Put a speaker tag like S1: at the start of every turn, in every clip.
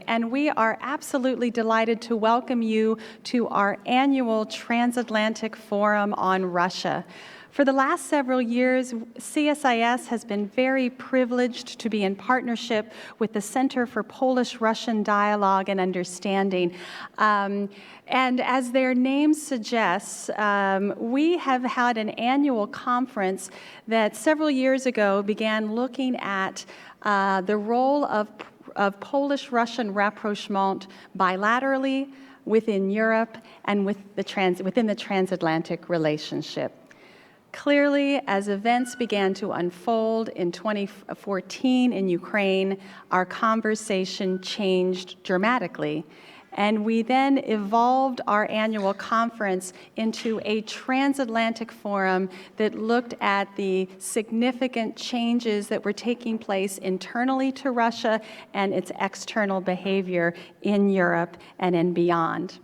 S1: and we are absolutely delighted to welcome you to our annual Transatlantic Forum on Russia. For the last several years, CSIS has been very privileged to be in partnership with the Center for Polish-Russian Dialogue and Understanding. And as their name suggests, we have had an annual conference that several years ago began looking at the role of Polish-Russian rapprochement bilaterally within Europe and within the transatlantic relationship. Clearly, as events began to unfold in 2014 in Ukraine, our conversation changed dramatically. And we then evolved our annual conference into a transatlantic forum that looked at the significant changes that were taking place internally to Russia and its external behavior in Europe and beyond.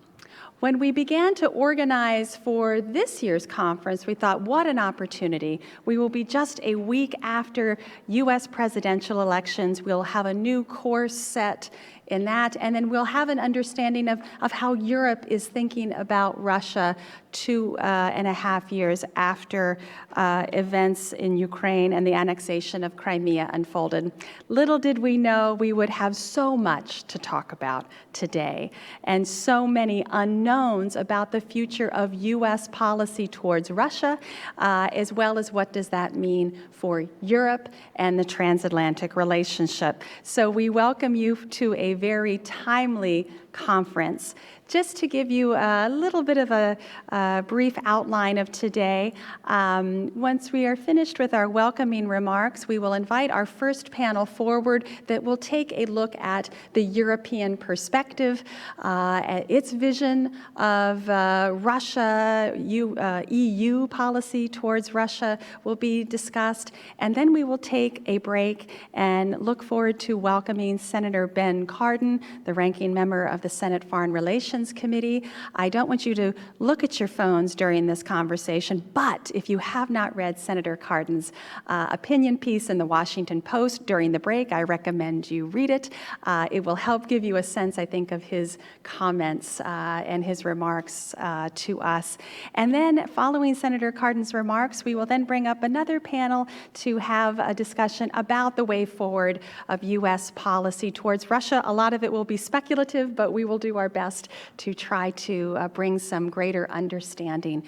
S1: When we began to organize for this year's conference, we thought, what an opportunity. We will be just a week after U.S. presidential elections. We'll have a new course set in that, and then we'll have an understanding of how Europe is thinking about Russia 2.5 years after events in Ukraine and the annexation of Crimea unfolded. Little did we know we would have so much to talk about today, and so many unknowns about the future of U.S. policy towards Russia, as well as what does that mean for Europe and the transatlantic relationship. So we welcome you to a very timely conference. Just to give you a little bit of a brief outline of today, once we are finished with our welcoming remarks, we will invite our first panel forward that will take a look at the European perspective, its vision of Russia, EU policy towards Russia will be discussed, and then we will take a break and look forward to welcoming Senator Ben Cardin, the ranking member of the Senate Foreign Relations Committee. I don't want you to look at your phones during this conversation, but if you have not read Senator Cardin's opinion piece in the Washington Post during the break, I recommend you read it. It will help give you a sense, I think, of his comments and his remarks to us. And then following Senator Cardin's remarks, we will then bring up another panel to have a discussion about the way forward of U.S. policy towards Russia. A lot of it will be speculative, but we will do our best to try to bring some greater understanding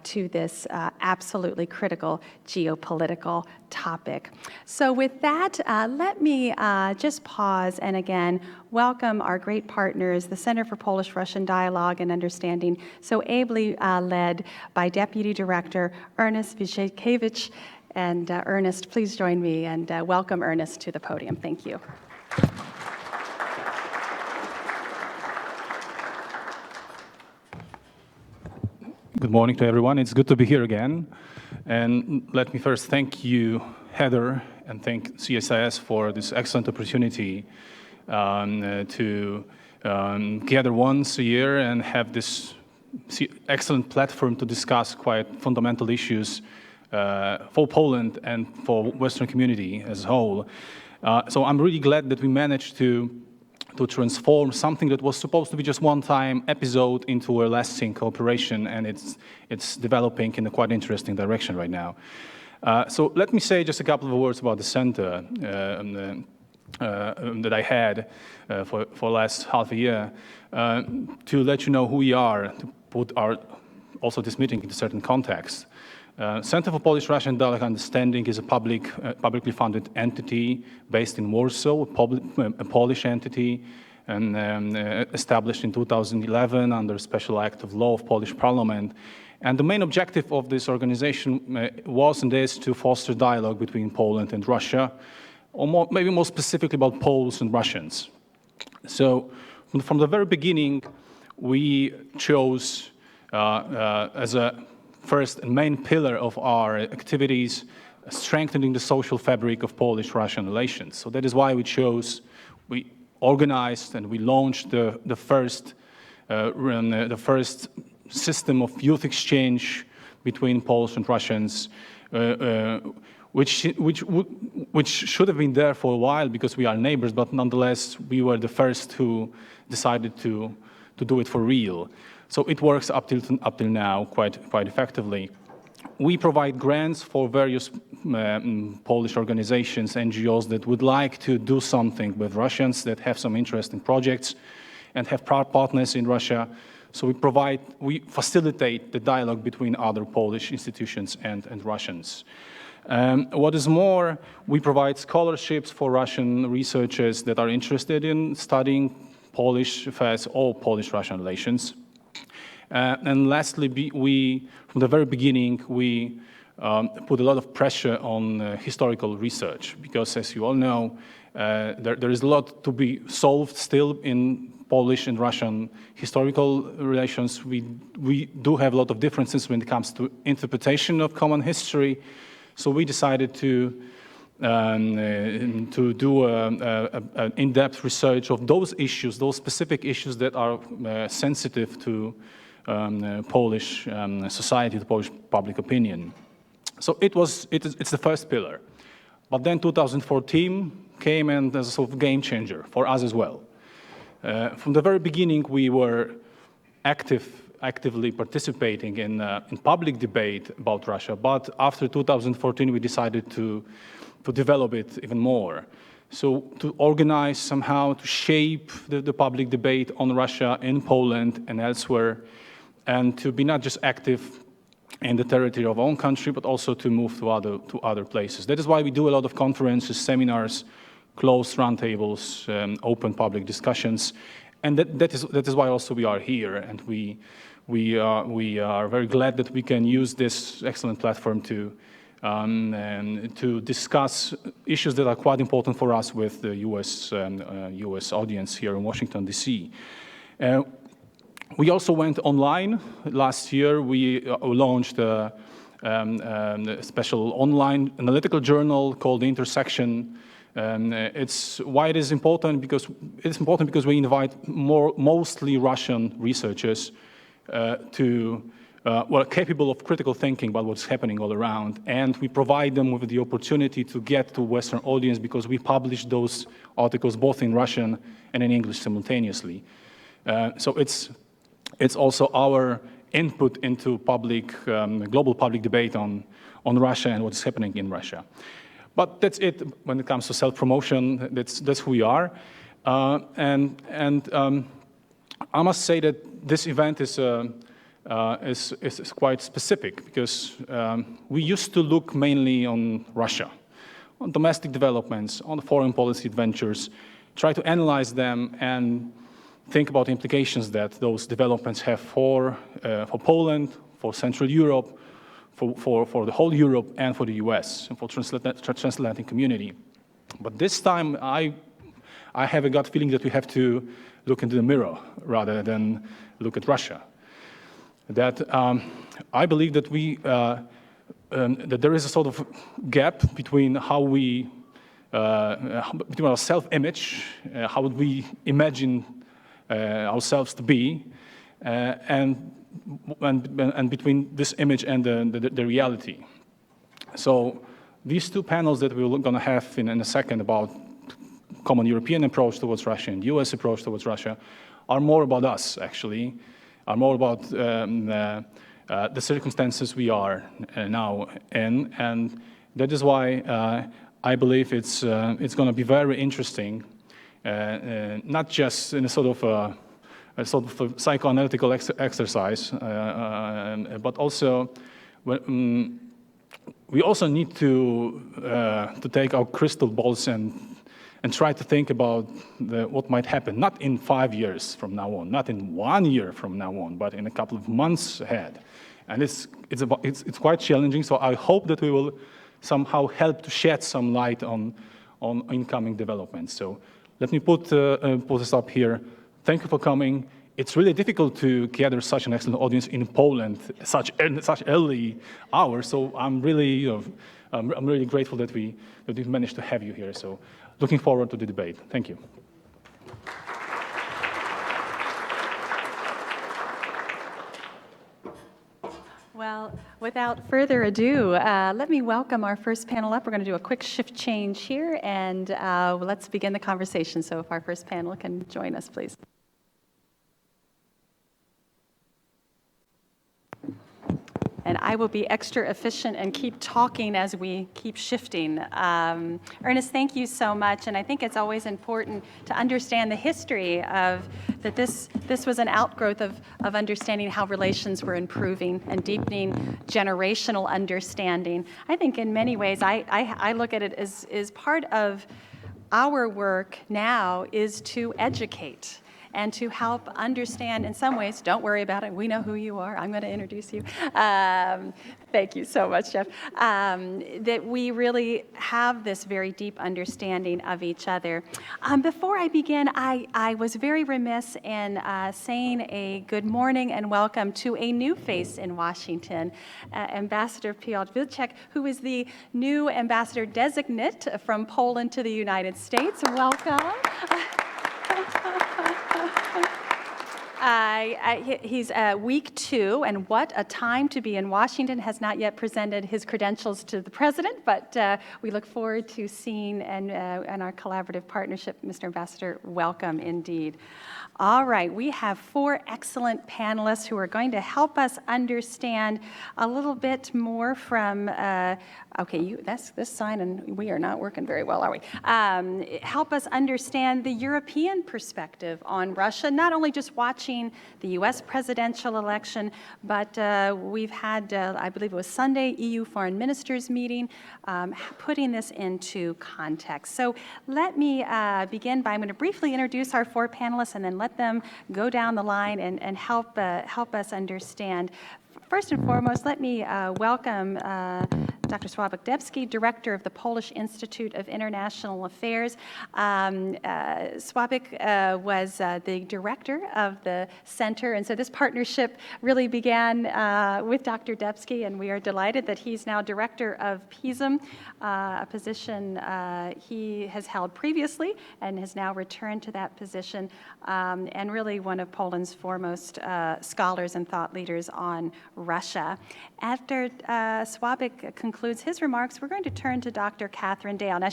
S1: to this absolutely critical geopolitical topic. So with that, let me just pause and again welcome our great partners, the Center for Polish-Russian Dialogue and Understanding, so ably led by Deputy Director Ernest Wyszkiewicz. And Ernest, please join me and welcome Ernest to the podium. Thank you.
S2: Good morning to everyone. It's good to be here again. And let me first thank you, Heather, and thank CSIS for this excellent opportunity to gather once a year and have this excellent platform to discuss quite fundamental issues for Poland and for Western community as a whole. So I'm really glad that we managed to transform something that was supposed to be just one-time episode into a lasting cooperation, and it's developing in a quite interesting direction right now. So let me say just a couple of words about the center that I had for last half a year to let you know who we are, to put also this meeting into certain context. Center for Polish-Russian Dialogue Understanding is a publicly funded entity based in Warsaw, a Polish entity, and established in 2011 under a special act of law of Polish Parliament. And the main objective of this organization was and is to foster dialogue between Poland and Russia, or maybe more specifically about Poles and Russians. So from the very beginning, we chose as a first and main pillar of our activities, strengthening the social fabric of Polish-Russian relations. So that is why we organized and we launched the first system of youth exchange between Poles and Russians. which should have been there for a while because we are neighbors, but nonetheless, we were the first who decided to do it for real. So it works up till now quite effectively. We provide grants for various Polish organizations, NGOs that would like to do something with Russians, that have some interest in projects and have partners in Russia. So we facilitate the dialogue between other Polish institutions and Russians. What is more, we provide scholarships for Russian researchers that are interested in studying Polish affairs or Polish-Russian relations. And lastly, from the very beginning, we put a lot of pressure on historical research because, as you all know, there is a lot to be solved still in Polish and Russian historical relations. We do have a lot of differences when it comes to interpretation of common history. So we decided to do an in-depth research of those issues, those specific issues that are sensitive to Polish society, the Polish public opinion. So it's the first pillar. But then 2014 came and as a sort of game changer for us as well. From the very beginning, we were actively participating in public debate about Russia. But after 2014, we decided to develop it even more. So to organize somehow, to shape the public debate on Russia in Poland and elsewhere, and to be not just active in the territory of our own country, but also to move to other places. That is why we do a lot of conferences, seminars, closed roundtables, open public discussions, and that is why also we are here, and we are very glad that we can use this excellent platform to discuss issues that are quite important for us with the U.S. audience here in Washington, D.C. We also went online. Last year, we launched a special online analytical journal called The Intersection. Why it is important because we invite mostly Russian researchers capable of critical thinking about what's happening all around, and we provide them with the opportunity to get to Western audience because we publish those articles both in Russian and in English simultaneously. So it's also our input into global public debate on Russia and what's happening in Russia. But that's it when it comes to self-promotion. That's who we are. And I must say that this event is quite specific because we used to look mainly on Russia, on domestic developments, on the foreign policy adventures, try to analyze them and think about the implications that those developments have for Poland, for Central Europe, for the whole Europe, and for the US, and for transatlantic community. But this time, I have a gut feeling that we have to look into the mirror rather than look at Russia. That I believe that that there is a sort of gap between how between our self-image, how would we imagine ourselves to be, and between this image and the reality. So these two panels that we're going to have in a second about common European approach towards Russia and US approach towards Russia are more about us, actually, are more about the circumstances we are now in, and that is why I believe it's going to be very interesting, not just in a sort of a psychoanalytical exercise, but also we also need to take our crystal balls and try to think about what might happen, not in 5 years from now on, not in 1 year from now on, but in a couple of months ahead. And it's quite challenging. So I hope that we will somehow help to shed some light on incoming developments. So let me put this up here. Thank you for coming. It's really difficult to gather such an excellent audience in Poland, such early hours. So I'm really grateful that we've managed to have you here. So looking forward to the debate. Thank you.
S1: Well, Without further ado, let me welcome our first panel up. We're going to do a quick shift change here, and let's begin the conversation. So if our first panel can join us, please. And I will be extra efficient and keep talking as we keep shifting. Ernest, thank you so much. And I think it's always important to understand the history of that this was an outgrowth of understanding how relations were improving and deepening generational understanding. I think in many ways, I look at it as part of our work now is to educate and to help understand, in some ways, don't worry about it, we know who you are, I'm going to introduce you. Thank you so much, Jeff. That we really have this very deep understanding of each other. Before I begin, I was very remiss in saying a good morning and welcome to a new face in Washington, Ambassador Piotr Wilczek, who is the new ambassador designate from Poland to the United States. Welcome. He's week 2, and what a time to be in Washington. Has not yet presented his credentials to the president, but we look forward to seeing and our collaborative partnership. Mr. Ambassador, welcome indeed. All right, we have 4 excellent panelists who are going to help us understand a little bit more from, that's this sign, and we are not working very well, are we? Help us understand the European perspective on Russia, not only just watching the U.S. presidential election, but we've had, I believe it was Sunday, EU foreign ministers meeting, putting this into context. So let me begin by, I'm going to briefly introduce our 4 panelists and then let them go down the line and help us understand. First and foremost, let me welcome Dr. Sławek Debski, Director of the Polish Institute of International Affairs. Sławek was the director of the center, and so this partnership really began with Dr. Debski, and we are delighted that he's now Director of PISM, a position he has held previously and has now returned to that position, and really one of Poland's foremost scholars and thought leaders on Russia. After Sławek concludes his remarks, we're going to turn to Dr. Catherine Dale. Now,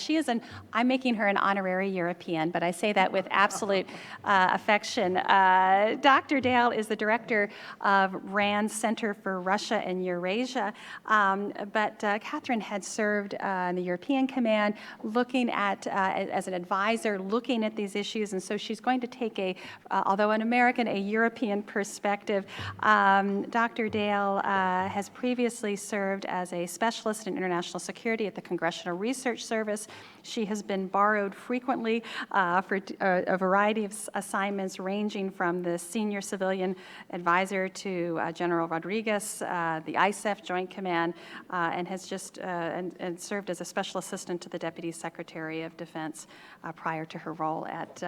S1: I'm making her an honorary European, but I say that with absolute affection. Dr. Dale is the director of RAND's Center for Russia and Eurasia, but Catherine had served in the European Command, looking at, as an advisor, looking at these issues, and so she's going to take although an American, a European perspective. Dr. Dale has previously served as a specialist in international security at the Congressional Research Service. She has been borrowed frequently for a variety of assignments, ranging from the senior civilian advisor to General Rodriguez, the ISAF Joint Command, and has just and served as a special assistant to the Deputy Secretary of Defense prior to her role at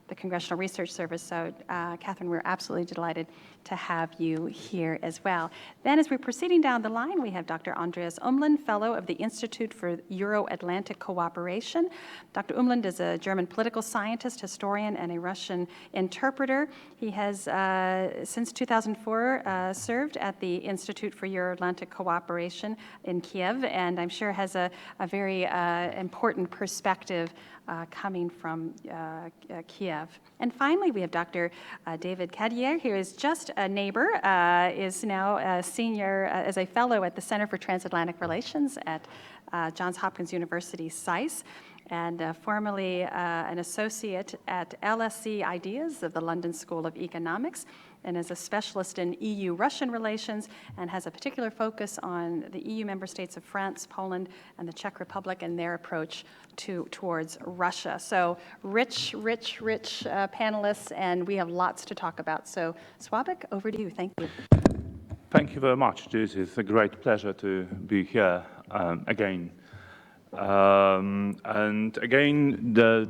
S1: the Congressional Research Service. So, Catherine, we're absolutely delighted to have you here as well. Then, as we're proceeding down the line, we have Dr. Andreas Umland, Fellow of the Institute for Euro-Atlantic Cooperation. Dr. Umland is a German political scientist, historian, and a Russian interpreter. He has, since 2004, served at the Institute for Euro-Atlantic Cooperation in Kiev, and I'm sure has a very important perspective coming from Kiev. And finally, we have Dr. David Cadier, who is just a neighbor, is now a senior as a fellow at the Center for Transatlantic Relations at Johns Hopkins University, SAIS, and formerly an associate at LSE Ideas of the London School of Economics, and is a specialist in EU-Russian relations, and has a particular focus on the EU member states of France, Poland, and the Czech Republic, and their approach towards Russia. So rich panelists, and we have lots to talk about. So Sławek, over to you. Thank you.
S3: Thank you very much, Judith. It's a great pleasure to be here again. And again, the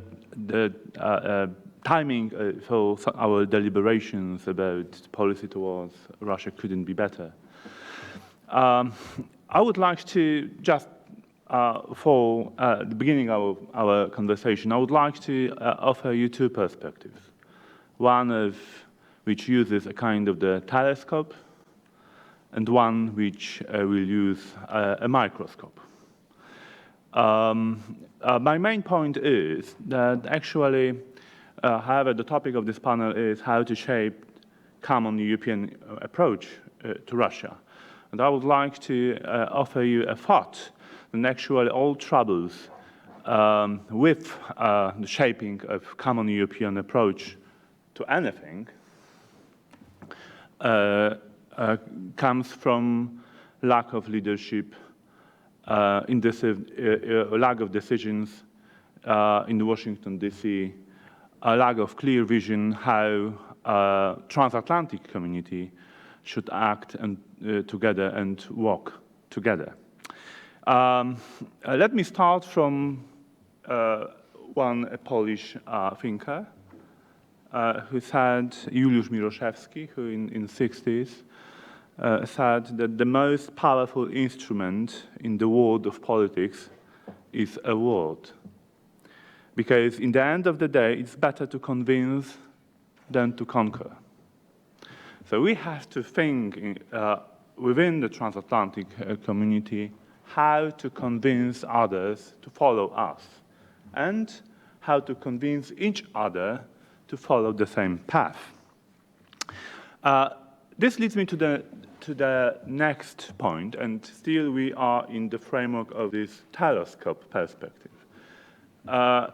S3: timing for our deliberations about policy towards Russia couldn't be better. I would like to just, for the beginning of our conversation, I would like to offer you 2 perspectives. One of which uses a kind of the telescope, and one which will use a microscope. My main point is that actually, however, the topic of this panel is how to shape common European approach to Russia. And I would like to offer you a thought that actually all troubles with the shaping of common European approach to anything comes from lack of leadership, lack of decisions in Washington, D.C., a lack of clear vision how transatlantic community should act and, together and work together. Let me start from one Polish thinker who said, Juliusz Miroszewski, who in the 60s said that the most powerful instrument in the world of politics is a word. Because in the end of the day, it's better to convince than to conquer. So we have to think within the transatlantic community how to convince others to follow us and how to convince each other to follow the same path. This leads me to the next point, and still we are in the framework of this telescope perspective. I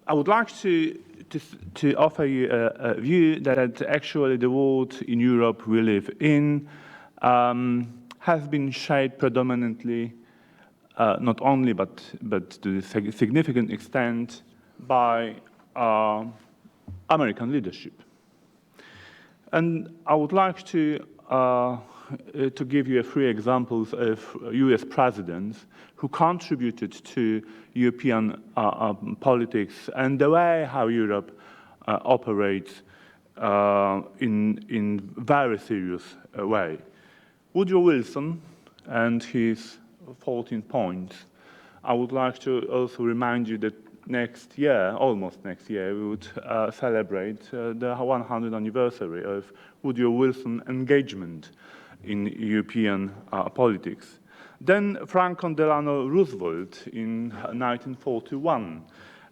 S3: would like to offer you a view that actually the world in Europe we live in has been shaped predominantly, not only but to a significant extent, by American leadership. And I would like to give you 3 examples of US presidents who contributed to European politics and the way how Europe operates in very serious way. Woodrow Wilson and his 14 points. I would like to also remind you that next year, almost next year, we would celebrate the 100th anniversary of Woodrow Wilson's engagement in European politics. Then Franklin Delano Roosevelt in 1941,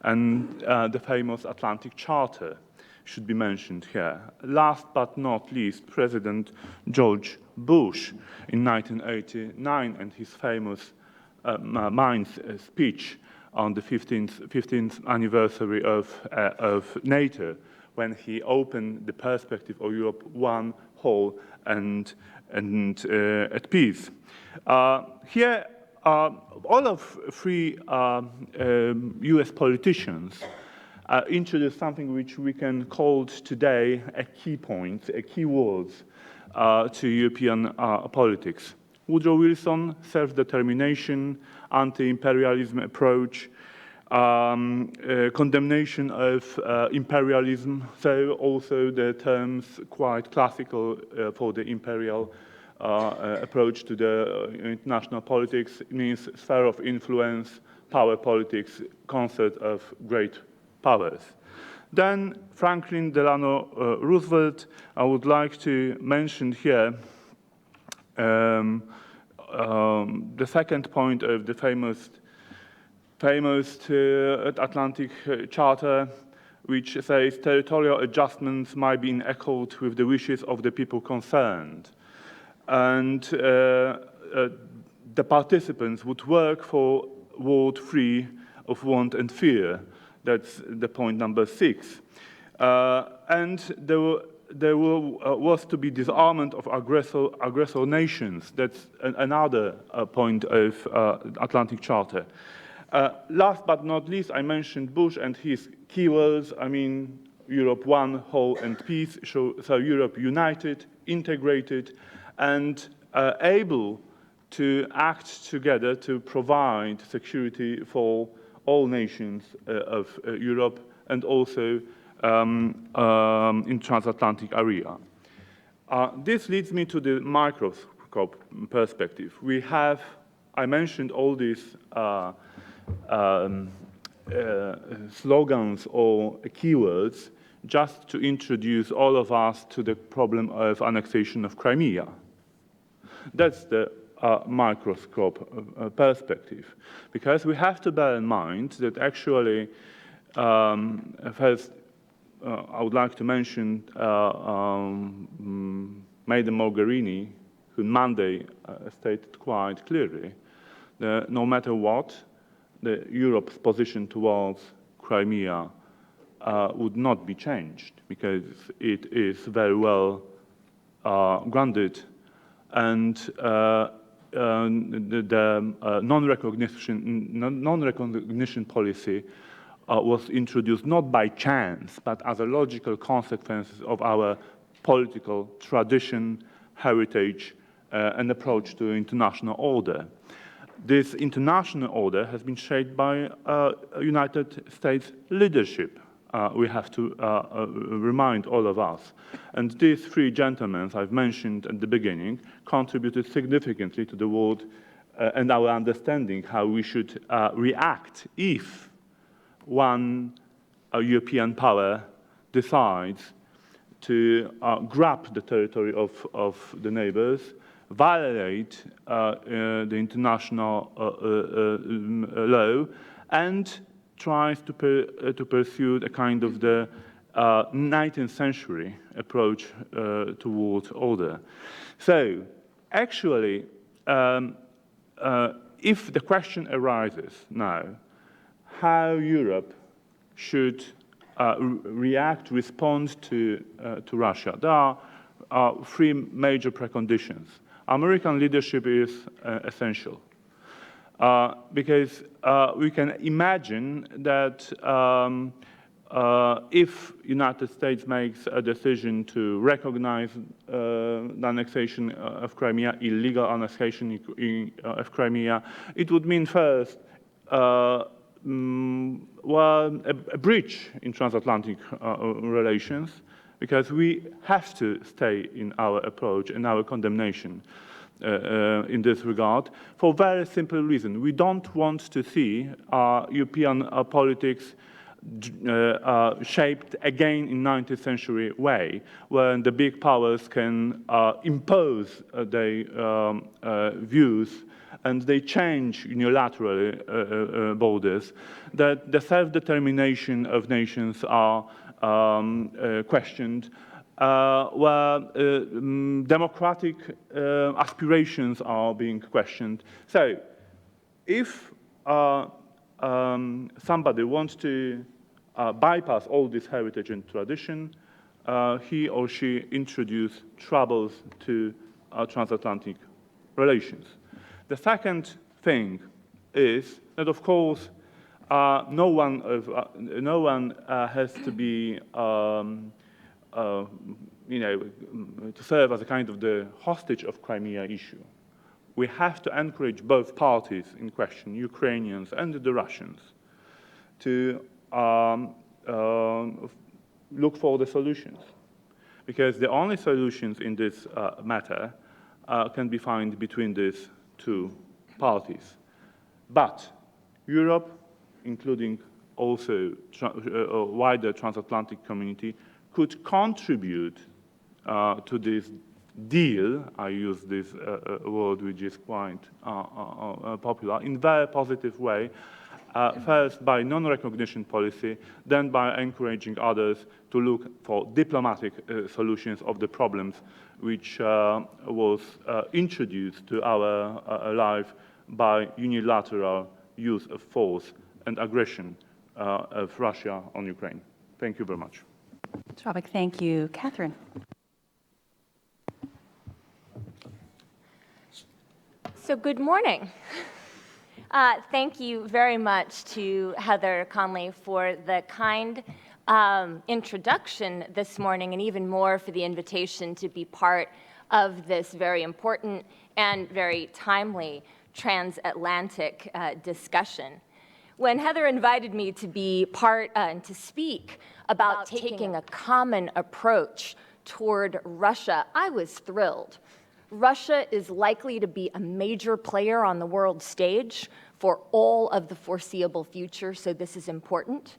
S3: and the famous Atlantic Charter should be mentioned here. Last but not least, President George Bush in 1989 and his famous Mainz speech on the 15th anniversary of NATO, when he opened the perspective of Europe one whole and at peace. Here, all of 3 US politicians introduced something which we can call today a key point, a key words to European politics. Woodrow Wilson, self-determination, anti-imperialism approach, condemnation of imperialism, so also the terms quite classical for the imperial approach to the international politics. It means sphere of influence, power politics, concert of great powers. Then Franklin Delano Roosevelt, I would like to mention here the second point of the famous Atlantic Charter, which says territorial adjustments might be in accord with the wishes of the people concerned. And the participants would work for a world free of want and fear. That's the point number 6. And there was to be disarmament of aggressor nations. That's another point of Atlantic Charter. Last but not least, I mentioned Bush and his keywords. I mean, Europe one, whole and peace. So Europe united, integrated, and able to act together to provide security for all nations of Europe and also in transatlantic area. This leads me to the microscope perspective. We have, I mentioned all these slogans or keywords just to introduce all of us to the problem of annexation of Crimea. That's the microscope perspective, because we have to bear in mind that actually, first, I would like to mention Madam Mogherini, who Monday stated quite clearly that no matter what, Europe's position towards Crimea would not be changed, because it is very well grounded, and the non-recognition policy was introduced not by chance, but as a logical consequence of our political tradition, heritage, and approach to international order. This international order has been shaped by United States leadership. We have to remind all of us. And these three gentlemen I've mentioned at the beginning contributed significantly to the world and our understanding how we should react if one European power decides to grab the territory of the neighbors, violate the international law, and tries to pursue a kind of the 19th century approach towards order. So, actually, if the question arises now, how Europe should react, respond to Russia, there are three major preconditions. American leadership is essential. Because we can imagine that if United States makes a decision to recognize the annexation of Crimea, illegal annexation of Crimea, it would mean first a breach in transatlantic relations, because we have to stay in our approach and our condemnation in this regard, for a very simple reason. We don't want to see European politics shaped again in 19th century way, where the big powers can impose their views and they change unilaterally borders, that the self-determination of nations are questioned, where democratic aspirations are being questioned. So, if somebody wants to bypass all this heritage and tradition, he or she introduces troubles to transatlantic relations. The second thing is that, of course, no one has to be, to serve as a kind of the hostage of Crimea issue. We have to encourage both parties in question, Ukrainians and the Russians, to look for the solutions. Because the only solutions in this matter can be found between these two parties. But Europe, including also a wider transatlantic community, could contribute to this deal, I use this word which is quite popular, in a very positive way, first by non-recognition policy, then by encouraging others to look for diplomatic solutions of the problems which was introduced to our life by unilateral use of force and aggression of Russia on Ukraine. Thank you very much.
S1: Robert, thank you. Catherine.
S4: So good morning. Thank you very much to Heather Conley for the kind introduction this morning, and even more for the invitation to be part of this very important and very timely transatlantic discussion. When Heather invited me to be part and to speak about taking a common approach toward Russia, I was thrilled. Russia is likely to be a major player on the world stage for all of the foreseeable future, so this is important.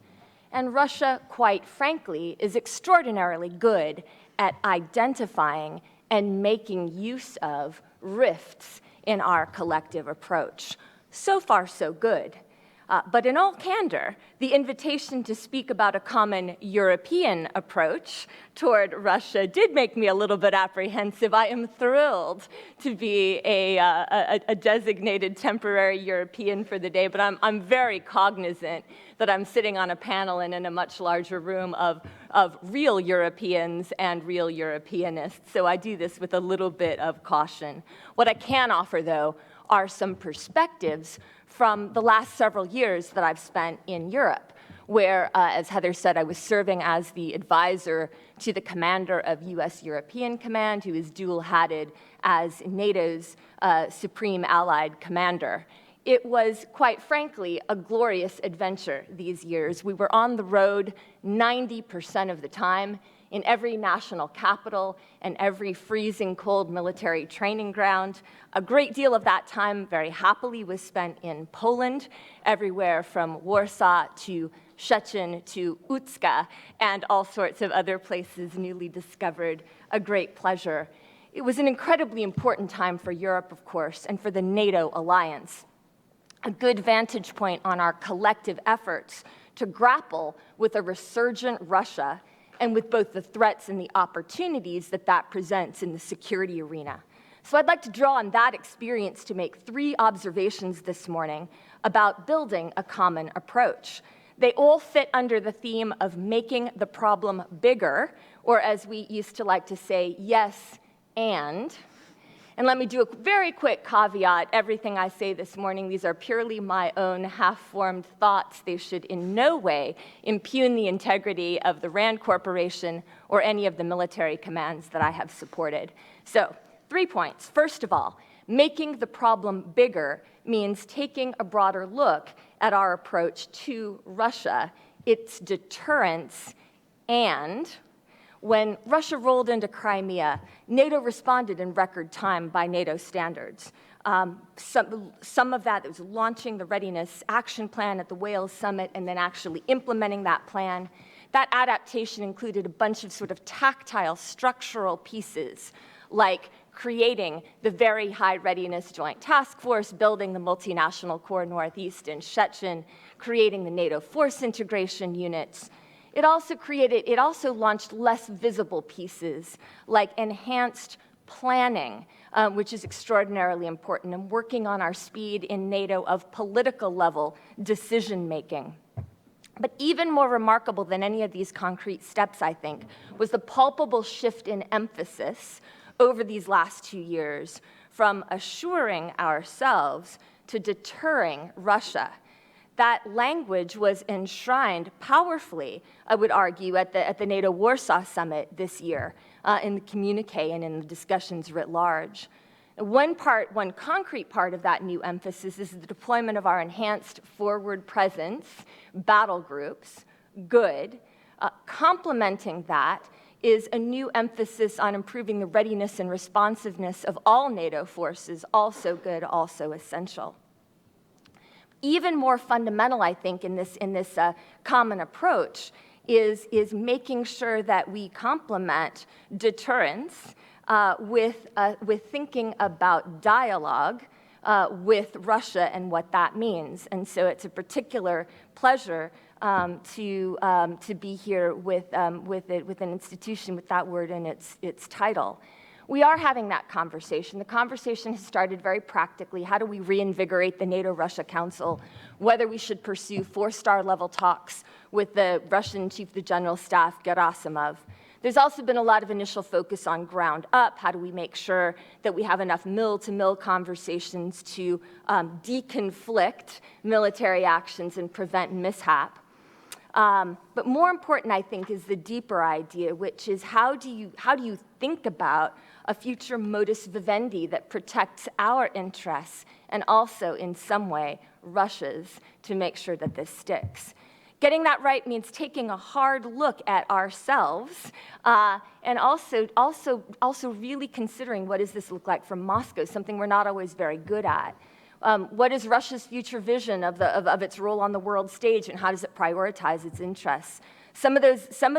S4: And Russia, quite frankly, is extraordinarily good at identifying and making use of rifts in our collective approach. So far, so good. But in all candor, the invitation to speak about a common European approach toward Russia did make me a little bit apprehensive. I am thrilled to be a designated temporary European for the day, but I'm very cognizant that I'm sitting on a panel and in a much larger room of real Europeans and real Europeanists, so I do this with a little bit of caution. What I can offer, though, are some perspectives from the last several years that I've spent in Europe, where, as Heather said, I was serving as the advisor to the commander of U.S. European Command, who is dual-hatted as NATO's supreme allied commander. It was, quite frankly, a glorious adventure these years. We were on the road 90% of the time, in every national capital and every freezing cold military training ground. A great deal of that time, very happily, was spent in Poland, everywhere from Warsaw to Szczecin to Utska, and all sorts of other places newly discovered. A great pleasure. It was an incredibly important time for Europe, of course, and for the NATO alliance. A good vantage point on our collective efforts to grapple with a resurgent Russia and with both the threats and the opportunities that that presents in the security arena. So I'd like to draw on that experience to make 3 observations this morning about building a common approach. They all fit under the theme of making the problem bigger, or as we used to like to say, yes, and let me do a very quick caveat. Everything I say this morning, these are purely my own half-formed thoughts. They should in no way impugn the integrity of the RAND Corporation or any of the military commands that I have supported. So, 3 points. First of all, making the problem bigger means taking a broader look at our approach to Russia, its deterrence, and when Russia rolled into Crimea, NATO responded in record time by NATO standards. Some of that was launching the Readiness Action Plan at the Wales Summit and then actually implementing that plan. That adaptation included a bunch of sort of tactile structural pieces, like creating the Very High Readiness Joint Task Force, building the Multinational Corps Northeast in Szczecin, creating the NATO force integration units. It also launched less visible pieces, like enhanced planning, which is extraordinarily important, and working on our speed in NATO of political level decision-making. But even more remarkable than any of these concrete steps, I think, was the palpable shift in emphasis over these last 2 years from assuring ourselves to deterring Russia. That language was enshrined powerfully, I would argue, at the NATO Warsaw Summit this year, in the communique and in the discussions writ large. One concrete part of that new emphasis is the deployment of our enhanced forward presence, battle groups, good. Complementing that is a new emphasis on improving the readiness and responsiveness of all NATO forces, also good, also essential. Even more fundamental, I think, in this common approach is making sure that we complement deterrence with thinking about dialogue with Russia and what that means. And so it's a particular pleasure to be here with an institution with that word in its title. We are having that conversation. The conversation has started very practically. How do we reinvigorate the NATO-Russia Council? Whether we should pursue 4-star level talks with the Russian Chief of the General Staff, Gerasimov. There's also been a lot of initial focus on ground up. How do we make sure that we have enough mill-to-mill conversations to deconflict military actions and prevent mishap? But more important, I think, is the deeper idea, which is how do you think about a future modus vivendi that protects our interests and also, in some way, Russia's, to make sure that this sticks. Getting that right means taking a hard look at ourselves and also really considering what does this look like from Moscow, something we're not always very good at. What is Russia's future vision of its role on the world stage, and how does it prioritize its interests? Some of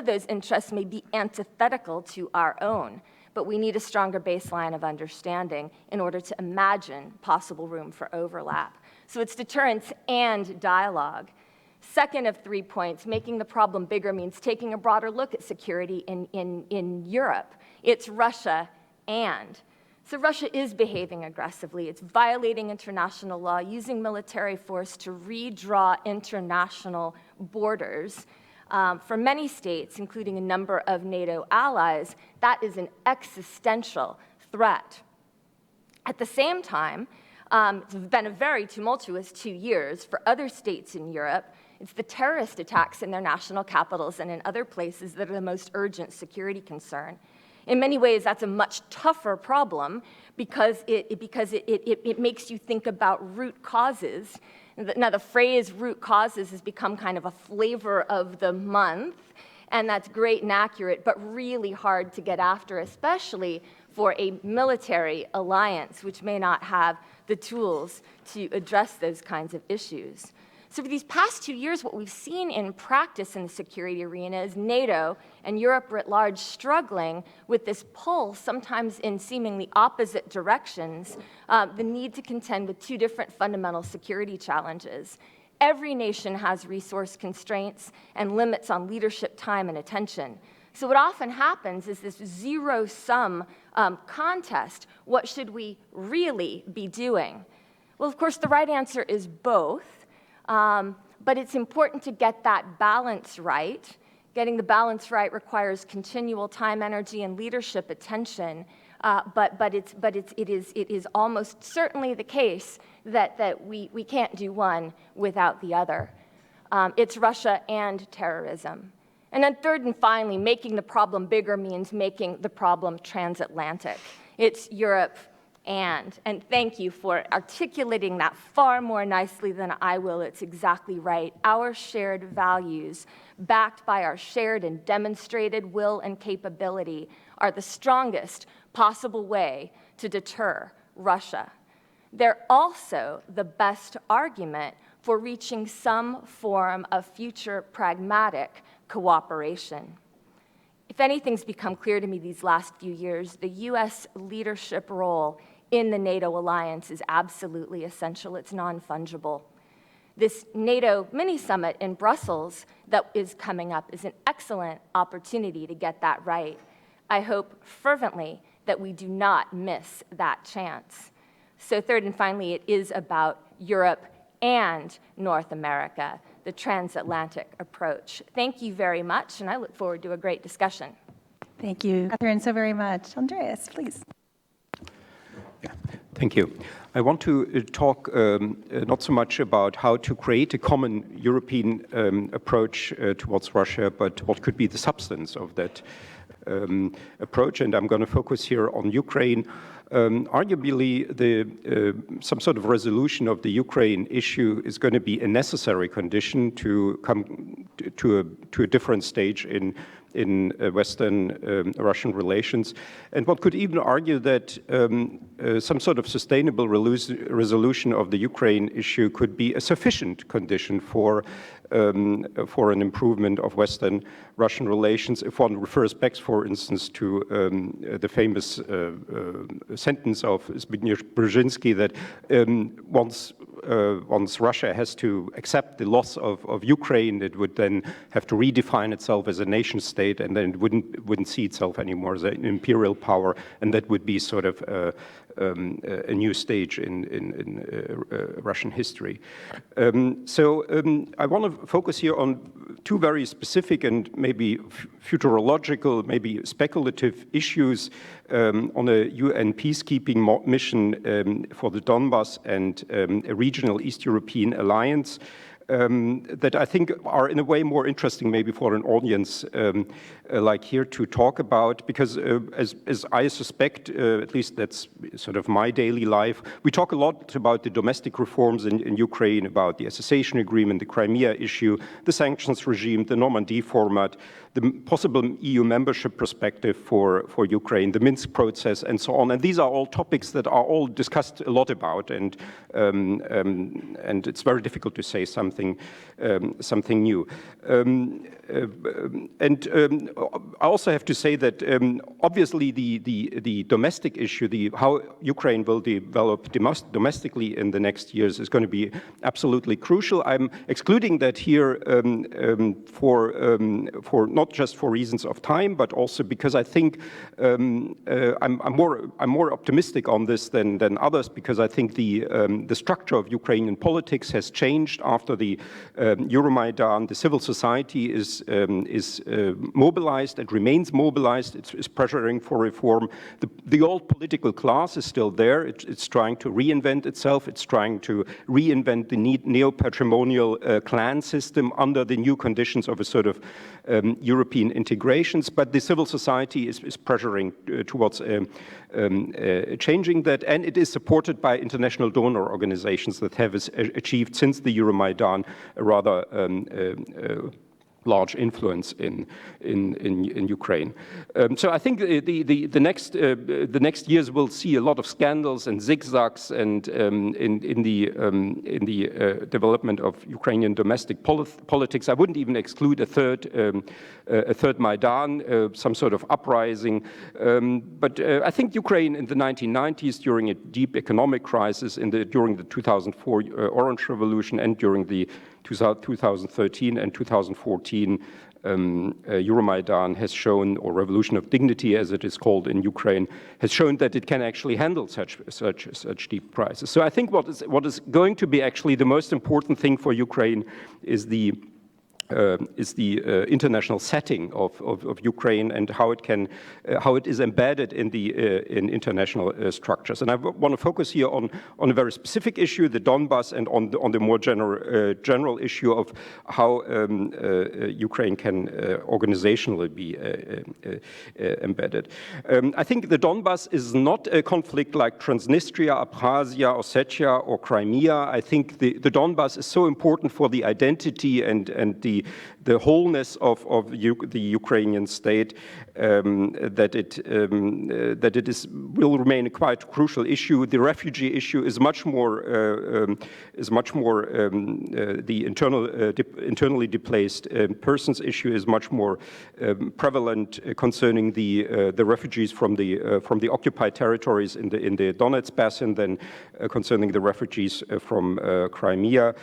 S4: those interests may be antithetical to our own, but we need a stronger baseline of understanding in order to imagine possible room for overlap. So it's deterrence and dialogue. Second of 3 points, making the problem bigger means taking a broader look at security in Europe. It's Russia and. So Russia is behaving aggressively. It's violating international law, using military force to redraw international borders. For many states, including a number of NATO allies, that is an existential threat. At the same time, it's been a very tumultuous 2 years for other states in Europe. It's the terrorist attacks in their national capitals and in other places that are the most urgent security concern. In many ways, that's a much tougher problem because it makes you think about root causes. Now, the phrase root causes has become kind of a flavor of the month, and that's great and accurate, but really hard to get after, especially for a military alliance, which may not have the tools to address those kinds of issues. So for these past 2 years, what we've seen in practice in the security arena is NATO and Europe writ large struggling with this pull, sometimes in seemingly opposite directions, the need to contend with two different fundamental security challenges. Every nation has resource constraints and limits on leadership time and attention. So what often happens is this zero-sum contest. What should we really be doing? Well, of course, the right answer is both. But it's important to get that balance right. Getting the balance right requires continual time, energy, and leadership attention. But it is almost certainly the case that we can't do one without the other. It's Russia and terrorism. And then third and finally, making the problem bigger means making the problem transatlantic. It's Europe and thank you for articulating that far more nicely than I will. It's exactly right. Our shared values, backed by our shared and demonstrated will and capability, are the strongest possible way to deter Russia. They're also the best argument for reaching some form of future pragmatic cooperation. If anything's become clear to me these last few years, the U.S. leadership role in the NATO alliance is absolutely essential. It's non-fungible. This NATO mini-summit in Brussels that is coming up is an excellent opportunity to get that right. I hope fervently that we do not miss that chance. So third and finally, it is about Europe and North America, the transatlantic approach. Thank you very much, and I look forward to a great discussion.
S1: Thank you, Catherine, so very much. Andreas, please.
S5: Yeah, thank you. I want to talk not so much about how to create a common European approach towards Russia, but what could be the substance of that approach. And I'm going to focus here on Ukraine. Arguably, some sort of resolution of the Ukraine issue is going to be a necessary condition to come to a different stage in Western Russian relations. And one could even argue that some sort of sustainable resolution of the Ukraine issue could be a sufficient condition for an improvement of Western Russian relations. If one refers back, for instance, to the famous sentence of Zbigniew Brzezinski that once Russia has to accept the loss of Ukraine, it would then have to redefine itself as a nation state, and then it wouldn't see itself anymore as an imperial power, and that would be sort of a new stage in Russian history. So I want to focus here on two very specific and maybe futurological, maybe speculative issues on a UN peacekeeping mission for the Donbass and a regional East European alliance. that I think are in a way more interesting maybe for an audience like here to talk about, because as I suspect, at least that's sort of my daily life, we talk a lot about the domestic reforms in Ukraine, about the association agreement, the Crimea issue, the sanctions regime, the Normandy format, the possible EU membership perspective for Ukraine, the Minsk process, and so on. And these are all topics that are all discussed a lot about, and it's very difficult to say something new. I also have to say that obviously the domestic issue, how Ukraine will develop domestically in the next years, is going to be absolutely crucial. I'm excluding that here for not just for reasons of time, but also because I think I'm more optimistic on this than others, because I think the structure of Ukrainian politics has changed after the Euromaidan. The civil society is mobilized and remains mobilized. It's pressuring for reform. The old political class is still there. It's trying to reinvent itself. It's trying to reinvent the neo-patrimonial clan system under the new conditions of a sort of European integrations. But the civil society is pressuring towards changing that, and it is supported by international donor organizations that have achieved since the Euromaidan a rather large influence in Ukraine. So I think the next years will see a lot of scandals and zigzags and in the development of Ukrainian domestic politics. I wouldn't even exclude a third Maidan, some sort of uprising. But I think Ukraine in the 1990s, during a deep economic crisis, during the 2004 Orange Revolution, and during the 2013 and 2014 Euromaidan has shown, or Revolution of Dignity as it is called in Ukraine, has shown that it can actually handle such deep crises. So I think what is going to be actually the most important thing for Ukraine is the international setting of Ukraine and how it is embedded in international structures. And I want to focus here on a very specific issue, the Donbas, and on the more general issue of how Ukraine can organizationally be embedded. I think the Donbas is not a conflict like Transnistria, Abkhazia, Ossetia, or Crimea. I think the Donbas is so important for the identity and the wholeness of the Ukrainian state that it will remain a quite crucial issue. The refugee issue is much more the internally displaced persons issue is much more prevalent concerning the refugees from the occupied territories in the Donetsk basin than concerning the refugees from Crimea.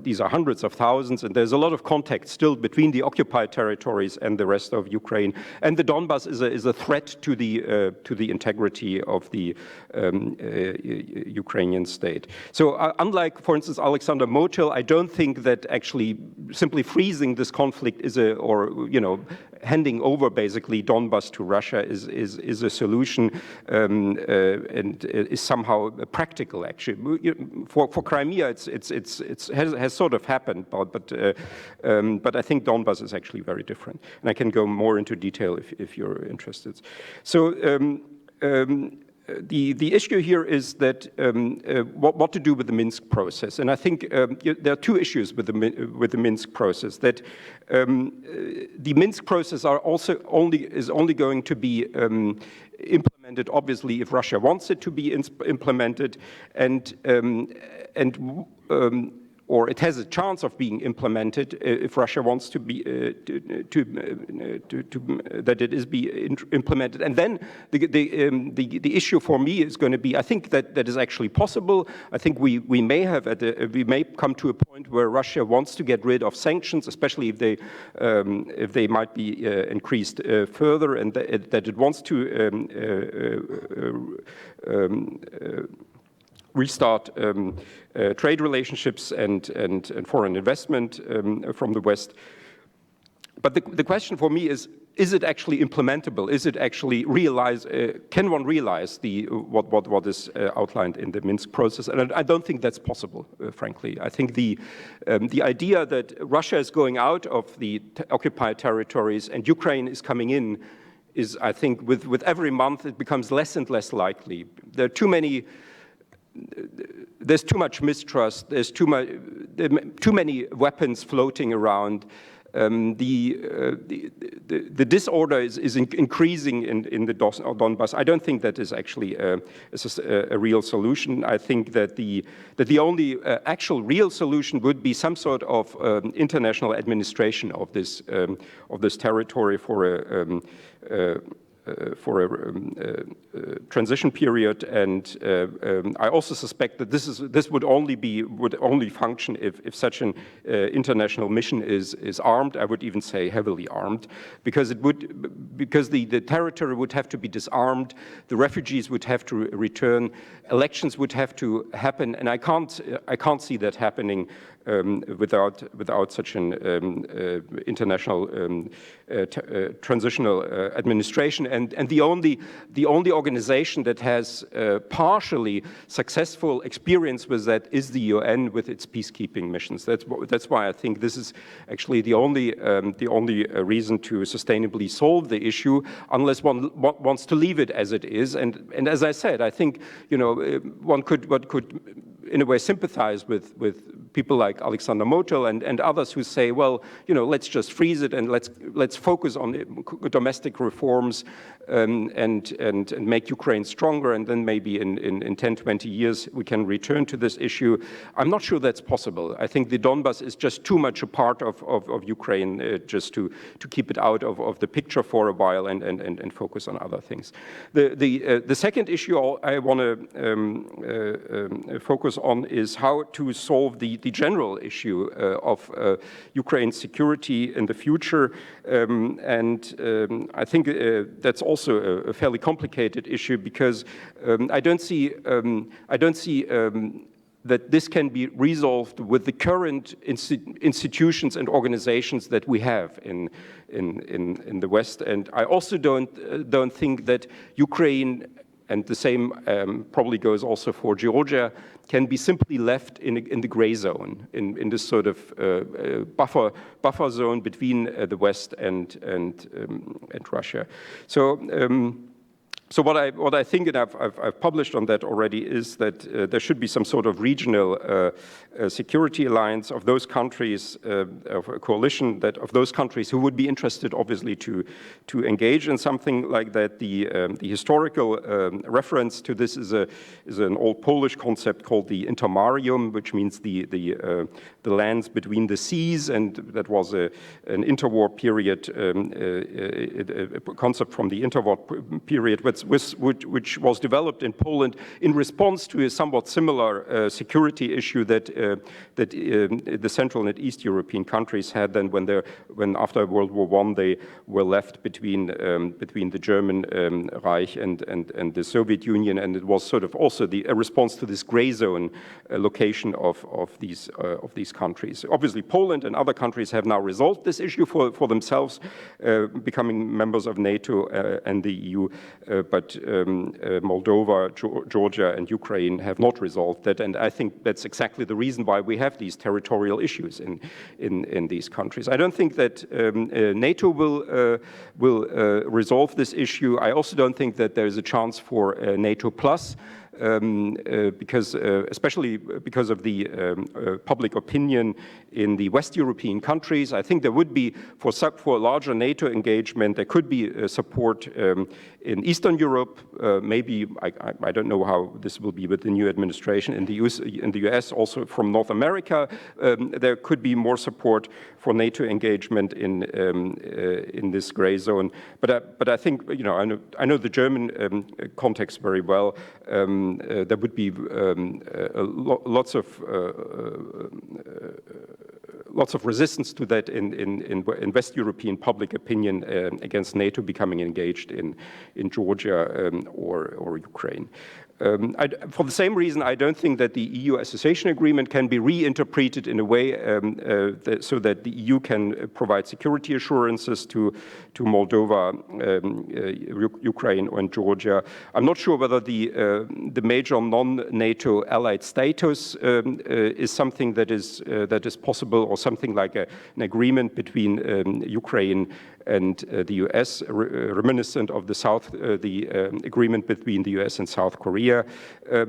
S5: These are hundreds of thousands, and there's a lot of contact still between the occupied territories and the rest of Ukraine. And the Donbas is a threat to the integrity of the Ukrainian state. So unlike, for instance, Alexander Motyl, I don't think that actually simply freezing this conflict handing over basically Donbas to Russia is a solution and is somehow practical. Actually, for Crimea, it has sort of happened, but I think Donbas is actually very different, and I can go more into detail if you're interested. So. The issue here is that what to do with the Minsk process, and I think there are two issues with the Minsk process. That the Minsk process is only going to be implemented, obviously, if Russia wants it to be implemented, or it has a chance of being implemented if Russia wants to be that it is implemented. And then the issue for me is going to be, I think that is actually possible. I think we may come to a point where Russia wants to get rid of sanctions, especially if they might be increased further, and that it wants to restart trade relationships and foreign investment from the West. But the question for me is is it actually implementable? Is it actually can one realize what is outlined in the Minsk process? And I don't think that's possible, frankly. I think the idea that Russia is going out of the occupied territories and Ukraine is coming in is, I think, with every month it becomes less and less likely. There's too much mistrust. There's too many weapons floating around. The disorder is increasing in the Donbass. I don't think that is actually a real solution. I think that the only actual real solution would be some sort of international administration of this territory for a transition period, and I also suspect that this would only function if such an international mission is armed. I would even say heavily armed, because the territory would have to be disarmed, the refugees would have to return, elections would have to happen, and I can't see that happening without such an international transitional administration. And the only organization that has partially successful experience with that is the UN with its peacekeeping missions. That's why I think this is actually the only reason to sustainably solve the issue, unless one wants to leave it as it is. And as I said, I think one could in a way sympathize with people like Alexander Motel and others who say, well, let's just freeze it and let's focus on domestic reforms and make Ukraine stronger, and then maybe in 10, 20 years we can return to this issue. I'm not sure that's possible. I think the Donbass is just too much a part of Ukraine just to keep it out of the picture for a while and focus on other things. The second issue I want to focus on is how to solve the general issue of Ukraine's security in the future, and I think that's also a fairly complicated issue, because I don't see that this can be resolved with the current institutions and organizations that we have in the West. And I also don't think that Ukraine, and the same probably goes also for Georgia, can be simply left in the gray zone, in this sort of buffer zone between the West and Russia. So what I think, and I've published on that already, is that there should be some sort of regional security alliance of those countries, of a coalition of those countries who would be interested, obviously, to engage in something like that. The historical reference to this is an old Polish concept called the intermarium, which means the lands between the seas, and that was an interwar period, a concept from the interwar period, which was developed in Poland in response to a somewhat similar security issue that the Central and East European countries had then when after World War I they were left between the German Reich and the Soviet Union, and it was sort of also a response to this gray zone location of these countries. Obviously, Poland and other countries have now resolved this issue for themselves, becoming members of NATO and the EU. But Moldova, Georgia, and Ukraine have not resolved that, and I think that's exactly the reason why we have these territorial issues in these countries. I don't think that NATO will resolve this issue. I also don't think that there is a chance for NATO plus. Because especially because of the public opinion in the West European countries, I think there would be, for a larger NATO engagement, there could be support in Eastern Europe. Maybe, I don't know how this will be with the new administration in the US, also from North America. There could be more support for NATO engagement in this gray zone. But I think, I know the German context very well. There would be lots of lots of resistance to that in West European public opinion against NATO becoming engaged in Georgia or Ukraine. For the same reason, I don't think that the EU association agreement can be reinterpreted in a way so that the EU can provide security assurances to Moldova, Ukraine, and Georgia. I'm not sure whether the major non-NATO allied status is something that is possible, or something like an agreement between Ukraine and the US, reminiscent of the agreement between the US and South Korea.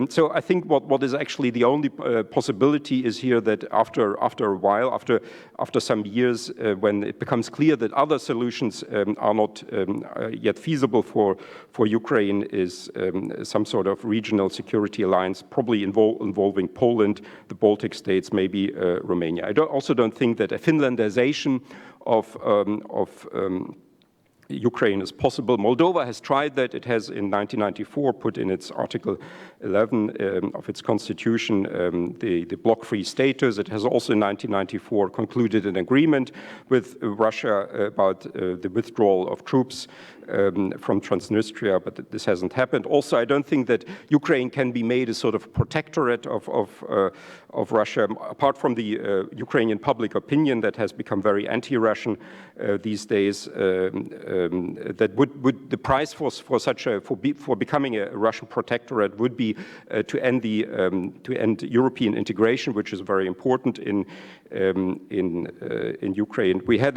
S5: So I think what is actually the only possibility is here that after a while, after some years, when it becomes clear that other solutions are not yet feasible for Ukraine, is some sort of regional security alliance, probably involving Poland, the Baltic states, maybe Romania. I also don't think that a Finlandization of Ukraine is possible. Moldova has tried that. It has, in 1994, put in its Article 11 of its constitution the bloc-free status. It has also, in 1994, concluded an agreement with Russia about the withdrawal of troops from Transnistria, but this hasn't happened. Also, I don't think that Ukraine can be made a sort of protectorate of Russia, apart from the Ukrainian public opinion that has become very anti-Russian these days. That would the price for becoming a Russian protectorate would be to end European integration, which is very important in Ukraine. We had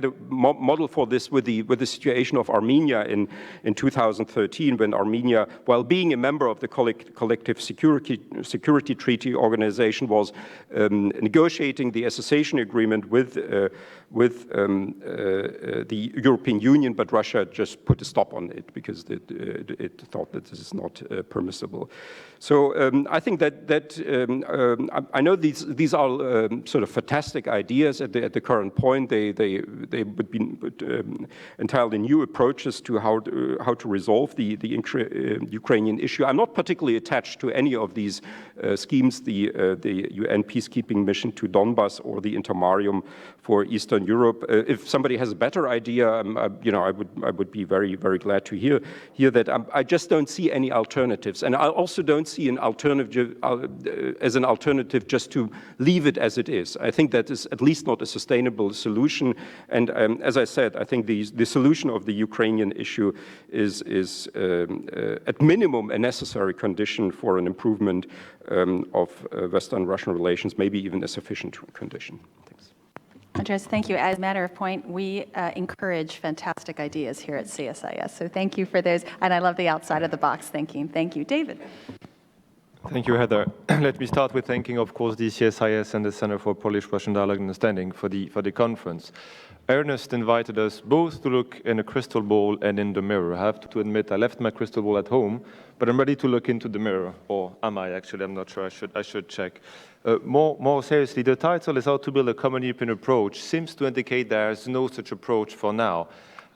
S5: a model for this with the situation of Armenia in 2013, when Armenia, while being a member of the Collective Security Treaty Organization, was negotiating the association agreement with the European Union, but Russia just put a stop on it because it thought that this is not permissible. So I think I know these are sort of fantastic ideas at the current point. They would be entirely new approaches to how to resolve the Ukrainian issue. I'm not particularly attached to any of these schemes, the UN peacekeeping mission to Donbass or the intermarium for Eastern Europe. If somebody has a better idea, I would be very, very glad to hear that. I just don't see any alternatives, and I also don't see an alternative as an alternative just to leave it as it is. I think that is at least not a sustainable solution. And as I said, I think the solution of the Ukrainian issue is at minimum a necessary condition for an improvement of Western-Russian relations, maybe even a sufficient condition. Thanks.
S1: Andreas, thank you. As a matter of point, we encourage fantastic ideas here at CSIS. So thank you for those. And I love the outside-of-the-box thinking. Thank you. David.
S6: Thank you, Heather. Let me start with thanking, of course, the CSIS and the Center for Polish-Russian Dialogue and Understanding for the conference. Ernest invited us both to look in a crystal ball and in the mirror. I have to admit, I left my crystal ball at home, but I'm ready to look into the mirror. Or am I, actually? I'm not sure. I should check. More seriously, the title is How to Build a Common European Approach seems to indicate there is no such approach for now.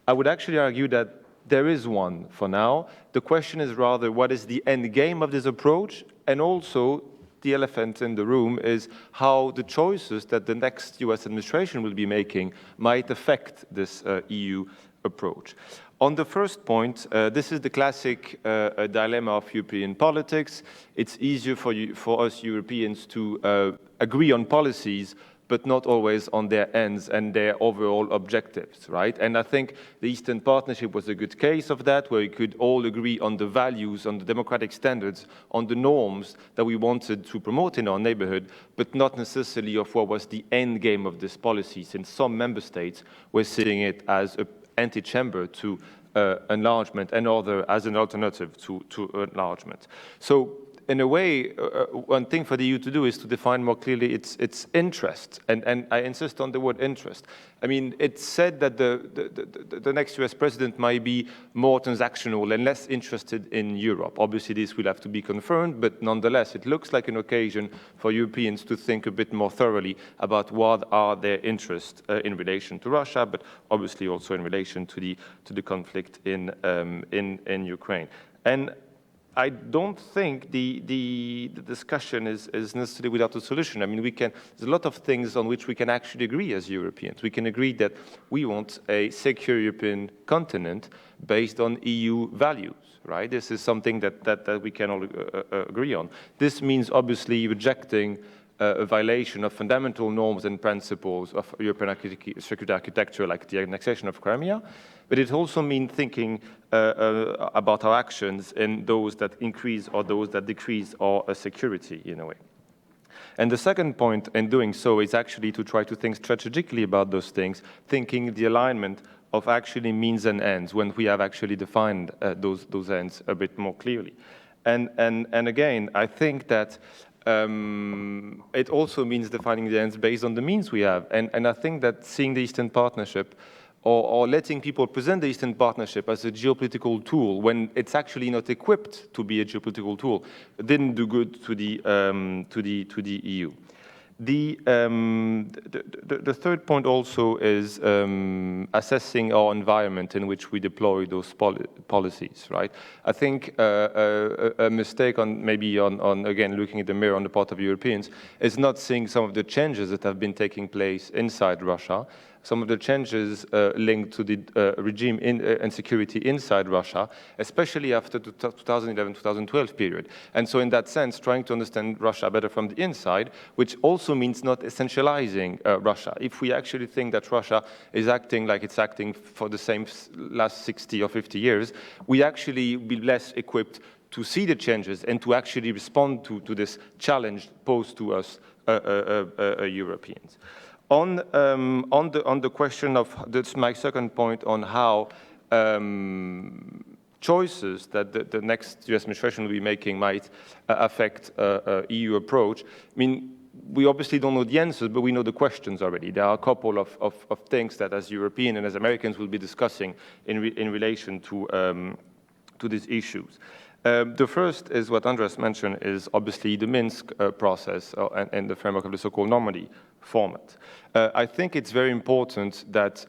S6: I would actually argue that there is one for now. The question is rather, what is the end game of this approach? And also, the elephant in the room is how the choices that the next US administration will be making might affect this EU approach. On the first point, this is the classic dilemma of European politics. It's easier for us Europeans to agree on policies, but not always on their ends and their overall objectives, right? And I think the Eastern Partnership was a good case of that, where we could all agree on the values, on the democratic standards, on the norms that we wanted to promote in our neighborhood, but not necessarily of what was the end game of this policy, since some member states were seeing it as an antechamber to enlargement and other as an alternative to enlargement. So, in a way, one thing for the EU to do is to define more clearly its interest, and I insist on the word interest. I mean, it's said that the next US president might be more transactional and less interested in Europe. Obviously, this will have to be confirmed, but nonetheless, it looks like an occasion for Europeans to think a bit more thoroughly about what are their interests in relation to Russia, but obviously also in relation to the conflict in Ukraine. And I don't think the discussion is necessarily without a solution. I mean, there's a lot of things on which we can actually agree as Europeans. We can agree that we want a secure European continent based on EU values, right? This is something that we can all agree on. This means obviously rejecting a violation of fundamental norms and principles of European security architecture, like the annexation of Crimea, but it also means thinking about our actions in those that increase or those that decrease our security in a way. And the second point in doing so is actually to try to think strategically about those things, thinking the alignment of actually means and ends when we have actually defined those ends a bit more clearly. And again, I think that it also means defining the ends based on the means we have. And I think that seeing the Eastern Partnership or letting people present the Eastern Partnership as a geopolitical tool when it's actually not equipped to be a geopolitical tool didn't do good to the EU. The third point also is assessing our environment in which we deploy those policies, right? I think a mistake on again, looking at the mirror on the part of Europeans is not seeing some of the changes that have been taking place inside Russia, some of the changes linked to the regime and security inside Russia, especially after the 2011-2012 period. And so in that sense, trying to understand Russia better from the inside, which also means not essentializing Russia. If we actually think that Russia is acting like it's acting for the same last 60 or 50 years, we actually be less equipped to see the changes and to actually respond to this challenge posed to us Europeans. On the question of, that's my second point on how choices that the next US administration will be making might affect EU approach. I mean, we obviously don't know the answers, but we know the questions already. There are a couple of things that as Europeans and as Americans will be discussing in relation to these issues. The first is what Andres mentioned, is obviously the Minsk process and the framework of the so-called Normandy format. I think it's very important that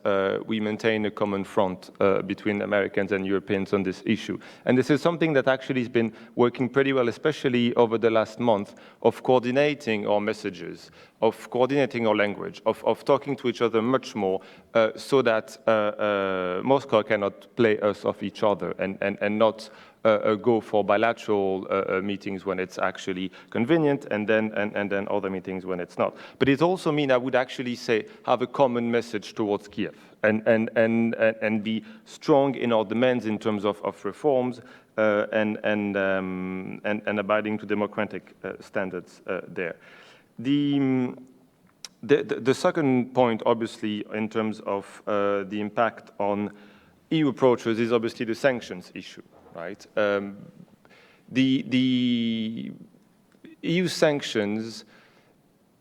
S6: we maintain a common front between Americans and Europeans on this issue. And this is something that actually has been working pretty well, especially over the last month, of coordinating our messages, of coordinating our language, of talking to each other much more, so that Moscow cannot play us off each other and not go for bilateral meetings when it's actually convenient, and then other meetings when it's not. But it also means I would actually say have a common message towards Kiev and be strong in our demands in terms of reforms and abiding to democratic standards there. The second point, obviously, in terms of the impact on EU approaches is obviously the sanctions issue. Right? The EU sanctions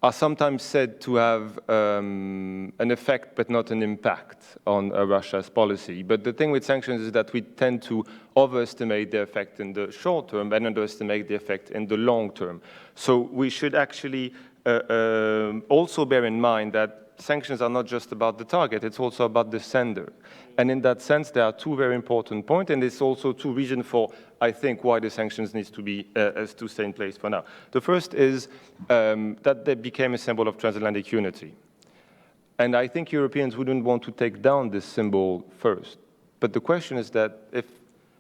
S6: are sometimes said to have an effect but not an impact on Russia's policy. But the thing with sanctions is that we tend to overestimate the effect in the short term and underestimate the effect in the long term. So we should actually also bear in mind that sanctions are not just about the target, it's also about the sender. And in that sense, there are two very important points, and it's also two reasons for, I think, why the sanctions needs to be to stay in place for now. The first is that they became a symbol of transatlantic unity. And I think Europeans wouldn't want to take down this symbol first. But the question is that if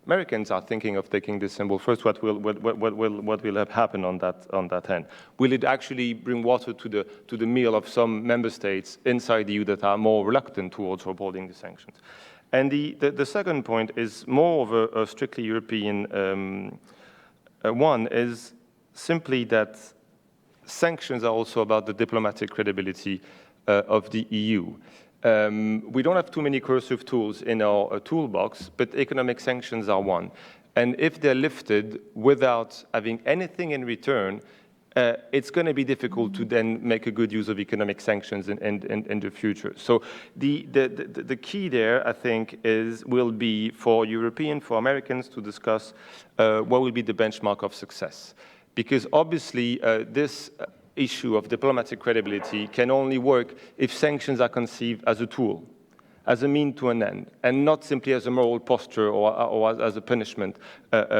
S6: Americans are thinking of taking this symbol first, what will have happen on that end? Will it actually bring water to the meal of some member states inside the EU that are more reluctant towards upholding the sanctions? And the second point is more of a strictly European one, is simply that sanctions are also about the diplomatic credibility of the EU. We don't have too many coercive tools in our toolbox, but economic sanctions are one. And if they're lifted without having anything in return, it's going to be difficult to then make a good use of economic sanctions in the future. So the key there, I think, will be for Americans to discuss what will be the benchmark of success. Because obviously this issue of diplomatic credibility can only work if sanctions are conceived as a tool, as a mean to an end, and not simply as a moral posture or as a punishment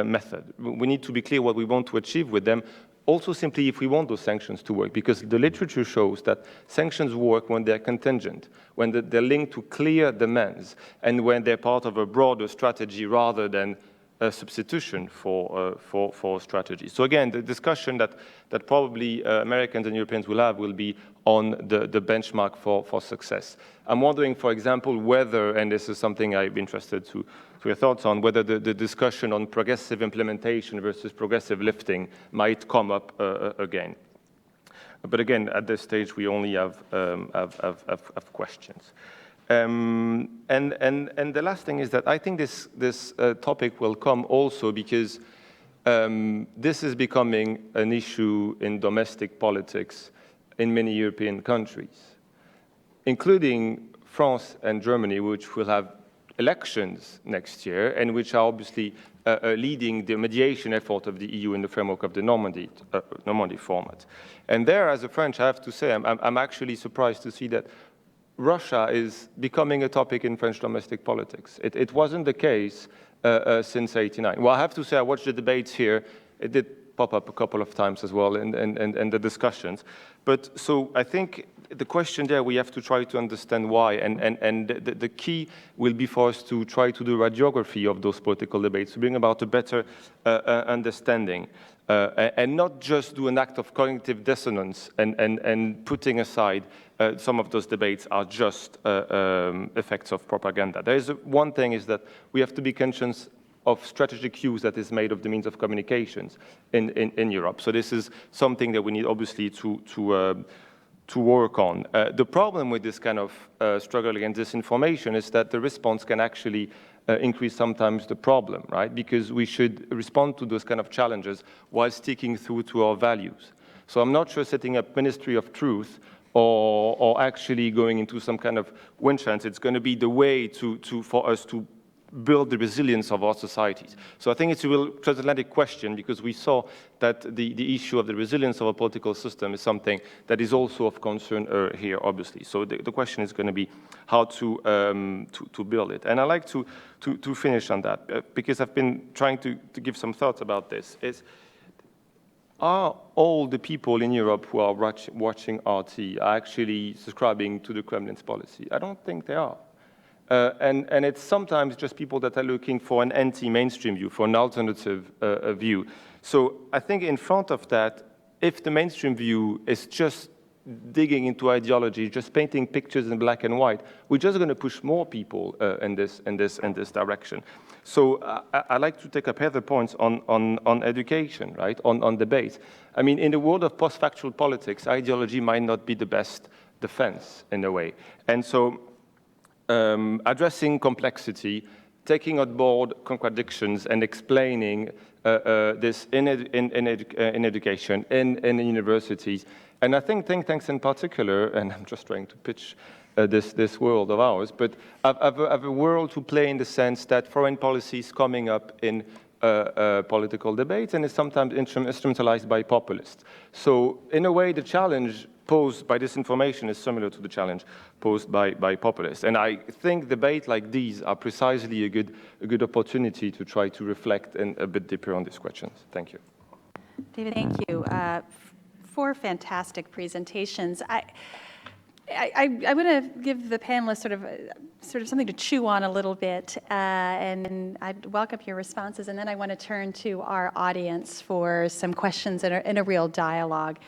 S6: method. We need to be clear what we want to achieve with them, also simply if we want those sanctions to work, because the literature shows that sanctions work when they're contingent, when they're linked to clear demands, and when they're part of a broader strategy rather than a substitution for strategy. So again, the discussion that probably Americans and Europeans will have will be on the benchmark for success. I'm wondering, for example, whether, and this is something I'd be interested to your thoughts on, whether the discussion on progressive implementation versus progressive lifting might come up again. But again, at this stage, we only have questions. And the last thing is that I think this topic will come also because this is becoming an issue in domestic politics in many European countries, including France and Germany, which will have elections next year and which are obviously leading the mediation effort of the EU in the framework of the Normandy format. And there, as a French, I have to say, I'm actually surprised to see that Russia is becoming a topic in French domestic politics. It wasn't the case since '89. Well, I have to say, I watched the debates here. It did pop up a couple of times as well in the discussions. But so I think the question there, we have to try to understand why. And the key will be for us to try to do a radiography of those political debates, to bring about a better understanding. And not just do an act of cognitive dissonance and putting aside some of those debates are just effects of propaganda. There is one thing is that we have to be conscious of strategic use that is made of the means of communications in Europe. So this is something that we need obviously to work on. The problem with this kind of struggle against disinformation is that the response can actually increase sometimes the problem, right? Because we should respond to those kind of challenges while sticking through to our values. So I'm not sure setting up Ministry of Truth or actually going into some kind of wind chance, it's going to be the way for us to build the resilience of our societies. So I think it's a real transatlantic question because we saw that the issue of the resilience of a political system is something that is also of concern here, obviously. So the question is going to be how to build it. And I like to finish on that because I've been trying to give some thoughts about this. Are all the people in Europe who are watching RT actually subscribing to the Kremlin's policy? I don't think they are. And it's sometimes just people that are looking for an anti-mainstream view, for an alternative view. So I think in front of that, if the mainstream view is just digging into ideology, just painting pictures in black and white, we're just going to push more people in this direction. So I like to take up other points on education, right? On debate. I mean, in the world of post-factual politics, ideology might not be the best defense in a way. And so addressing complexity, taking on board contradictions and explaining this in education, in universities. And I think think tanks in particular, and I'm just trying to pitch this world of ours, but have a world to play in the sense that foreign policy is coming up in political debates and is sometimes instrumentalized by populists. So in a way, the challenge posed by disinformation is similar to the challenge posed by populists. And I think debates like these are precisely a good opportunity to try to reflect a bit deeper on these questions. Thank you.
S1: David, thank you. 4 fantastic presentations. I want to give the panelists sort of something to chew on a little bit, and I'd welcome your responses. And then I want to turn to our audience for some questions in a real dialogue.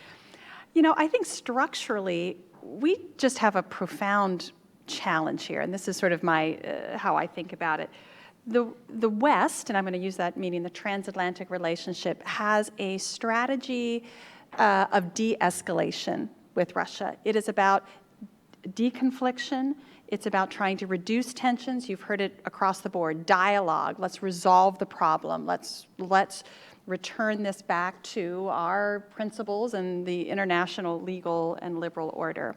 S1: You know, I think structurally, we just have a profound challenge here, and this is sort of my how I think about it. The West, and I'm going to use that meaning the transatlantic relationship, has a strategy of de-escalation with Russia. It is about deconfliction. It's about trying to reduce tensions. You've heard it across the board. Dialogue. Let's resolve the problem. Let's return this back to our principles and the international legal and liberal order.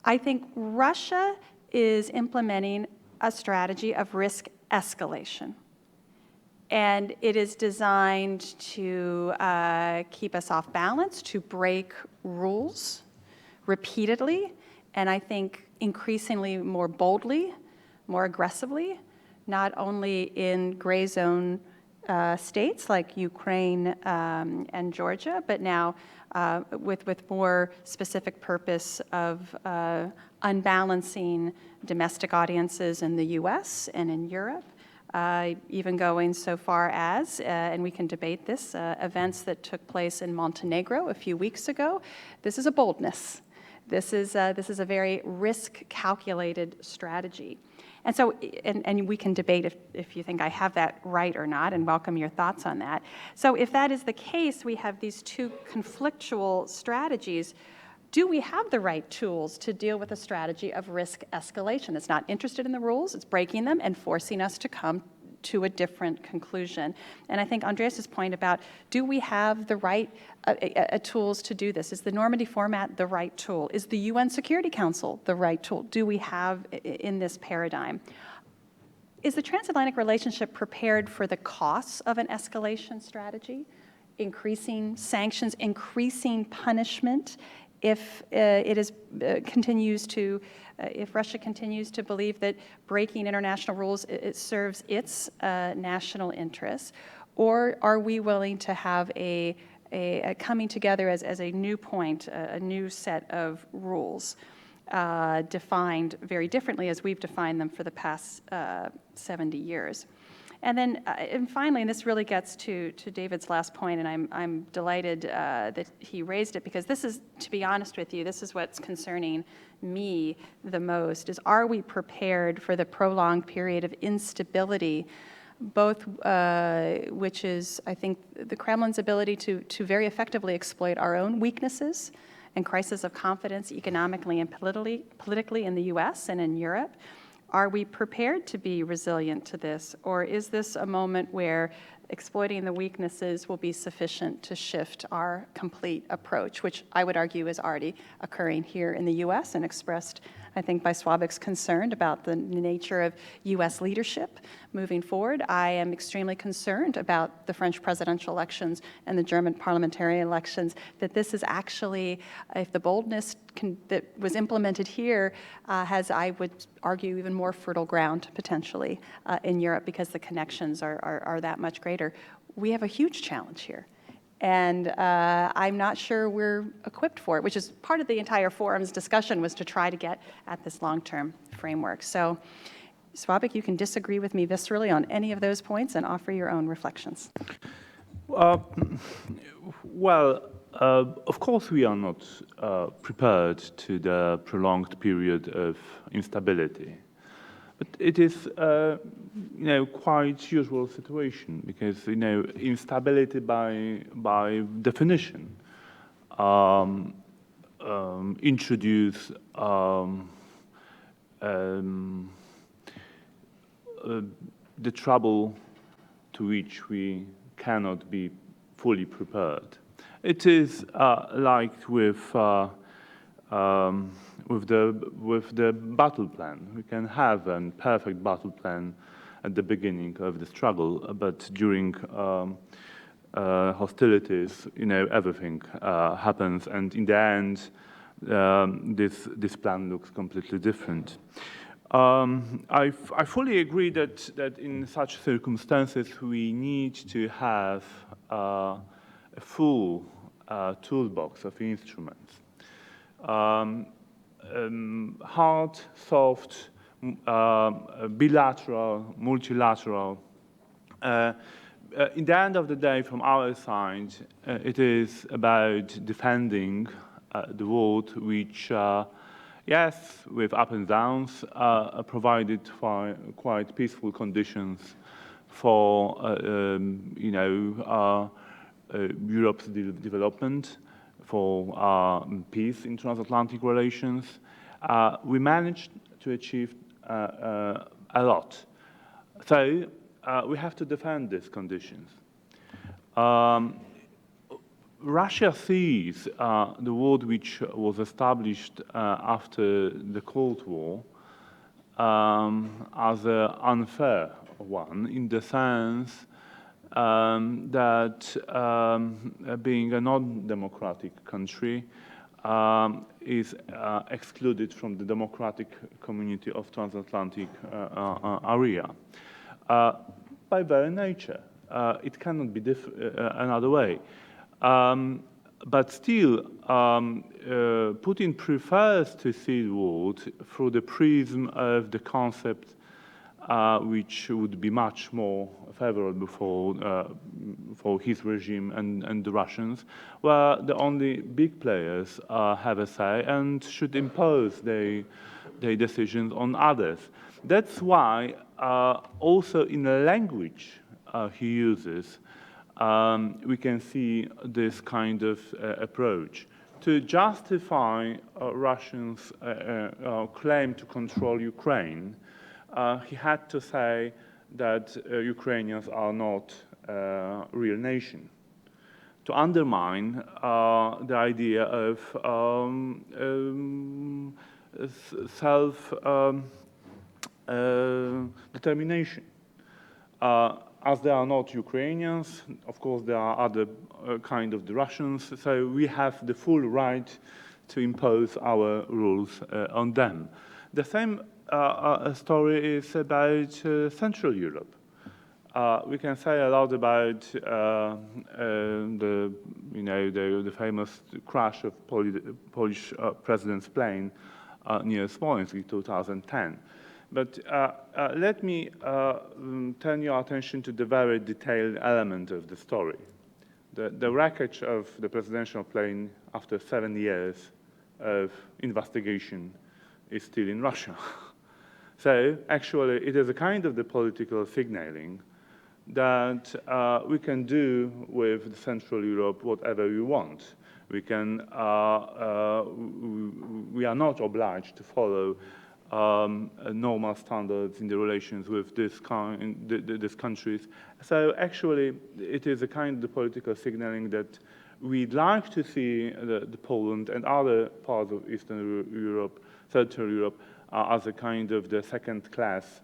S1: I think Russia is implementing a strategy of risk escalation. And it is designed to keep us off balance, to break rules repeatedly, and I think increasingly more boldly more aggressively, not only in gray zone states like Ukraine and Georgia, but now with more specific purpose of unbalancing domestic audiences in the US and in Europe, even going so far as, and we can debate this, events that took place in Montenegro a few weeks ago. This is a boldness. This is a very risk-calculated strategy. And so, and we can debate if you think I have that right or not, and welcome your thoughts on that. So if that is the case, we have these two conflictual strategies. Do we have the right tools to deal with a strategy of risk escalation? It's not interested in the rules, it's breaking them and forcing us to come to a different conclusion. And I think Andreas's point about, do we have the right tools to do this? Is the Normandy format the right tool? Is the UN Security Council the right tool? Do we have in this paradigm? Is the transatlantic relationship prepared for the costs of an escalation strategy? Increasing sanctions, increasing punishment, if if Russia continues to believe that breaking international rules, it serves its national interests, or are we willing to have a coming together as a new point, a new set of rules defined very differently as we've defined them for the past 70 years? And then, and finally, and this really gets to David's last point, and I'm delighted that he raised it, because this is, to be honest with you, this is what's concerning me the most, is are we prepared for the prolonged period of instability, both, which is, I think, the Kremlin's ability to very effectively exploit our own weaknesses and crisis of confidence economically and politically in the US and in Europe. Are we prepared to be resilient to this, or is this a moment where exploiting the weaknesses will be sufficient to shift our complete approach, which I would argue is already occurring here in the US and expressed, I think, by Sławek's concern about the nature of US leadership moving forward. I am extremely concerned about the French presidential elections and the German parliamentary elections, that this is actually, if the boldness that was implemented here has, I would argue, even more fertile ground potentially in Europe, because the connections are that much greater. We have a huge challenge here. And I'm not sure we're equipped for it, which is part of the entire forum's discussion, was to try to get at this long-term framework. So, Sławek, you can disagree with me viscerally on any of those points and offer your own reflections.
S3: Of course we are not prepared to the prolonged period of instability. But it is, quite usual situation, because, instability by definition introduce the trouble to which we cannot be fully prepared. It is like with the battle plan. We can have a perfect battle plan at the beginning of the struggle, but during hostilities, everything happens, and in the end, this plan looks completely different. I fully agree that in such circumstances we need to have a full toolbox of instruments. Hard, soft, bilateral, multilateral. In the end of the day, from our side, it is about defending the world, which, yes, with ups and downs, provided for quite peaceful conditions for, Europe's development, for peace in transatlantic relations. We managed to achieve a lot. So we have to defend these conditions. Russia sees the world which was established after the Cold War as an unfair one, in the sense that being a non-democratic country, is excluded from the democratic community of transatlantic area. By very nature, it cannot be another way. But still, Putin prefers to see the world through the prism of the concept which would be much more favorable for his regime and the Russians, where the only big players have a say and should impose their decisions on others. That's why also in the language he uses, we can see this kind of approach. To justify Russians' claim to control Ukraine, he had to say that Ukrainians are not a real nation. To undermine the idea of self-determination. As they are not Ukrainians, of course there are other kind of the Russians, so we have the full right to impose our rules on them. The same story is about Central Europe. We can say a lot about the famous crash of Polish president's plane near Smolensk in 2010. But let me turn your attention to the very detailed element of the story. The wreckage of the presidential plane after 7 years of investigation is still in Russia. So actually it is a kind of the political signaling that we can do with Central Europe whatever we want. We are not obliged to follow normal standards in the relations with these countries. So actually, it is a kind of political signaling that we'd like to see the Poland and other parts of Eastern Europe, Central Europe, as a kind of the second-class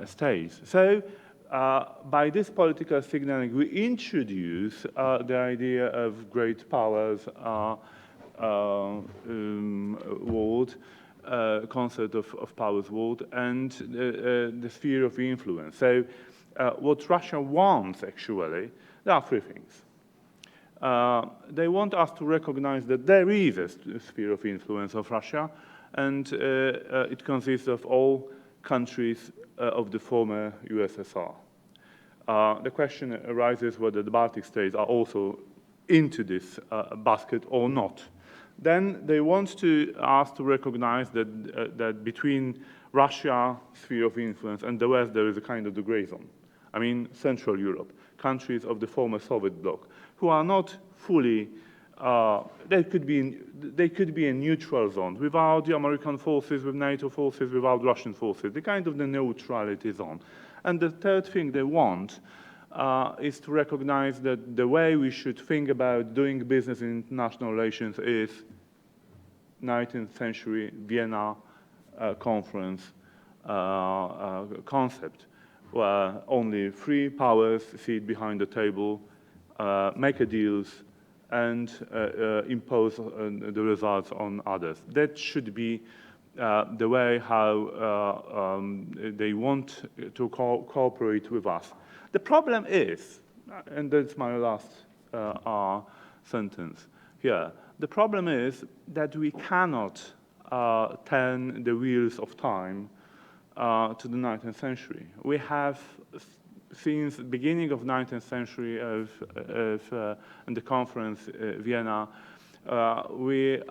S3: states. So by this political signaling, we introduce the idea of great powers world, concept of powers world, and the sphere of influence. So what Russia wants, actually, there are three things. They want us to recognize that there is a sphere of influence of Russia, and it consists of all countries of the former USSR. The question arises whether the Baltic states are also into this basket or not. Then they want us to recognize that between Russia, sphere of influence, and the West, there is a kind of the gray zone. I mean, Central Europe, countries of the former Soviet bloc, who are not fully, they could be a neutral zone without the American forces, with NATO forces, without Russian forces, the kind of the neutrality zone. And the third thing they want is to recognize that the way we should think about doing business in international relations is 19th century Vienna conference concept, where only three powers sit behind the table, make a deals, and impose the results on others. That should be the way how they want to cooperate with us. The problem is, and that's my last sentence here, the problem is that we cannot turn the wheels of time to the 19th century. We have, since the beginning of 19th century in the conference Vienna, we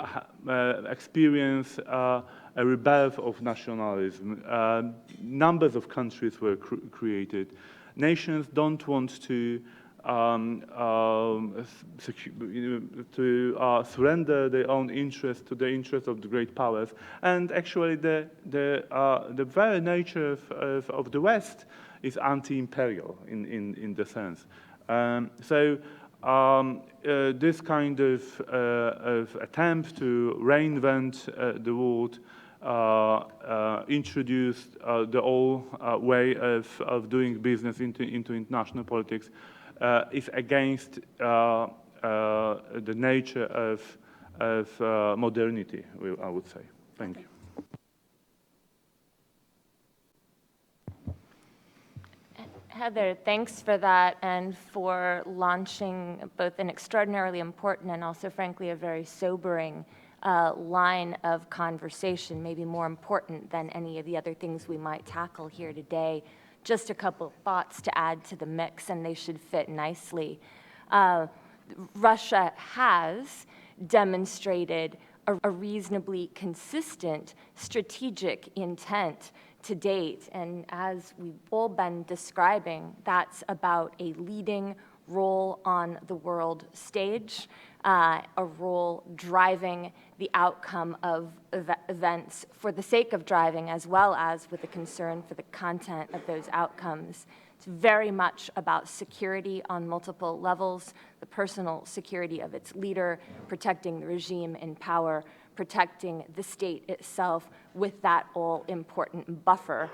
S3: experience a rebirth of nationalism. Numbers of countries were created. Nations don't want to surrender their own interest to the interest of the great powers. And actually, the very nature of the West is anti-imperial in the sense. So this kind of attempt to reinvent the world introduced the old way of doing business into international politics is against the nature of of modernity, I would say. Thank you.
S4: Heather, thanks for that and for launching both an extraordinarily important and also, frankly, a very sobering line of conversation, maybe more important than any of the other things we might tackle here today. Just a couple thoughts to add to the mix, and they should fit nicely. Russia has demonstrated a reasonably consistent strategic intent to date, and as we've all been describing, that's about a leading role on the world stage, a role driving the outcome of events for the sake of driving, as well as with a concern for the content of those outcomes. It's very much about security on multiple levels, the personal security of its leader, protecting the regime in power, protecting the state itself with that all-important buffer,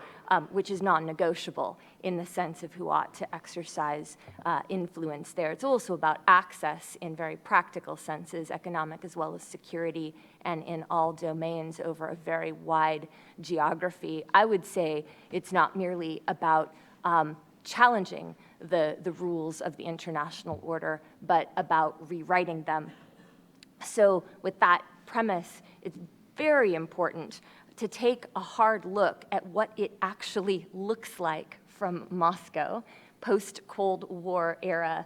S4: which is non-negotiable in the sense of who ought to exercise influence there. It's also about access in very practical senses, economic as well as security, and in all domains over a very wide geography. I would say it's not merely about challenging the rules of the international order, but about rewriting them. So with that premise, it's very important to take a hard look at what it actually looks like from Moscow. Post-Cold War era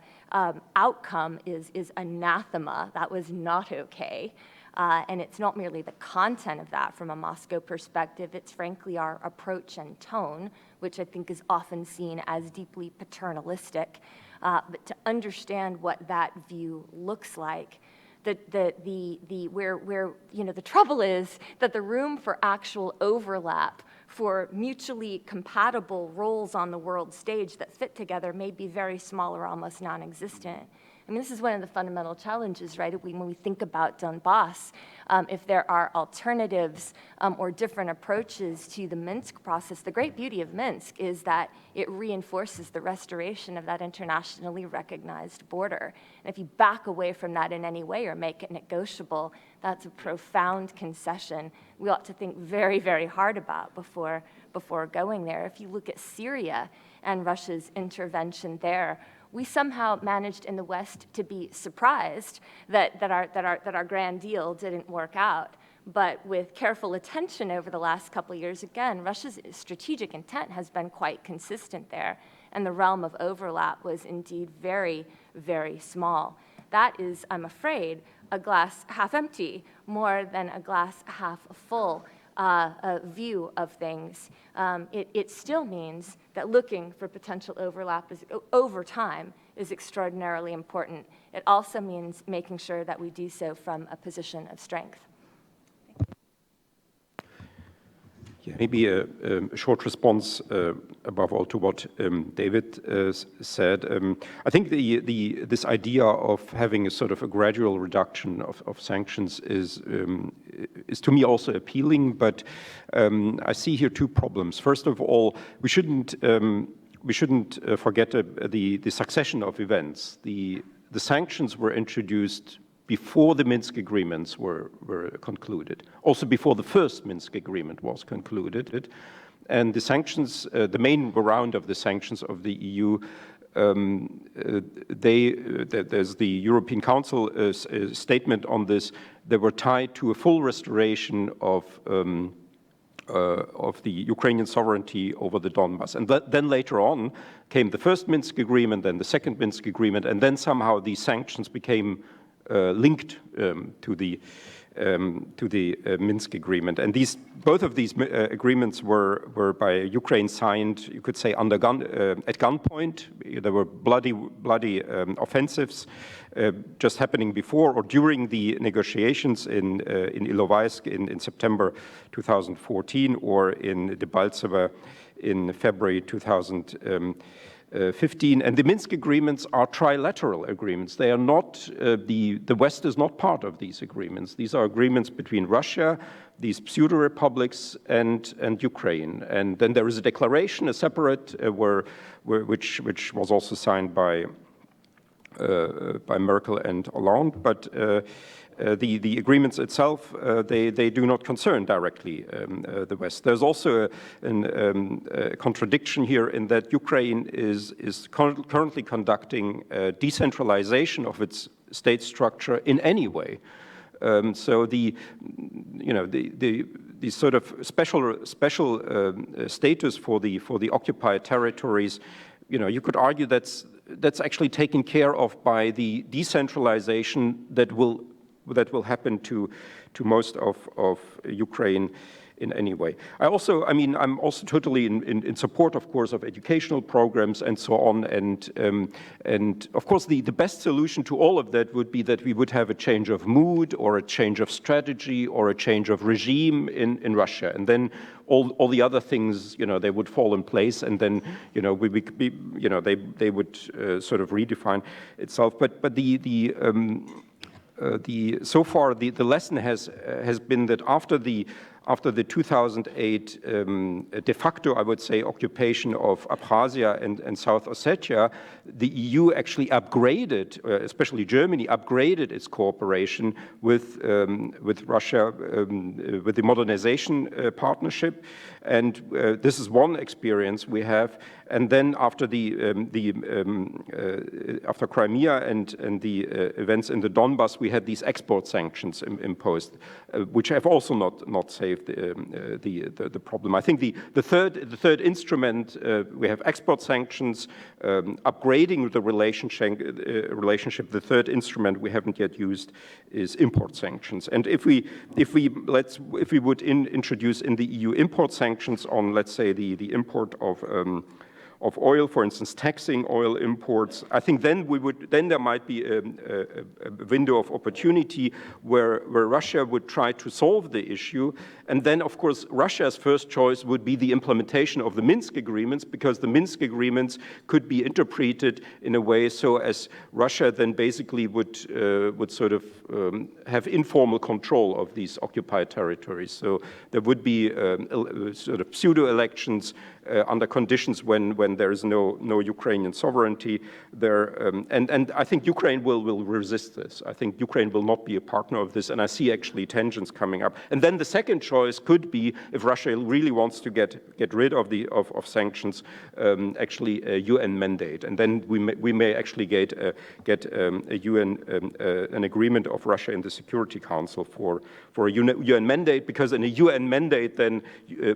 S4: outcome is anathema. That was not okay. And it's not merely the content of that from a Moscow perspective, it's frankly our approach and tone, which I think is often seen as deeply paternalistic. But to understand what that view looks like, where the trouble is that the room for actual overlap for mutually compatible roles on the world stage that fit together may be very small or almost non-existent. I mean, this is one of the fundamental challenges, right? When we think about Donbass, if there are alternatives or different approaches to the Minsk process, the great beauty of Minsk is that it reinforces the restoration of that internationally recognized border. And if you back away from that in any way or make it negotiable, that's a profound concession we ought to think very, very hard about before going there. If you look at Syria and Russia's intervention there, we somehow managed in the West to be surprised that our grand deal didn't work out. But with careful attention over the last couple of years, again, Russia's strategic intent has been quite consistent there, and the realm of overlap was indeed very, very small. That is, I'm afraid, a glass half empty more than a glass half full view of things. It still means that looking for potential overlap over time is extraordinarily important. It also means making sure that we do so from a position of strength.
S5: Yeah, maybe a short response above all to what David said. I think this idea of having a sort of a gradual reduction of sanctions is to me also appealing, but I see here two problems. First of all, we shouldn't forget the succession of events. The sanctions were introduced before the Minsk agreements were concluded, also before the first Minsk agreement was concluded. And the sanctions, the main round of the sanctions of the EU, there's the European Council statement on this, they were tied to a full restoration of the Ukrainian sovereignty over the Donbass. And then later on came the first Minsk agreement, then the second Minsk agreement, and then somehow these sanctions became linked to the Minsk agreement. And both of these agreements were by Ukraine signed, you could say, at gunpoint. There were bloody offensives just happening before or during the negotiations in Ilovaisk in September 2014 or in Debaltseve in February 2015. And the Minsk agreements are trilateral agreements. They are not, the West is not part of these agreements. These are agreements between Russia, these pseudo-republics, and Ukraine. And then there is a declaration, a separate, which was also signed by Merkel and Hollande, but the agreements itself, they do not concern directly the West. There's also a contradiction here in that Ukraine is currently conducting decentralization of its state structure in any way. So the sort of special status for the occupied territories, you could argue that's actually taken care of by the decentralization that will happen to most of Ukraine in any way. I'm also totally in support, of course, of educational programs and so on. And of course, the best solution to all of that would be that we would have a change of mood or a change of strategy or a change of regime in Russia. And then all the other things, they would fall in place, and then, they would sort of redefine itself. But so far the lesson has been that after the 2008 de facto, I would say, occupation of Abkhazia and South Ossetia, the EU actually upgraded, especially Germany, upgraded its cooperation with Russia, with the modernization partnership. And this is one experience we have. And then after after Crimea and the events in the Donbass, we had these export sanctions imposed, which have also not saved the problem. I think the third instrument, we have export sanctions, upgrading the relationship. The third instrument we haven't yet used is import sanctions. And if we would introduce in the EU import sanctions on, let's say, the import of oil, for instance, taxing oil imports, I think then there might be a window of opportunity where Russia would try to solve the issue. And then, of course, Russia's first choice would be the implementation of the Minsk agreements, because the Minsk agreements could be interpreted in a way so as Russia then basically would sort of have informal control of these occupied territories. So there would be sort of pseudo-elections under conditions when there is no Ukrainian sovereignty there. And I think Ukraine will resist this. I think Ukraine will not be a partner of this, and I see actually tensions coming up. And then the second choice could be, if Russia really wants to get rid of sanctions, actually a UN mandate. And then we may actually get a UN an agreement of Russia in the Security Council for a UN mandate, because in a UN mandate then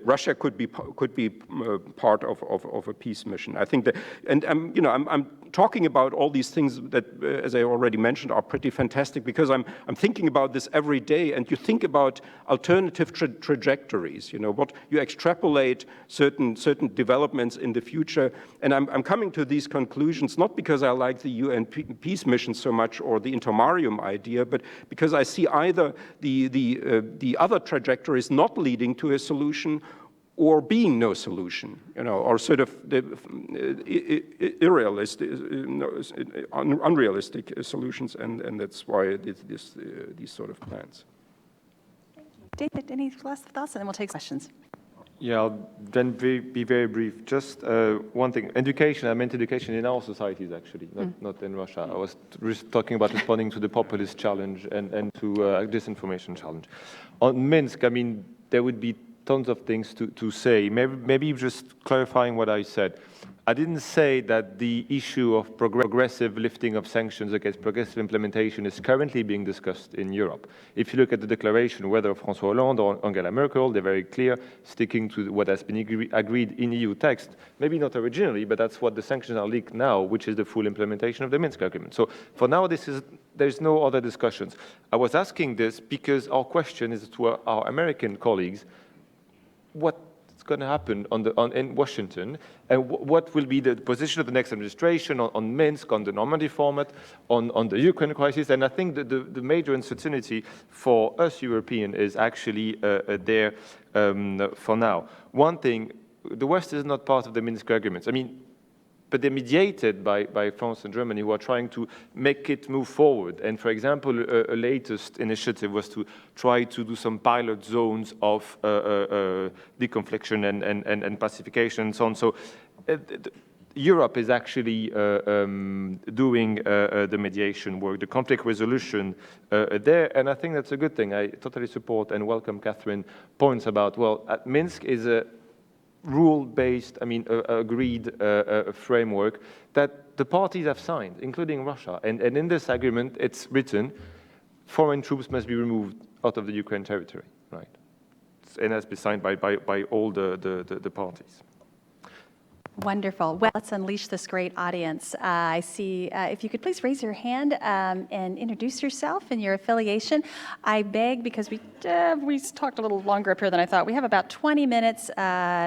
S5: Russia could be part of a peace mission. I think that, and I'm talking about all these things that, as I already mentioned, are pretty fantastic, because I'm thinking about this every day. And you think about alternative trajectories. What you extrapolate certain developments in the future, and I'm coming to these conclusions not because I like the UN peace mission so much or the intermarium idea, but because I see either the other trajectories not leading to a solution, or being no solution, or sort of unrealistic solutions, and that's why these sort of plans.
S1: David, any last thoughts, and then we'll take questions.
S6: Yeah, I'll then be very brief. Just one thing, education. I meant education in our societies, actually, not in Russia. I was talking about responding to the populist challenge and to disinformation challenge. On Minsk, I mean, there would be tons of things to say. Maybe just clarifying what I said. I didn't say that the issue of progressive lifting of sanctions against progressive implementation is currently being discussed in Europe. If you look at the declaration, whether of François Hollande or Angela Merkel, they're very clear, sticking to what has been agreed in EU text. Maybe not originally, but that's what the sanctions are leaked now, which is the full implementation of the Minsk agreement. So for now, there's no other discussions. I was asking this because our question is to our American colleagues, what's going to happen in Washington, and what will be the position of the next administration on Minsk, on the Normandy format, on the Ukraine crisis. And I think that the major uncertainty for us Europeans is actually there for now. One thing, the West is not part of the Minsk agreements. I mean, but they're mediated by France and Germany, who are trying to make it move forward. And for example, a latest initiative was to try to do some pilot zones of deconfliction and pacification and so on. So Europe is actually doing the mediation work, the conflict resolution there, and I think that's a good thing. I totally support and welcome Catherine's points about, well, Minsk is a rule-based, agreed framework that the parties have signed, including Russia. And in this agreement, it's written, foreign troops must be removed out of the Ukraine territory, right? And has been signed by all the parties.
S1: Wonderful. Well, let's unleash this great audience. I see, if you could please raise your hand and introduce yourself and your affiliation. I beg, because we talked a little longer up here than I thought. We have about 20 minutes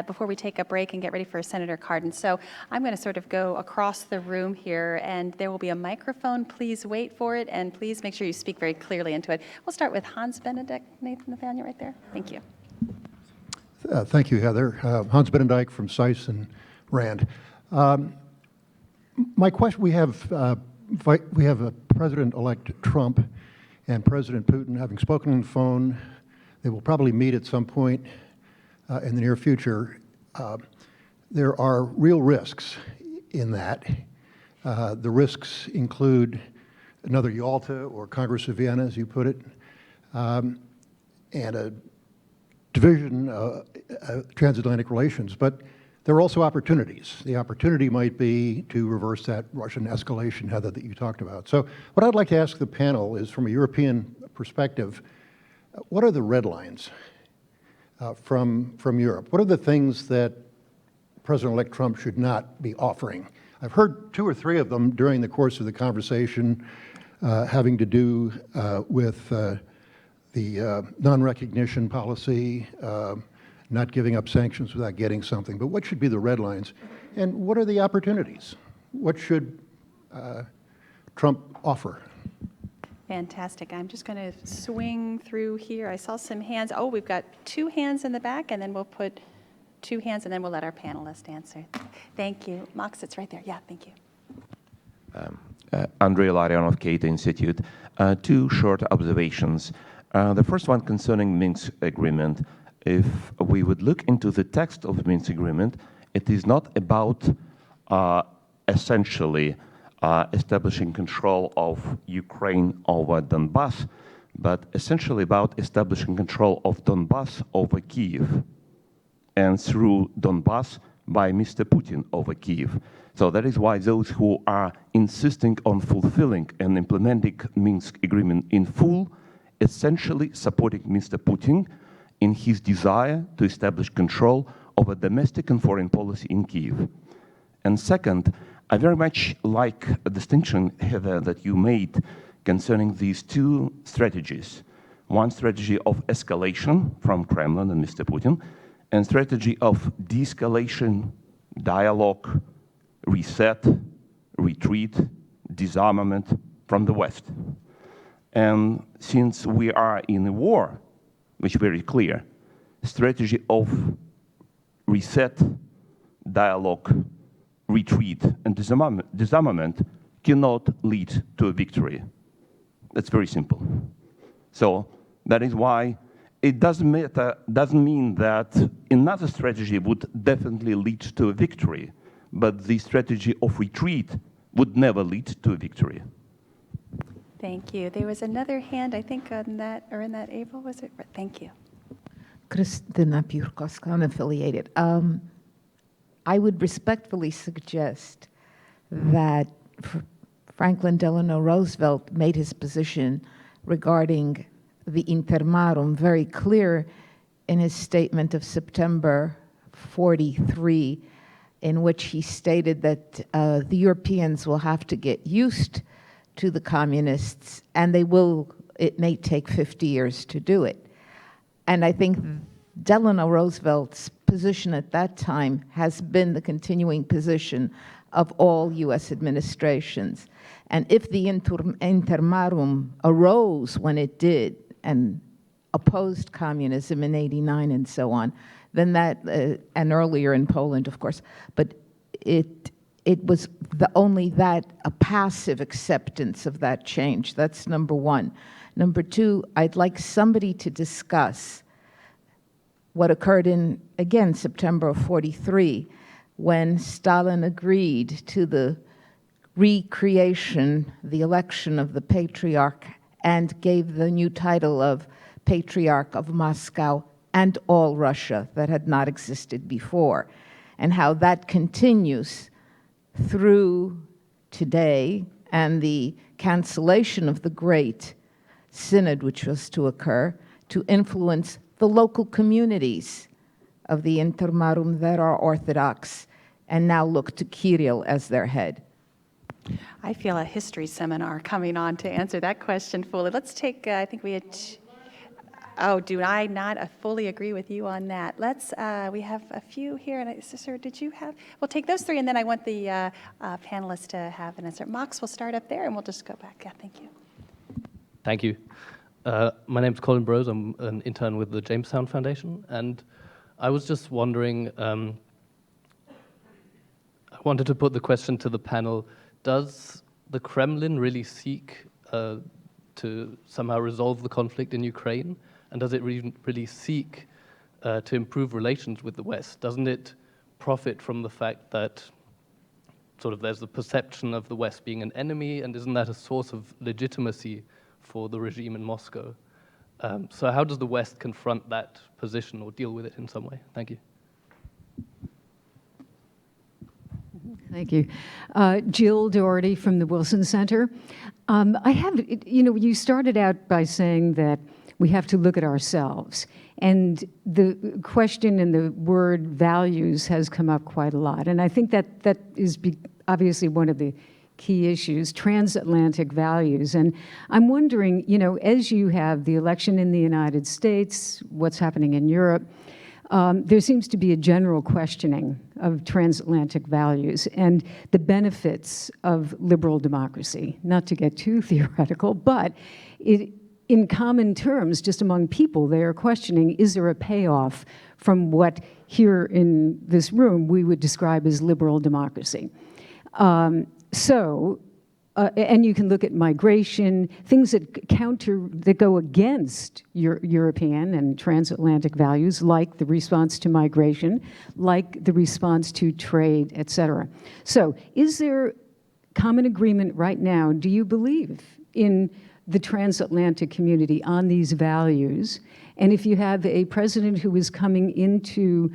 S1: before we take a break and get ready for Senator Cardin. So I'm going to sort of go across the room here, and there will be a microphone. Please wait for it, and please make sure you speak very clearly into it. We'll start with Hans Benedict, Nathaniel, right there. Thank you.
S7: Thank you, Heather. Hans Benedict from SEIS and Rand. My question: we have a President-elect Trump and President Putin having spoken on the phone. They will probably meet at some point in the near future. There are real risks in that. The risks include another Yalta or Congress of Vienna, as you put it, and a division of transatlantic relations. But there are also opportunities. The opportunity might be to reverse that Russian escalation, Heather, that you talked about. So what I'd like to ask the panel is, from a European perspective, what are the red lines from Europe? What are the things that President-elect Trump should not be offering? I've heard 2 or 3 of them during the course of the conversation, having to do with the non-recognition policy, not giving up sanctions without getting something. But what should be the red lines? And what are the opportunities? What should Trump offer?
S1: Fantastic. I'm just going to swing through here. I saw some hands. Oh, we've got 2 hands in the back, and then we'll put 2 hands, and then we'll let our panelists answer. Thank you. Max, it's right there. Yeah, thank you.
S8: Andrei Larian of Cato Institute. 2 short observations. The first one concerning Minsk agreement. If we would look into the text of the Minsk agreement, it is not about essentially establishing control of Ukraine over Donbass, but essentially about establishing control of Donbass over Kyiv, and through Donbass by Mr. Putin over Kyiv. So that is why those who are insisting on fulfilling and implementing Minsk agreement in full, essentially supporting Mr. Putin in his desire to establish control over domestic and foreign policy in Kyiv. And second, I very much like a distinction, Heather, that you made concerning these 2 strategies. One strategy of escalation from Kremlin and Mr. Putin, and strategy of de-escalation, dialogue, reset, retreat, disarmament from the West. And since we are in a war, which is very clear, strategy of reset, dialogue, retreat, and disarmament cannot lead to a victory. That's very simple. So that is why it doesn't mean that another strategy would definitely lead to a victory, but the strategy of retreat would never lead to a victory.
S1: Thank you. There was another hand, I think, on that, or in that, April, was it? Thank you.
S9: Kristina Purkowska, unaffiliated. I would respectfully suggest that Franklin Delano Roosevelt made his position regarding the intermarum very clear in his statement of September 43, in which he stated that the Europeans will have to get used to the communists, and it may take 50 years to do it. And I think Delano Roosevelt's position at that time has been the continuing position of all US administrations. And if the intermarum arose when it did and opposed communism in '89 and so on, then that, and earlier in Poland, of course, but it was only that, a passive acceptance of that change. That's number one. Number two, I'd like somebody to discuss what occurred in, again, September of '43, when Stalin agreed to the recreation, the election of the Patriarch, and gave the new title of Patriarch of Moscow and all Russia that had not existed before, and how that continues through today and the cancellation of the Great Synod, which was to occur, to influence the local communities of the Intermarum that are Orthodox and now look to Kirill as their head.
S1: I feel a history seminar coming on to answer that question fully. Let's take, I think we had, oh, do I not fully agree with you on that? Let's, we have a few here, and Sister, did you have? We'll take those three, and then I want the panelists to have an answer. Mox, we'll start up there, and we'll just go back. Yeah, thank you.
S10: Thank you. My name's Colin Brose. I'm an intern with the Jamestown Foundation, and I was just wondering, I wanted to put the question to the panel, does the Kremlin really seek to somehow resolve the conflict in Ukraine? And does it really seek to improve relations with the West? Doesn't it profit from the fact that sort of there's the perception of the West being an enemy, and isn't that a source of legitimacy for the regime in Moscow? So how does the West confront that position or deal with it in some way? Thank you.
S11: Thank you. Jill Doherty from the Wilson Center. I have, you started out by saying that we have to look at ourselves. And the question in the word values has come up quite a lot. And I think that is obviously one of the key issues, transatlantic values. And I'm wondering, as you have the election in the United States, what's happening in Europe, there seems to be a general questioning of transatlantic values and the benefits of liberal democracy. Not to get too theoretical, but in common terms, just among people, they are questioning, is there a payoff from what here in this room we would describe as liberal democracy? And you can look at migration, things that go against European and transatlantic values, like the response to migration, like the response to trade, et cetera. So is there common agreement right now, do you believe, in the transatlantic community on these values? And if you have a president who is coming into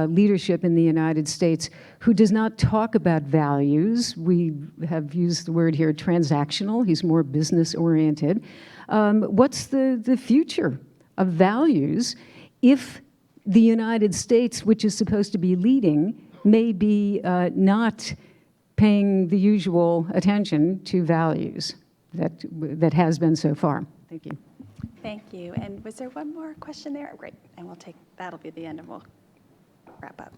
S11: leadership in the United States who does not talk about values, we have used the word here transactional, he's more business oriented, what's the future of values if the United States, which is supposed to be leading, may be not paying the usual attention to values that has been so far? Thank you.
S1: Thank you. And was there one more question there? Great. And that'll be the end, and we'll wrap up.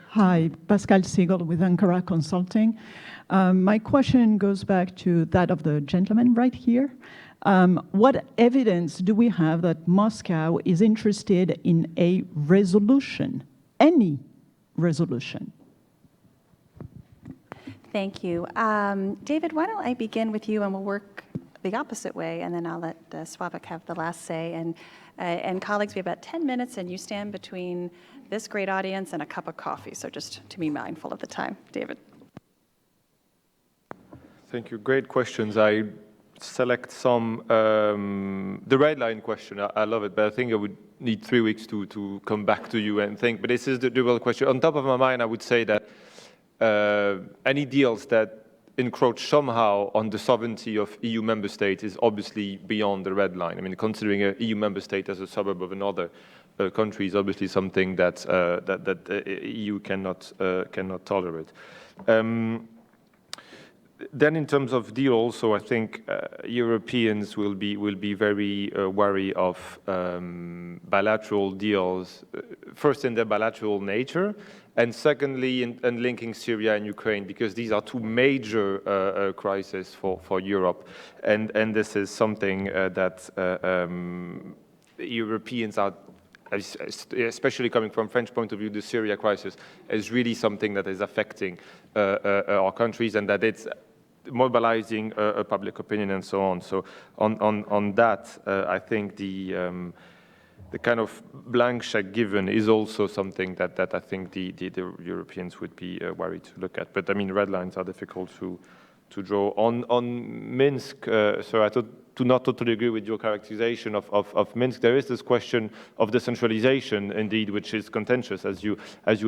S12: Hi, Pascal Siegel with Ankara Consulting. My question goes back to that of the gentleman right here. What evidence do we have that Moscow is interested in a resolution, any resolution?
S1: Thank you. David, why don't I begin with you, and we'll work the opposite way, and then I'll let Sławek have the last say. And colleagues, we have about 10 minutes, and you stand between this great audience and a cup of coffee, so just to be mindful of the time. David.
S6: Thank you. Great questions. I select some. The red line question, I love it, but I think I would need 3 weeks to come back to you and think. But this is the real question. On top of my mind, I would say that any deals that encroach somehow on the sovereignty of EU member states is obviously beyond the red line. I mean, considering an EU member state as a suburb of another country is obviously something that that EU cannot tolerate. Then, in terms of deal, also, I think Europeans will be very wary of bilateral deals. First, in their bilateral nature, and secondly, in linking Syria and Ukraine, because these are two major crises for Europe, and this is something that Europeans are, especially coming from French point of view, the Syria crisis is really something that is affecting our countries, and that it's mobilizing public opinion and so on. So on that, I think kind of blank check given is also something that I think the Europeans would be worried to look at. But I mean, red lines are difficult to draw. On Minsk, so I do not totally agree with your characterization of Minsk. There is this question of decentralization, indeed, which is contentious, as you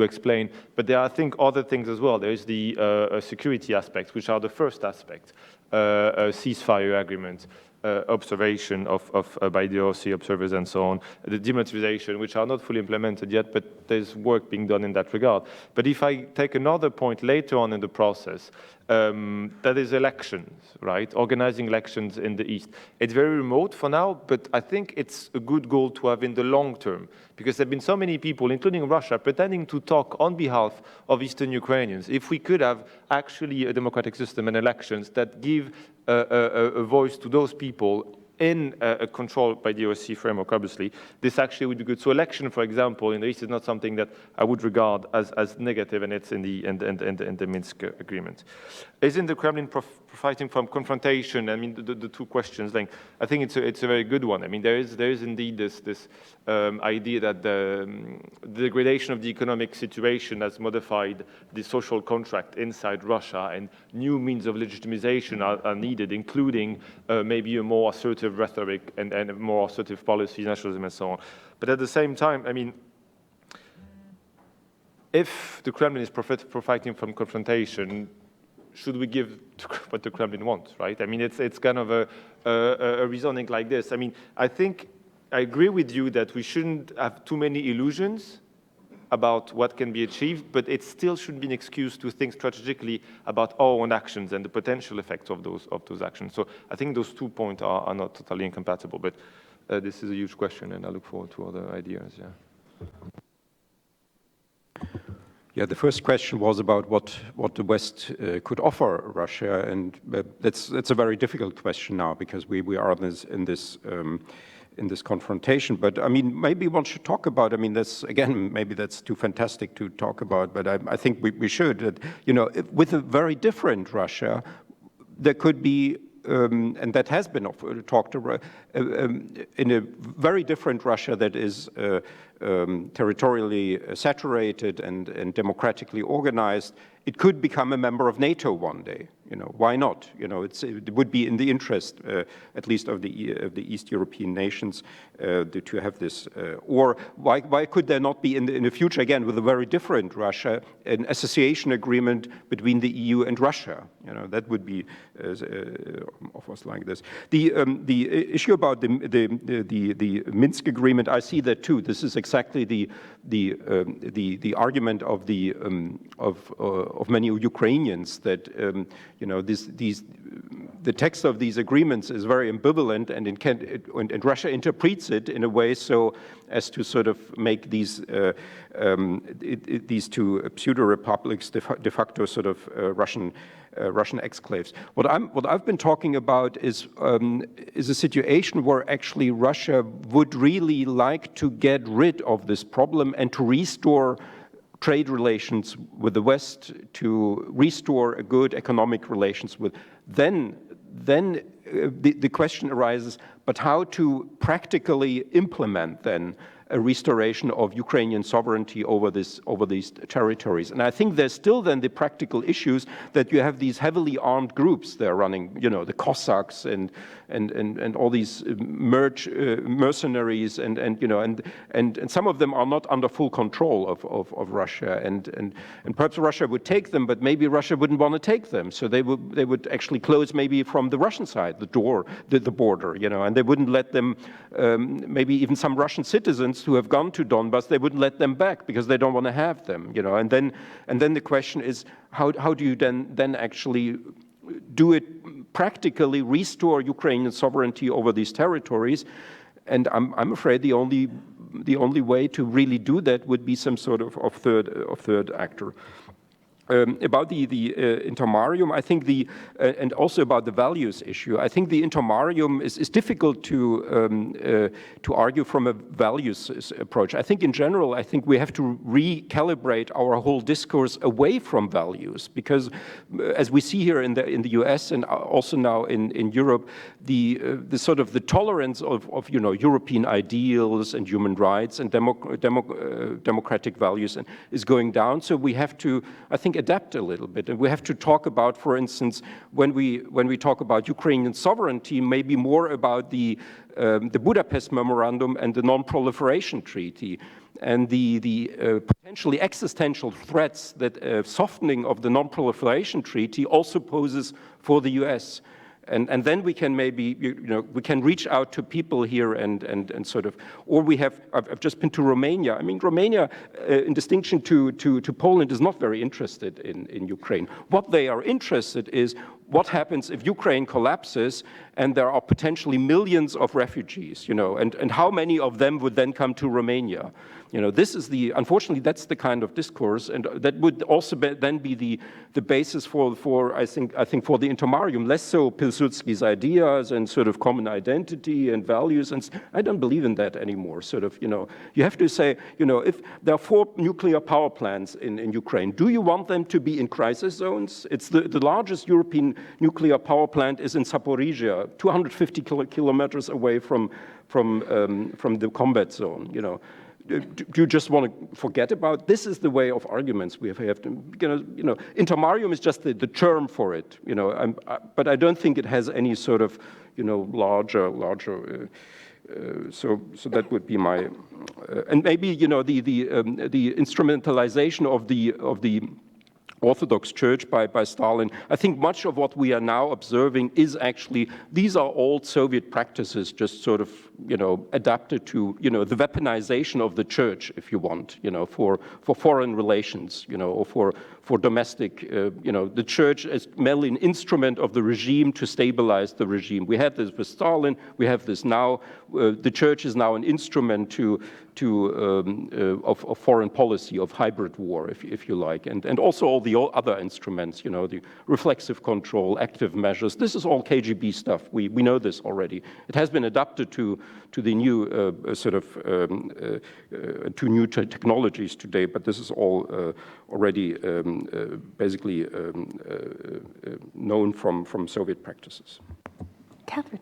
S6: explained. But there are, I think, other things as well. There is the security aspects, which are the first aspect, a ceasefire agreement, observation by the OSCE observers and so on, the demilitarization, which are not fully implemented yet, but there's work being done in that regard. But if I take another point later on in the process, that is elections, right? Organizing elections in the East. It's very remote for now, but I think it's a good goal to have in the long term, because there have been so many people, including Russia, pretending to talk on behalf of Eastern Ukrainians. If we could have actually a democratic system and elections that give a voice to those people in control by the OSCE framework, obviously, this actually would be good. So election, for example, in the East is not something that I would regard as negative, and it's in the Minsk agreement. Isn't the Kremlin profiting from confrontation? I mean, the two questions, like, I think it's a very good one. I mean, there is indeed this idea that the degradation of the economic situation has modified the social contract inside Russia, and new means of legitimization are needed, including maybe a more assertive rhetoric and a more assertive policy, nationalism, and so on. But at the same time, I mean, if the Kremlin is profiting from confrontation, should we give what the Kremlin wants, right? I mean, it's kind of a reasoning like this. I mean, I think I agree with you that we shouldn't have too many illusions about what can be achieved, but it still shouldn't be an excuse to think strategically about our own actions and the potential effects of those actions. So I think those 2 points are not totally incompatible, but this is a huge question, and I look forward to other ideas, yeah.
S5: Yeah, the first question was about what the West could offer Russia, and that's a very difficult question now, because we are in this confrontation. But I mean, maybe one should talk about, I mean, that's, again, maybe that's too fantastic to talk about, but I think we should, that, you know, with a very different Russia, there could be, and that has been talked about, in a very different Russia that is territorially saturated and democratically organized, it could become a member of NATO one day. You know, why not? You know, it would be in the interest, at least of the East European nations, to have this. Or why could there not be in the future, again, with a very different Russia, an association agreement between the EU and Russia? You know, that would be offers like this. The issue about the Minsk agreement, I see that too. This is exactly the argument of many Ukrainians, that you know, the text of these agreements is very ambivalent, and Russia interprets it in a way so as to sort of make these two pseudo-republics de facto sort of Russian exclaves. What I've been talking about is a situation where actually Russia would really like to get rid of this problem and to restore trade relations with the West, to restore a good economic relations with. Then the question arises, but how to practically implement then a restoration of Ukrainian sovereignty over these territories. And I think there's still then the practical issues that you have these heavily armed groups that are running, you know, the Cossacks and all these mercenaries, and you know, and some of them are not under full control of Russia, and perhaps Russia would take them, but maybe Russia wouldn't want to take them, so they would actually close maybe from the Russian side the border, you know, and they wouldn't let them, maybe even some Russian citizens who have gone to Donbas, they wouldn't let them back because they don't want to have them, you know, and then the question is, how do you then actually do it practically, restore Ukrainian sovereignty over these territories? And I'm afraid the only way to really do that would be some sort of third actor. about the intermarium, I think and also about the values issue, I think the intermarium is difficult to argue from a values approach. I think in general, I think we have to recalibrate our whole discourse away from values, because as we see here in the US and also now in Europe, the sort of the tolerance of European ideals and human rights and democratic values is going down. So we have to, I think, adapt a little bit, and we have to talk about, for instance, when we talk about Ukrainian sovereignty, maybe more about the Budapest Memorandum and the Non-Proliferation Treaty, and the potentially existential threats that softening of the Non-Proliferation Treaty also poses for the US. And then we can maybe, we can reach out to people here and sort of, or I've just been to Romania. I mean, Romania, in distinction to Poland, is not very interested in Ukraine. What they are interested is what happens if Ukraine collapses and there are potentially millions of refugees, and how many of them would then come to Romania? This is unfortunately, that's the kind of discourse, and that would also then be the basis for I think for the intermarium, less so Pilsudski's ideas and sort of common identity and values, and I don't believe in that anymore. Sort of, you have to say, if there are 4 nuclear power plants in Ukraine, do you want them to be in crisis zones? It's the largest European nuclear power plant is in Zaporizhia, 250 kilometers away from the combat zone. Do you just want to forget about? This is the way of arguments we have to. Intermarium is just the term for it. But I don't think it has any sort of, larger. So that would be my, and maybe the instrumentalization of the Orthodox Church by Stalin. I think much of what we are now observing is actually, these are old Soviet practices, just sort of, adapted to, the weaponization of the church, if you want, for foreign relations, or for domestic, the church is merely an instrument of the regime to stabilize the regime. We had this with Stalin, we have this now. The church is now an instrument of foreign policy, of hybrid war, if you like, and also all the other instruments, the reflexive control, active measures. This is all KGB stuff. We know this already. It has been adapted to the new to new technologies today, but this is all already basically known from Soviet practices.
S1: Catherine.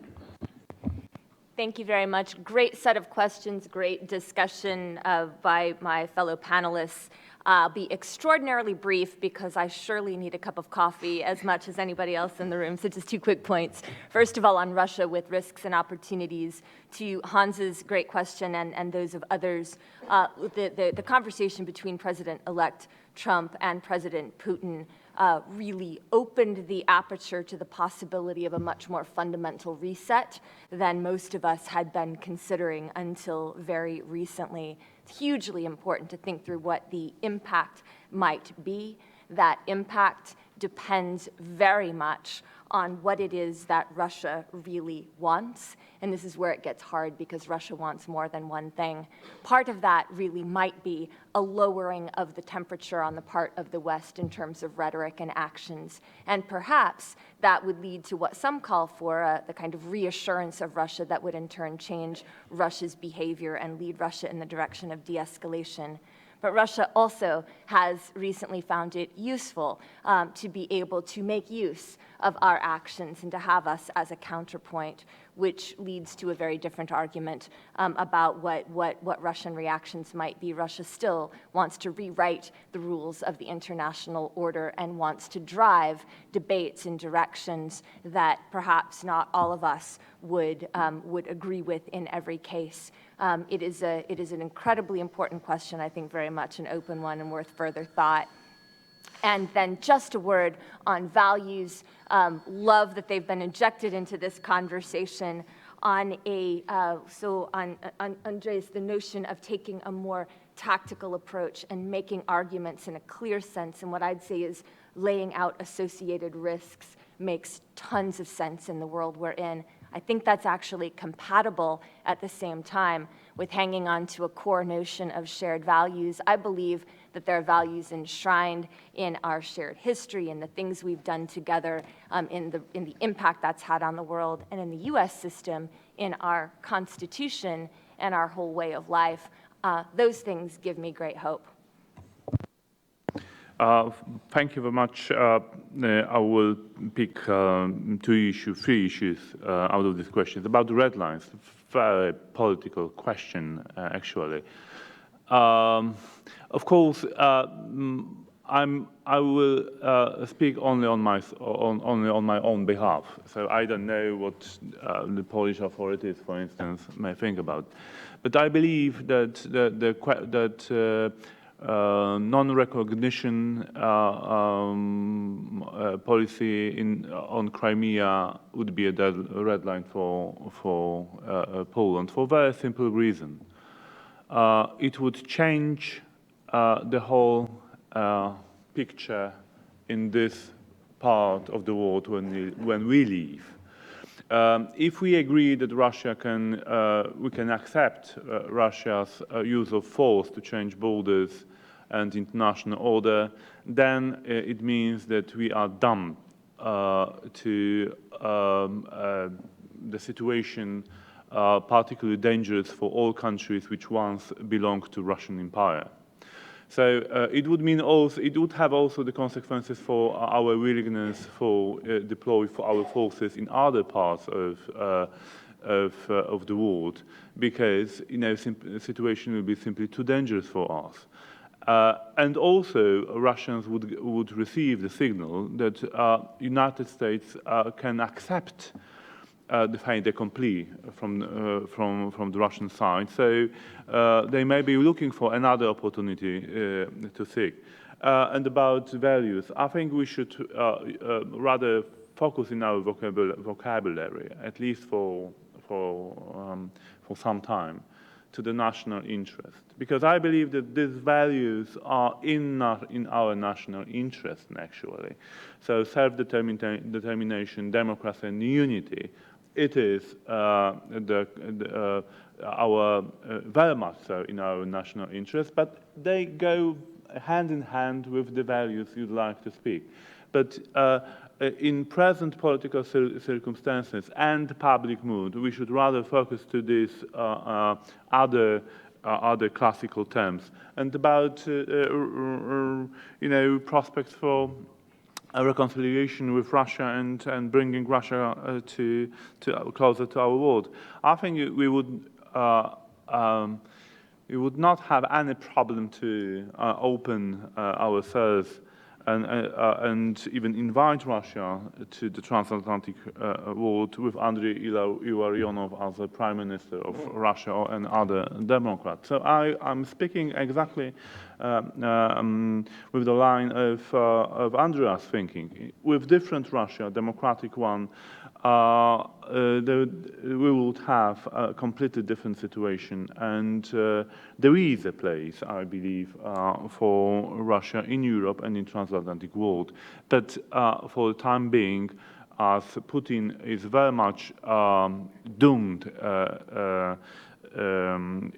S4: Thank you very much. Great set of questions, great discussion by my fellow panelists. I'll be extraordinarily brief because I surely need a cup of coffee as much as anybody else in the room, so just 2 quick points. First of all, on Russia with risks and opportunities, to Hans's great question and those of others, the conversation between President-elect Trump and President Putin really opened the aperture to the possibility of a much more fundamental reset than most of us had been considering until very recently. It's hugely important to think through what the impact might be. That impact depends very much on what it is that Russia really wants. And this is where it gets hard because Russia wants more than one thing. Part of that really might be a lowering of the temperature on the part of the West in terms of rhetoric and actions. And perhaps that would lead to what some call for the kind of reassurance of Russia that would in turn change Russia's behavior and lead Russia in the direction of de-escalation. But Russia also has recently found it useful to be able to make use of our actions and to have us as a counterpoint, which leads to a very different argument about what Russian reactions might be. Russia still wants to rewrite the rules of the international order and wants to drive debates in directions that perhaps not all of us would agree with in every case. It is an incredibly important question, I think very much an open one and worth further thought. And then just a word on values. Love that they've been injected into this conversation on Andres, the notion of taking a more tactical approach and making arguments in a clear sense. And what I'd say is laying out associated risks makes tons of sense in the world we're in. I think that's actually compatible at the same time with hanging on to a core notion of shared values. I believe that there are values enshrined in our shared history and the things we've done together in the impact that's had on the world, and in the U.S. system, in our Constitution and our whole way of life. Those things give me great hope.
S3: Thank you very much. I will pick three issues out of these questions. About the red lines, very political question, actually. Of course, I will speak only on my own behalf. So I don't know what the Polish authorities, for instance, may think about. But I believe that non-recognition policy on Crimea would be a red line for Poland for a very simple reason. It would change the whole picture in this part of the world when we leave. If we agree that we can accept Russia's use of force to change borders and international order, then it means that we are dumb to the situation particularly dangerous for all countries which once belonged to Russian Empire. So it would have also the consequences for our willingness for deploy for our forces in other parts of the world, because the situation will be simply too dangerous for us. And also, Russians would receive the signal that United States can accept the fait accompli from the Russian side. So they may be looking for another opportunity to seek. And about values, I think we should rather focus in our vocabulary, at least for some time, to the national interest, because I believe that these values are in our national interest, actually. So self-determination, democracy, and unity, it is very much so in our national interest, but they go hand in hand with the values you'd like to speak. But in present political circumstances and public mood, we should rather focus to these other classical terms, and about prospects for a reconciliation with Russia and bringing Russia closer to our world. I think we would not have any problem to open ourselves and even invite Russia to the transatlantic world with Andrei Ilarionov as the Prime Minister of Russia and other Democrats. So I'm speaking exactly with the line of Andrea's thinking. With different Russia, democratic one, we would have a completely different situation, and there is a place, I believe, for Russia in Europe and in transatlantic world. But for the time being, as Putin is very much doomed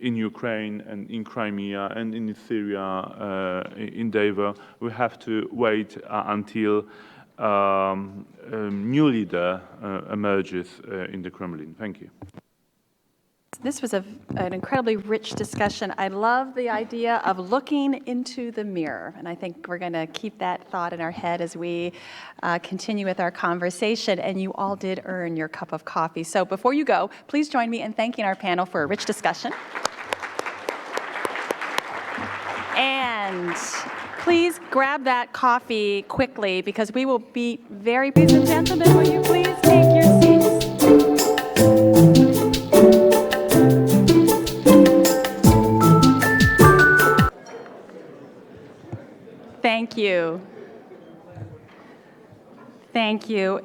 S3: in Ukraine and in Crimea and in Syria endeavor, we have to wait until new leader emerges in the Kremlin. Thank you.
S1: This was an incredibly rich discussion. I love the idea of looking into the mirror, and I think we're going to keep that thought in our head as we continue with our conversation, and you all did earn your cup of coffee. So before you go, please join me in thanking our panel for a rich discussion. And please grab that coffee quickly, because we will be very, ladies and gentlemen, will you please take your seats? Thank you. Thank you.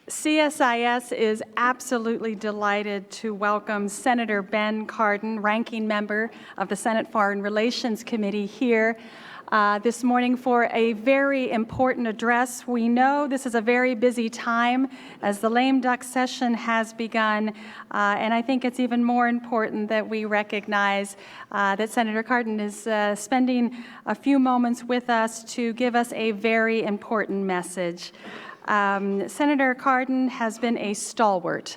S1: CSIS is absolutely delighted to welcome Senator Ben Cardin, Ranking Member of the Senate Foreign Relations Committee, here this morning for a very important address. We know this is a very busy time as the lame duck session has begun, and I think it's even more important that we recognize that Senator Cardin is spending a few moments with us to give us a very important message. Senator Cardin has been a stalwart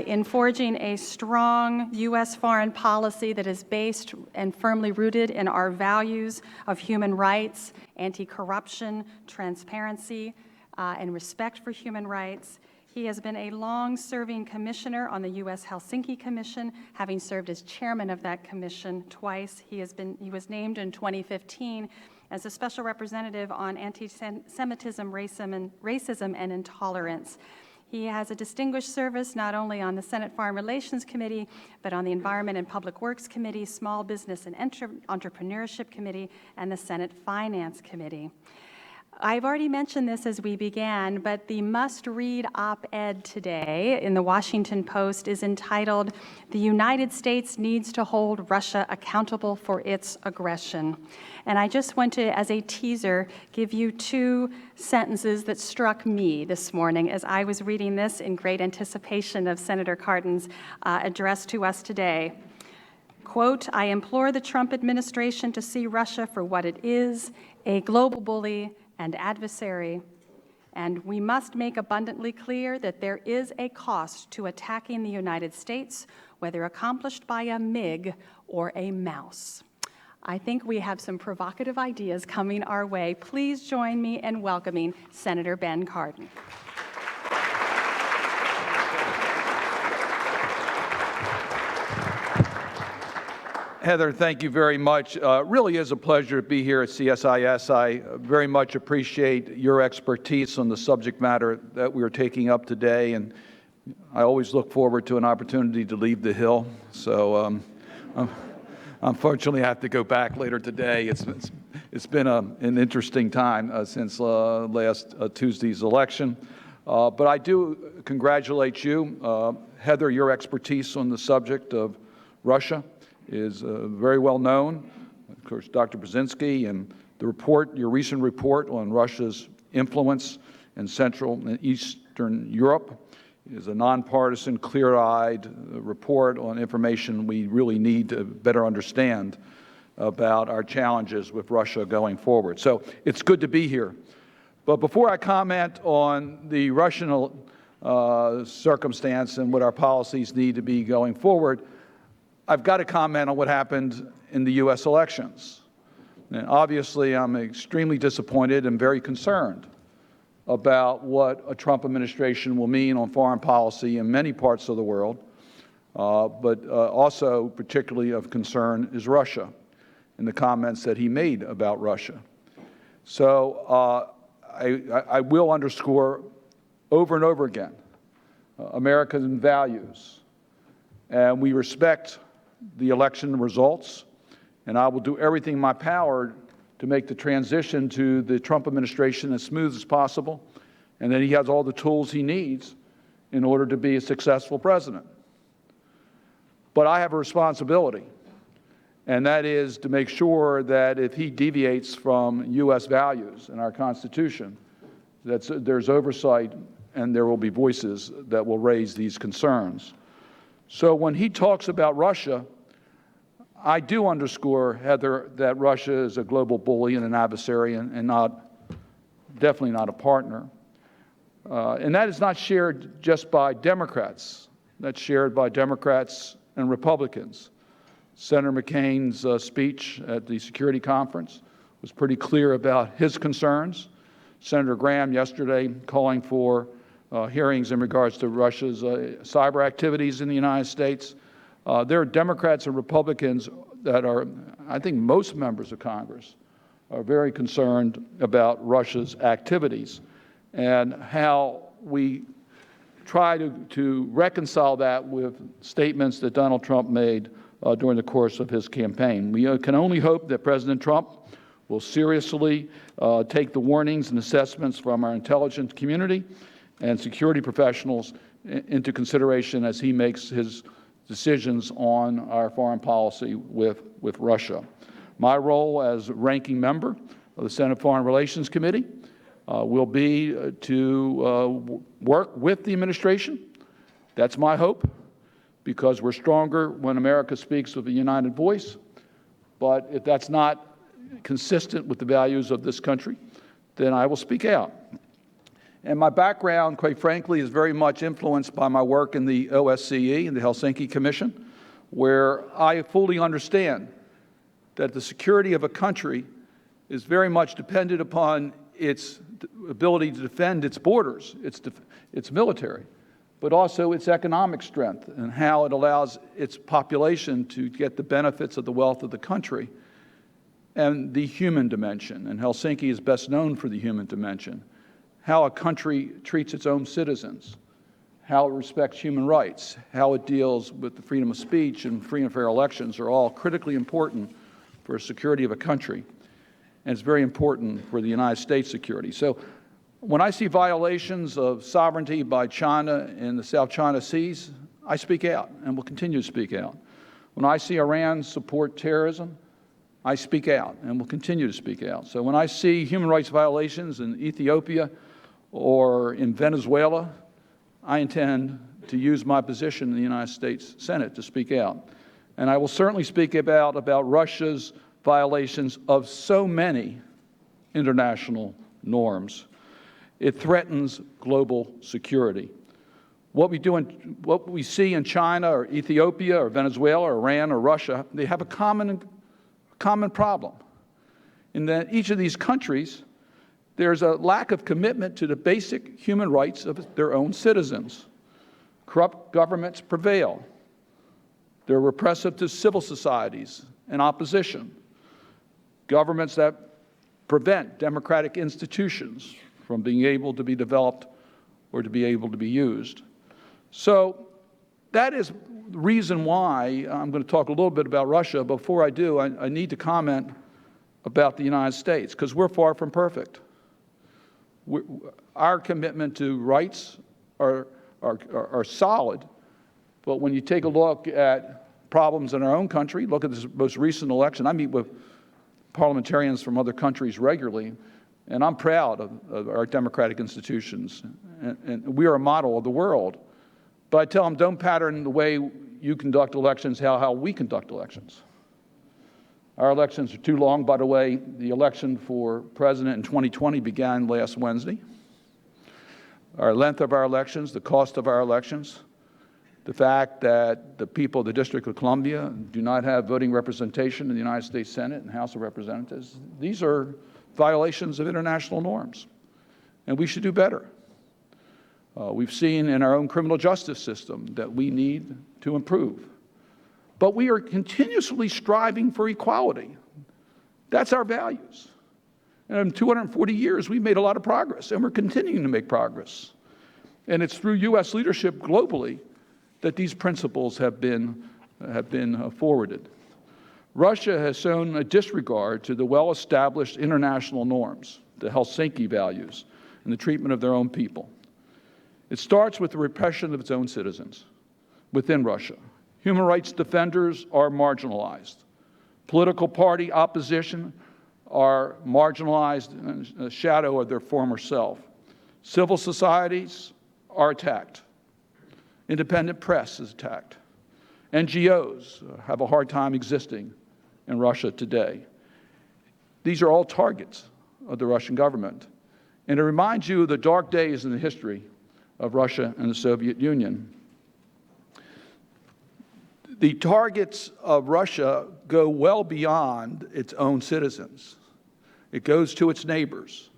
S1: in forging a strong U.S. foreign policy that is based and firmly rooted in our values of human rights, anti-corruption, transparency, and respect for human rights. He has been a long-serving commissioner on the U.S. Helsinki Commission, having served as chairman of that commission twice. He was named in 2015 as a special representative on anti-Semitism, racism, and intolerance. He has a distinguished service not only on the Senate Foreign Relations Committee, but on the Environment and Public Works Committee, Small Business and Entrepreneurship Committee, and the Senate Finance Committee. I've already mentioned this as we began, but the must-read op-ed today in the Washington Post is entitled, "The United States Needs to Hold Russia Accountable for Its Aggression." And I just want to, as a teaser, give you two sentences that struck me this morning as I was reading this in great anticipation of Senator Cardin's address to us today. Quote, "I implore the Trump administration to see Russia for what it is, a global bully and adversary, and we must make abundantly clear that there is a cost to attacking the United States, whether accomplished by a MiG or a mouse." I think we have some provocative ideas coming our way. Please join me in welcoming Senator Ben Cardin.
S13: Heather, thank you very much. Really is a pleasure to be here at CSIS. I very much appreciate your expertise on the subject matter that we are taking up today, and I always look forward to an opportunity to leave the Hill. So unfortunately, I have to go back later today. It's been an interesting time since last Tuesday's election. But I do congratulate you. Heather, your expertise on the subject of Russia is very well known. Of course, Dr. Brzezinski and the report, your recent report on Russia's influence in Central and Eastern Europe is a nonpartisan, clear-eyed report on information we really need to better understand about our challenges with Russia going forward. So it's good to be here. But before I comment on the Russian circumstance and what our policies need to be going forward, I've got to comment on what happened in the U.S. elections. And obviously, I'm extremely disappointed and very concerned about what a Trump administration will mean on foreign policy in many parts of the world, but also particularly of concern is Russia and the comments that he made about Russia. So I will underscore over and over again American values, and we respect the election results, and I will do everything in my power to make the transition to the Trump administration as smooth as possible, and that he has all the tools he needs in order to be a successful president. But I have a responsibility, and that is to make sure that if he deviates from U.S. values and our Constitution, that there's oversight and there will be voices that will raise these concerns. So when he talks about Russia, I do underscore, Heather, that Russia is a global bully and an adversary and definitely not a partner. And that is not shared just by Democrats. That's shared by Democrats and Republicans. Senator McCain's speech at the Security Conference was pretty clear about his concerns. Senator Graham yesterday calling for hearings in regards to Russia's cyber activities in the United States. There are Democrats and Republicans that are, I think most members of Congress are very concerned about Russia's activities and how we try to reconcile that with statements that Donald Trump made during the course of his campaign. We can only hope that President Trump will seriously take the warnings and assessments from our intelligence community and security professionals into consideration as he makes his decisions on our foreign policy with Russia. My role as ranking member of the Senate Foreign Relations Committee will be to work with the administration. That's my hope, because we're stronger when America speaks with a united voice. But if that's not consistent with the values of this country, then I will speak out. And my background, quite frankly, is very much influenced by my work in the OSCE and the Helsinki Commission, where I fully understand that the security of a country is very much dependent upon its ability to defend its borders, its military, but also its economic strength and how it allows its population to get the benefits of the wealth of the country, and the human dimension. And Helsinki is best known for the human dimension, how a country treats its own citizens, how it respects human rights, how it deals with the freedom of speech and free and fair elections are all critically important for the security of a country. And it's very important for the United States security. So when I see violations of sovereignty by China in the South China Seas, I speak out and will continue to speak out. When I see Iran support terrorism, I speak out and will continue to speak out. So when I see human rights violations in Ethiopia or in Venezuela, I intend to use my position in the United States Senate to speak out. And I will certainly speak about Russia's violations of so many international norms. It threatens global security. What we see in China or Ethiopia or Venezuela or Iran or Russia, they have a common problem, in that each of these countries, there's a lack of commitment to the basic human rights of their own citizens. Corrupt governments prevail. They're repressive to civil societies and opposition. Governments that prevent democratic institutions from being able to be developed or to be able to be used. So that is the reason why I'm going to talk a little bit about Russia. Before I do, I need to comment about the United States, because we're far from perfect. Our commitment to rights are solid, but when you take a look at problems in our own country, look at this most recent election. I meet with parliamentarians from other countries regularly, and I'm proud of our democratic institutions, and we are a model of the world. But I tell them, don't pattern the way you conduct elections how we conduct elections. Our elections are too long. By the way, the election for president in 2020 began last Wednesday. Our length of our elections, the cost of our elections, the fact that the people of the District of Columbia do not have voting representation in the United States Senate and House of Representatives, these are violations of international norms, and we should do better. We've seen in our own criminal justice system that we need to improve. But we are continuously striving for equality. That's our values. And in 240 years, we've made a lot of progress, and we're continuing to make progress. And it's through U.S. leadership globally that these principles have been forwarded. Russia has shown a disregard to the well-established international norms, the Helsinki values, and the treatment of their own people. It starts with the repression of its own citizens within Russia. Human rights defenders are marginalized. Political party opposition are marginalized in a shadow of their former self. Civil societies are attacked. Independent press is attacked. NGOs have a hard time existing in Russia today. These are all targets of the Russian government. And it reminds you of the dark days in the history of Russia and the Soviet Union. The targets of Russia go well beyond its own citizens. It goes to its neighbors.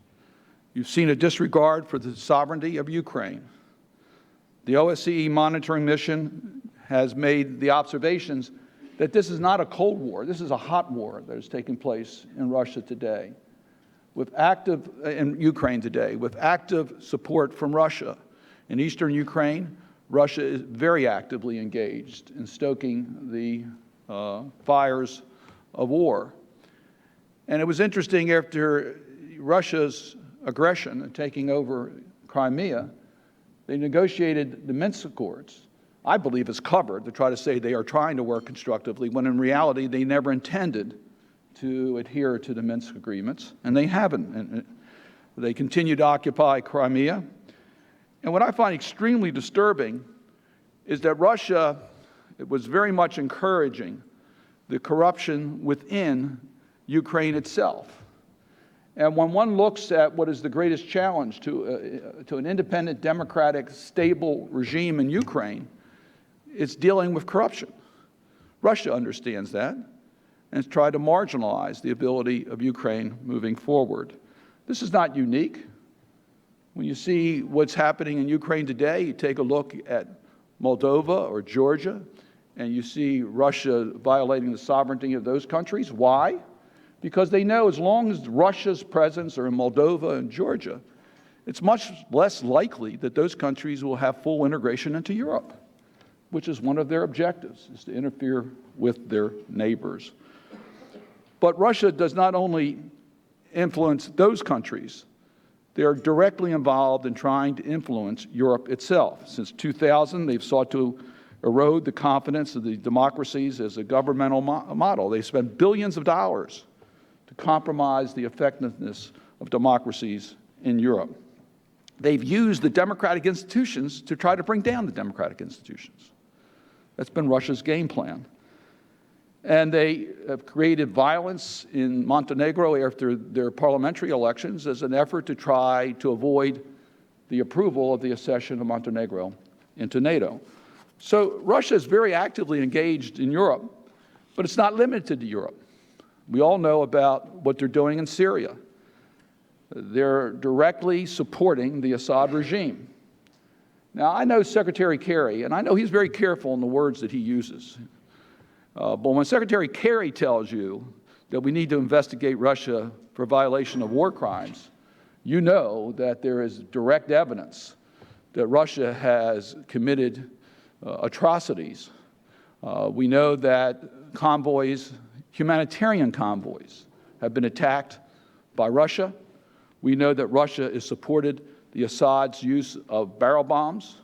S13: You've seen a disregard for the sovereignty of Ukraine. The OSCE monitoring mission has made the observations that this is not a Cold War. This is a hot war that is taking place in Russia today, in Ukraine today, with active support from Russia. In eastern Ukraine, Russia is very actively engaged in stoking the fires of war. And it was interesting, after Russia's aggression and taking over Crimea, they negotiated the Minsk Accords. I believe it's covered to try to say they are trying to work constructively, when in reality they never intended to adhere to the Minsk agreements, and they haven't. And they continue to occupy Crimea. And what I find extremely disturbing is that Russia was very much encouraging the corruption within Ukraine itself. And when one looks at what is the greatest challenge to an independent, democratic, stable regime in Ukraine, it's dealing with corruption. Russia understands that and has tried to marginalize the ability of Ukraine moving forward. This is not unique. When you see what's happening in Ukraine today, you take a look at Moldova or Georgia, and you see Russia violating the sovereignty of those countries. Why? Because they know as long as Russia's presence are in Moldova and Georgia, it's much less likely that those countries will have full integration into Europe, which is one of their objectives, is to interfere with their neighbors. But Russia does not only influence those countries, they are directly involved in trying to influence Europe itself. Since 2000, they've sought to erode the confidence of the democracies as a governmental model. They spent billions of dollars to compromise the effectiveness of democracies in Europe. They've used the democratic institutions to try to bring down the democratic institutions. That's been Russia's game plan. And they have created violence in Montenegro after their parliamentary elections as an effort to try to avoid the approval of the accession of Montenegro into NATO. So Russia is very actively engaged in Europe, but it's not limited to Europe. We all know about what they're doing in Syria. They're directly supporting the Assad regime. Now, I know Secretary Kerry, and I know he's very careful in the words that he uses. But when Secretary Kerry tells you that we need to investigate Russia for violation of war crimes, you know that there is direct evidence that Russia has committed atrocities. We know that convoys, humanitarian convoys, have been attacked by Russia. We know that Russia has supported the Assad's use of barrel bombs.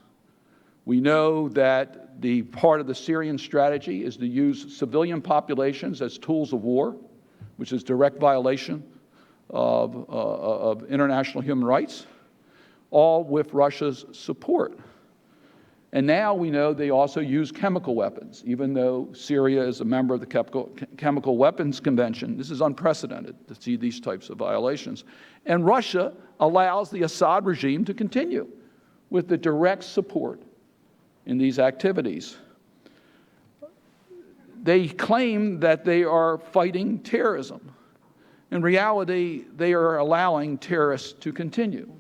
S13: We know that the part of the Syrian strategy is to use civilian populations as tools of war, which is direct violation of international human rights, all with Russia's support. And now we know they also use chemical weapons. Even though Syria is a member of the Chemical Weapons Convention, this is unprecedented to see these types of violations. And Russia allows the Assad regime to continue with the direct support in these activities. They claim that they are fighting terrorism. In reality, they are allowing terrorists to continue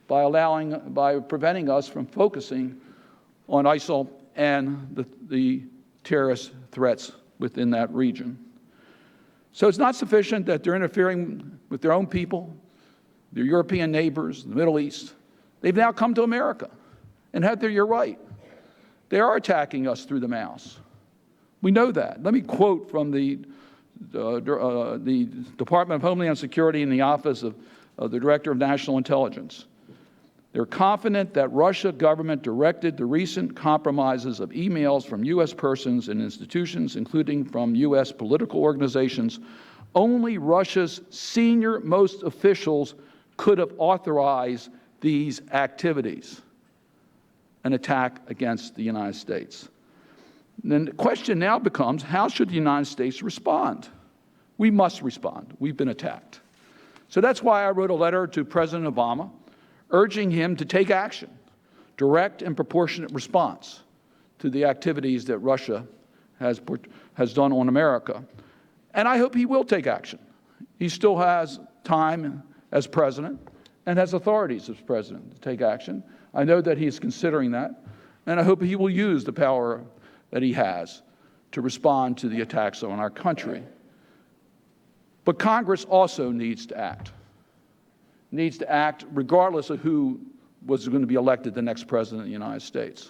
S13: by preventing us from focusing on ISIL and the terrorist threats within that region. So it's not sufficient that they're interfering with their own people, their European neighbors, the Middle East. They've now come to America. And Heather, you're right. They are attacking us through the mouse. We know that. Let me quote from the Department of Homeland Security in the Office of the Director of National Intelligence. They're confident that Russia government directed the recent compromises of emails from U.S. persons and institutions, including from U.S. political organizations. Only Russia's senior-most officials could have authorized these activities, an attack against the United States. And then the question now becomes, how should the United States respond? We must respond. We've been attacked. So that's why I wrote a letter to President Obama, urging him to take action, direct and proportionate response to the activities that Russia has done on America. And I hope he will take action. He still has time as president and has authorities as president to take action. I know that he is considering that, and I hope he will use the power that he has to respond to the attacks on our country. But Congress also needs to act. Needs to act regardless of who was going to be elected the next president of the United States.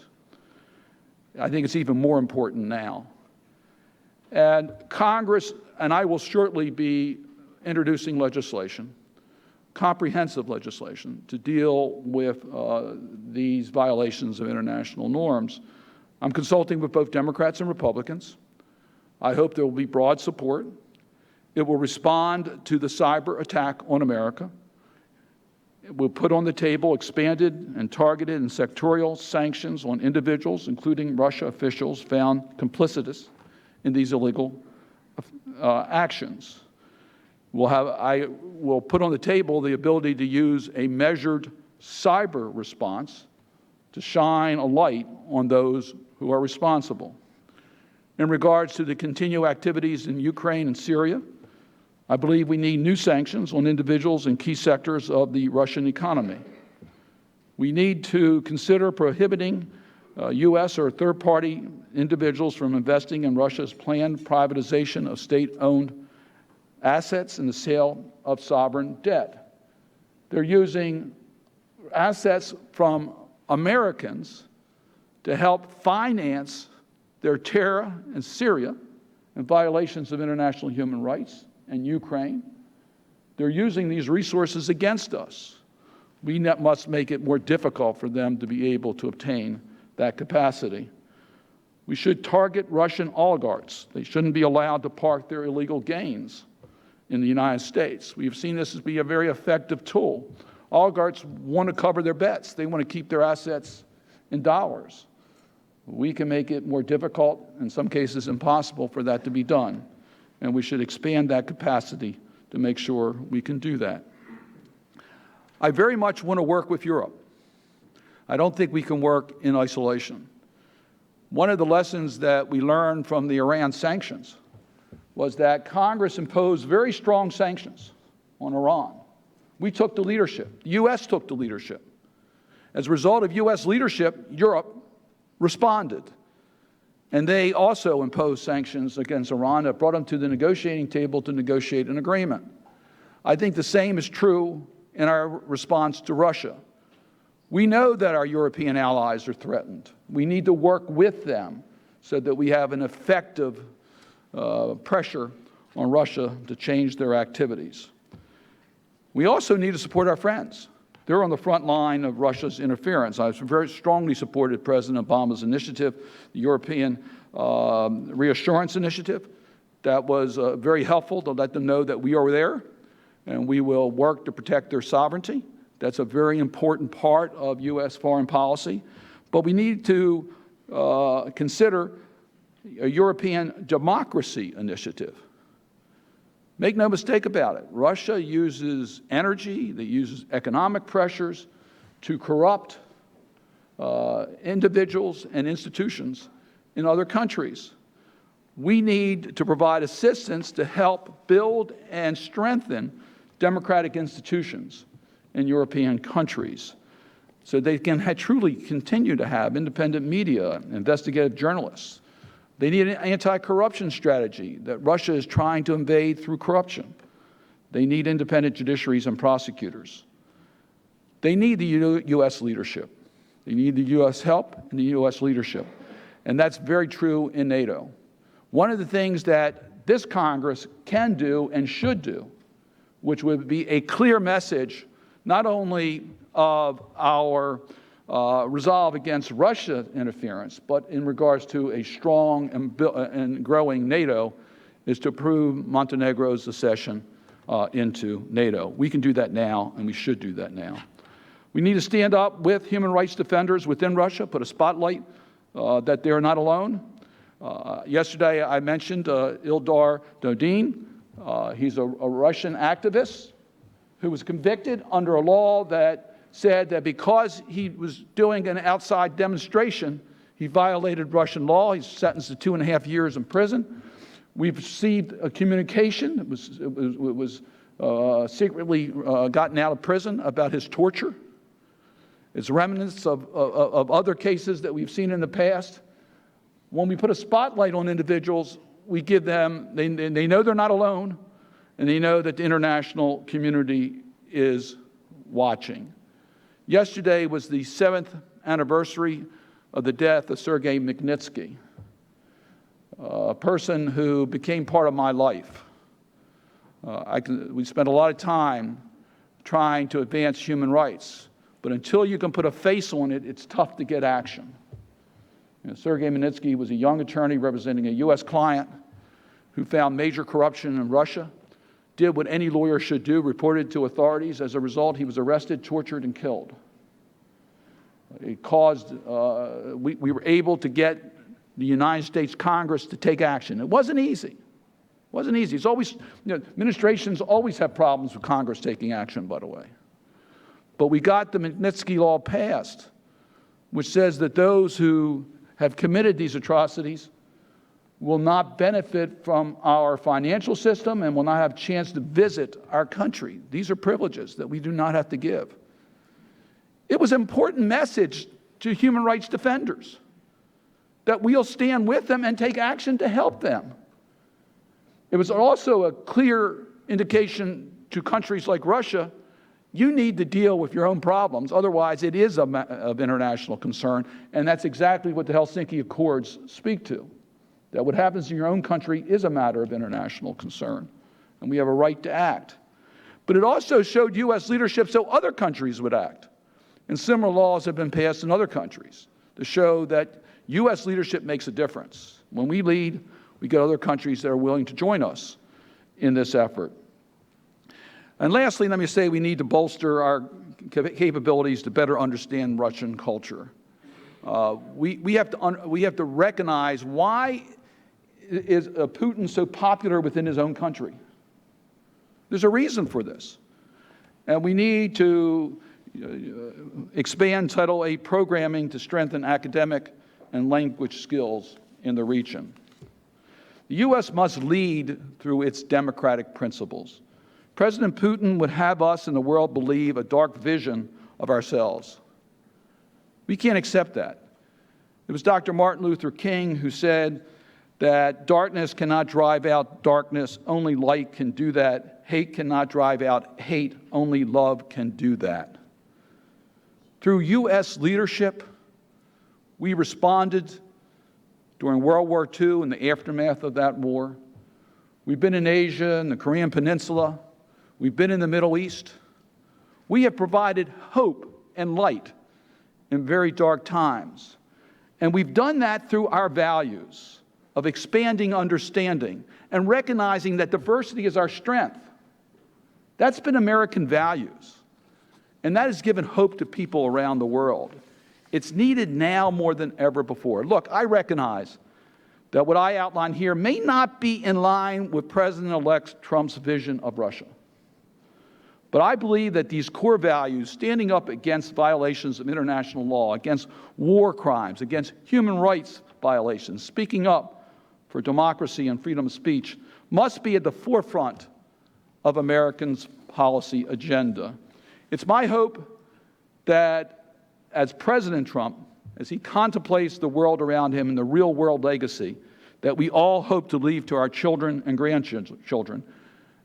S13: I think it's even more important now. And Congress, and I will shortly be introducing legislation, comprehensive legislation, to deal with these violations of international norms. I'm consulting with both Democrats and Republicans. I hope there will be broad support. It will respond to the cyber attack on America. It will put on the table expanded and targeted and sectorial sanctions on individuals, including Russia officials found complicitous in these illegal actions. I will put on the table the ability to use a measured cyber response to shine a light on those who are responsible. In regards to the continued activities in Ukraine and Syria, I believe we need new sanctions on individuals in key sectors of the Russian economy. We need to consider prohibiting U.S. or third-party individuals from investing in Russia's planned privatization of state-owned assets and the sale of sovereign debt. They're using assets from Americans to help finance their terror in Syria and violations of international human rights and Ukraine. They're using these resources against us. We must make it more difficult for them to be able to obtain that capacity. We should target Russian oligarchs. They shouldn't be allowed to park their illegal gains in the United States. We have seen this as be a very effective tool. Oligarchs want to cover their bets. They want to keep their assets in dollars. We can make it more difficult, in some cases impossible, for that to be done. And we should expand that capacity to make sure we can do that. I very much want to work with Europe. I don't think we can work in isolation. One of the lessons that we learned from the Iran sanctions was that Congress imposed very strong sanctions on Iran. We took the leadership. The U.S. took the leadership. As a result of U.S. leadership, Europe responded. And they also imposed sanctions against Iran that brought them to the negotiating table to negotiate an agreement. I think the same is true in our response to Russia. We know that our European allies are threatened. We need to work with them so that we have an effective pressure on Russia to change their activities. We also need to support our friends. They're on the front line of Russia's interference. I very strongly supported President Obama's initiative, the European Reassurance Initiative. That was very helpful to let them know that we are there and we will work to protect their sovereignty. That's a very important part of U.S. foreign policy. But we need to consider a European democracy initiative. Make no mistake about it. Russia uses energy, they use economic pressures to corrupt individuals and institutions in other countries. We need to provide assistance to help build and strengthen democratic institutions in European countries so they can truly continue to have independent media, investigative journalists. They need an anti-corruption strategy that Russia is trying to invade through corruption. They need independent judiciaries and prosecutors. They need the U.S. leadership. They need the U.S. help and the U.S. leadership. And that's very true in NATO. One of the things that this Congress can do and should do, which would be a clear message not only of our resolve against Russia interference, but in regards to a strong and growing NATO, is to approve Montenegro's accession into NATO. We can do that now, and we should do that now. We need to stand up with human rights defenders within Russia, put a spotlight that they're not alone. Yesterday, I mentioned Ildar Dodin. He's a Russian activist who was convicted under a law that said that because he was doing an outside demonstration, he violated Russian law. He's sentenced to 2.5 years in prison. We've received a communication. It was secretly gotten out of prison about his torture. It's remnants of other cases that we've seen in the past. When we put a spotlight on individuals, we give them, they know they're not alone, and they know that the international community is watching. Yesterday was the 7th anniversary of the death of Sergei Magnitsky, a person who became part of my life. We spent a lot of time trying to advance human rights, but until you can put a face on it, it's tough to get action. Sergei Magnitsky was a young attorney representing a U.S. client who found major corruption in Russia. did what any lawyer should do, reported to authorities. As a result, he was arrested, tortured, and killed. It caused, we were able to get the United States Congress to take action. It wasn't easy. It wasn't easy. It's always, administrations always have problems with Congress taking action, by the way. But we got the Magnitsky Law passed, which says that those who have committed these atrocities will not benefit from our financial system and will not have a chance to visit our country. These are privileges that we do not have to give. It was an important message to human rights defenders that we'll stand with them and take action to help them. It was also a clear indication to countries like Russia, you need to deal with your own problems, otherwise it is of international concern, and that's exactly what the Helsinki Accords speak to, that what happens in your own country is a matter of international concern, and we have a right to act. But it also showed U.S. leadership so other countries would act, and similar laws have been passed in other countries to show that U.S. leadership makes a difference. When we lead, we get other countries that are willing to join us in this effort. And lastly, let me say we need to bolster our capabilities to better understand Russian culture. We have to recognize why is Putin so popular within his own country. There's a reason for this. And we need to expand Title VIII programming to strengthen academic and language skills in the region. The U.S. must lead through its democratic principles. President Putin would have us and the world believe a dark vision of ourselves. We can't accept that. It was Dr. Martin Luther King who said that darkness cannot drive out darkness, only light can do that. Hate cannot drive out hate, only love can do that. Through U.S. leadership, we responded during World War II and the aftermath of that war. We've been in Asia and the Korean Peninsula. We've been in the Middle East. We have provided hope and light in very dark times. And we've done that through our values of expanding understanding and recognizing that diversity is our strength. That's been American values. And that has given hope to people around the world. It's needed now more than ever before. Look, I recognize that what I outline here may not be in line with President-elect Trump's vision of Russia. But I believe that these core values, standing up against violations of international law, against war crimes, against human rights violations, speaking up for democracy and freedom of speech, must be at the forefront of Americans' policy agenda. It's my hope that as President Trump, as he contemplates the world around him and the real world legacy that we all hope to leave to our children and grandchildren,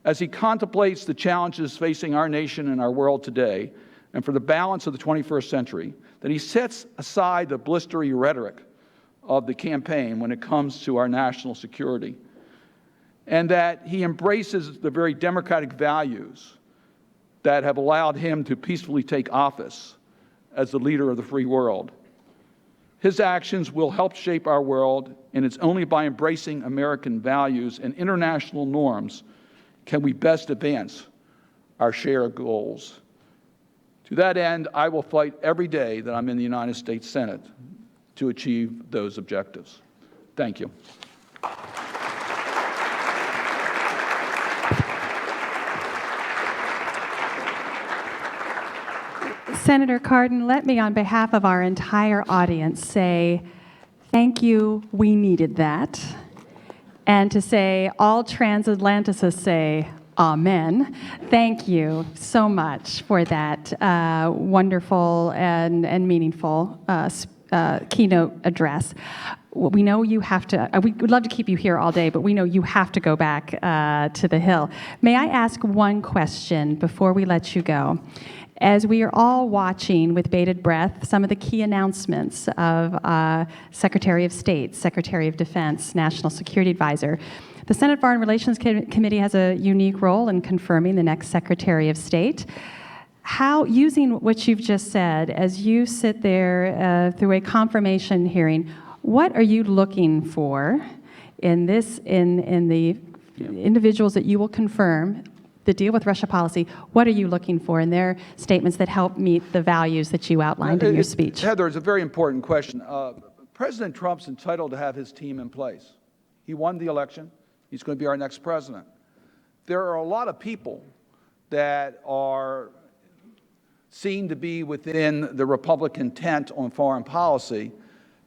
S13: as he contemplates the challenges facing our nation and our world today, and for the balance of the 21st century, that he sets aside the blistery rhetoric of the campaign when it comes to our national security, and that he embraces the very democratic values that have allowed him to peacefully take office as the leader of the free world. His actions will help shape our world, and it's only by embracing American values and international norms can we best advance our shared goals. To that end, I will fight every day that I'm in the United States Senate to achieve those objectives. Thank you.
S1: Senator Cardin, let me, on behalf of our entire audience, say thank you, we needed that. And to say, all transatlanticists say, amen. Thank you so much for that wonderful and meaningful keynote address. We know you have to, we would love to keep you here all day, but we know you have to go back to the Hill. May I ask one question before we let you go? As we are all watching with bated breath some of the key announcements of Secretary of State, Secretary of Defense, National Security Advisor, the Senate Foreign Relations Committee has a unique role in confirming the next Secretary of State. How, using what you've just said, as you sit there through a confirmation hearing, what are you looking for in this, in the individuals that you will confirm? the deal with Russia policy, what are you looking for in their statements that help meet the values that you outlined in your speech?
S13: Heather, it's a very important question. President Trump's entitled to have his team in place. He won the election. He's going to be our next president. There are a lot of people that are seen to be within the Republican tent on foreign policy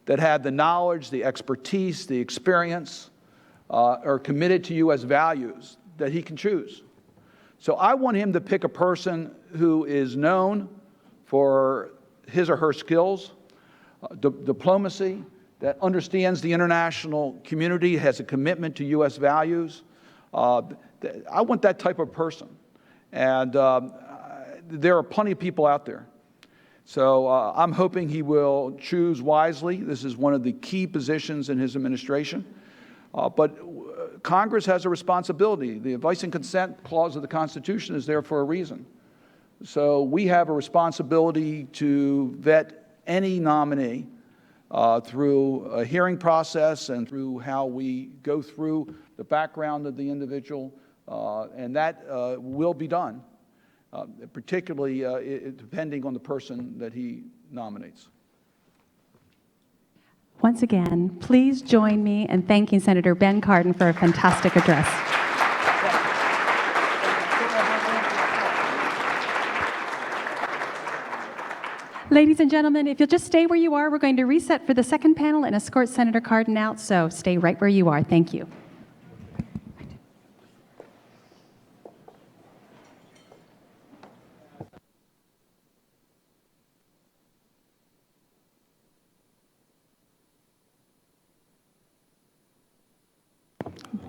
S13: that have the knowledge, the expertise, the experience, are committed to U.S. values that he can choose. So I want him to pick a person who is known for his or her skills, diplomacy, that understands the international community, has a commitment to U.S. values. I want that type of person. And there are plenty of people out there. So I'm hoping he will choose wisely. This is one of the key positions in his administration. But Congress has a responsibility. The advice and consent clause of the Constitution is there for a reason. So we have a responsibility to vet any nominee through a hearing process and through how we go through the background of the individual, and that will be done, particularly depending on the person that he nominates.
S1: Once again, please join me in thanking Senator Ben Cardin for a fantastic address. Ladies and gentlemen, if you'll just stay where you are, we're going to reset for the second panel and escort Senator Cardin out, so stay right where you are. Thank you.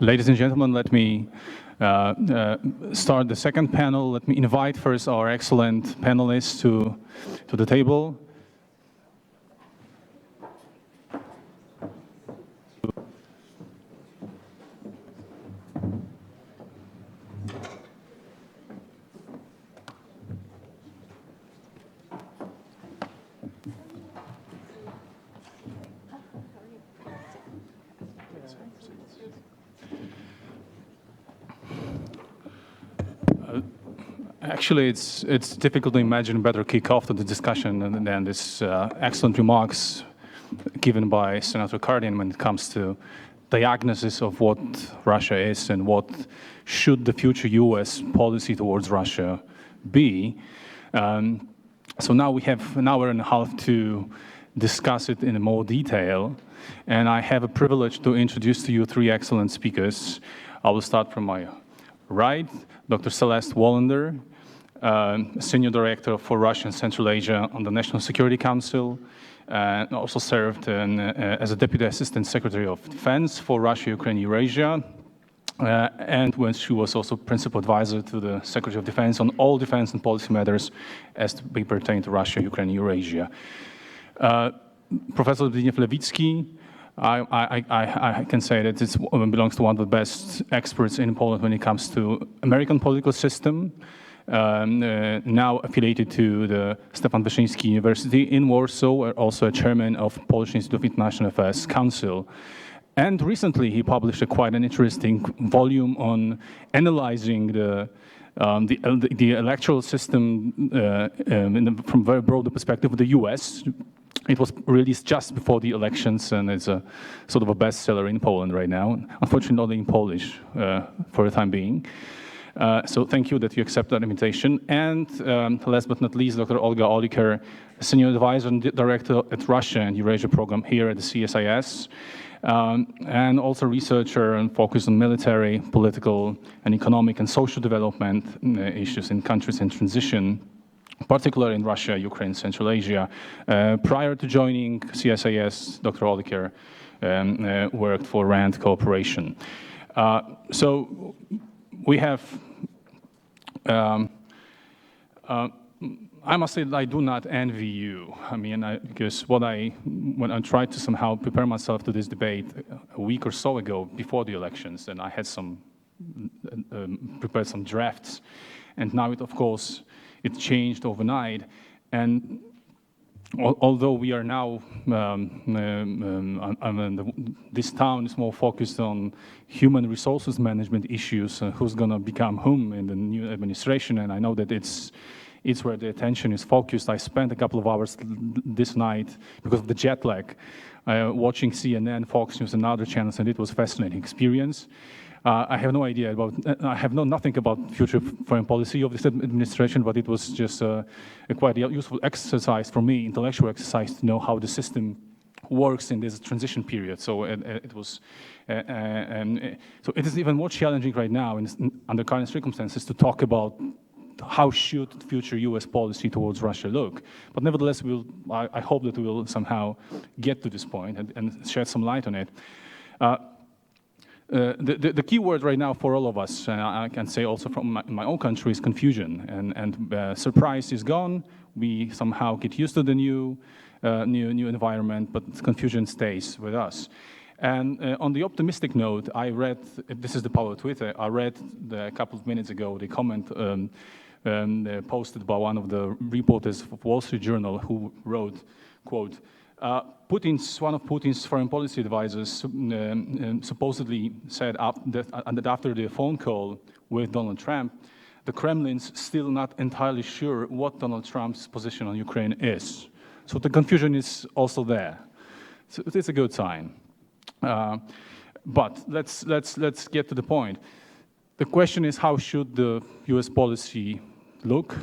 S2: Ladies and gentlemen, let me start the second panel. Let me invite first our excellent panelists to the table. Actually, it's difficult to imagine a better kickoff to the discussion than this excellent remarks given by Senator Cardin when it comes to diagnosis of what Russia is and what should the future U.S. policy towards Russia be. So now we have an hour and a half to discuss it in more detail, and I have a privilege to introduce to you three excellent speakers. I will start from my right, Dr. Celeste Wallander, Senior Director for Russia and Central Asia on the National Security Council, and also served as a Deputy Assistant Secretary of Defense for Russia, Ukraine, Eurasia, and when she was also Principal Advisor to the Secretary of Defense on all defense and policy matters as they pertain to Russia, Ukraine, Eurasia. Professor Zbigniew Lewicki, I can say that it belongs to one of the best experts in Poland when it comes to American political system, now affiliated to the Stefan Wyszyński University in Warsaw, also a chairman of Polish Institute of International Affairs Council. And recently he published quite an interesting volume on analyzing the electoral system from a very broad perspective of the US. It was released just before the elections, and it's a sort of a bestseller in Poland right now. Unfortunately, only in Polish for the time being. So thank you that you accept that invitation. And last but not least, Dr. Olga Oliker, Senior Advisor and Director at Russia and Eurasia Program here at the CSIS, and also researcher and focused on military, political, and economic and social development issues in countries in transition, particularly in Russia, Ukraine, Central Asia. Prior to joining CSIS, Dr. Oliker worked for RAND Cooperation. So we have, I must say that I do not envy you. I mean, because when I tried to somehow prepare myself to this debate a week or so ago before the elections, and I had prepared some drafts, and now it, of course, it changed overnight. And although we are now, this town is more focused on human resources management issues, who's going to become whom in the new administration, and I know that it's where the attention is focused. I spent a couple of hours this night, because of the jet lag, watching CNN, Fox News, and other channels, and it was a fascinating experience. I have no idea about, I have nothing about future foreign policy of this administration, but it was just a quite useful exercise for me, intellectual exercise, to know how the system works in this transition period. So it was, so it is even more challenging right now under current circumstances to talk about how should future U.S. policy towards Russia look. But nevertheless, I hope that we will somehow get to this point and shed some light on it. The key word right now for all of us, and I can say also from my own country, is confusion. And surprise is gone. We somehow get used to the new environment, but confusion stays with us. And on the optimistic note, I read, this is the power of Twitter, I read a couple of minutes ago the comment posted by one of the reporters of Wall Street Journal, who wrote, quote, one of Putin's foreign policy advisors supposedly said that after the phone call with Donald Trump, the Kremlin's still not entirely sure what Donald Trump's position on Ukraine is. So the confusion is also there. So it's a good sign. But let's get to the point. The question is, how should the U.S. policy look?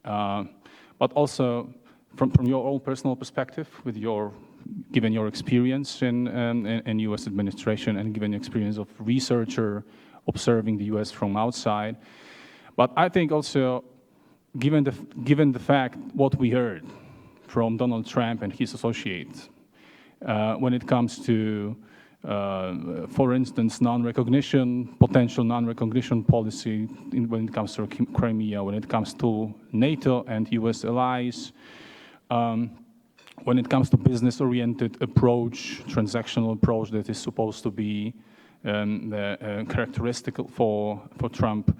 S2: But also, from your own personal perspective, given your experience in U.S. administration and given your experience of researcher observing the U.S. from outside. But I think also, given the fact what we heard from Donald Trump and his associates, when it comes to, for instance, potential non-recognition policy, when it comes to Crimea, when it comes to NATO and U.S. allies, when it comes to business-oriented approach, transactional approach that is supposed to be characteristic for Trump,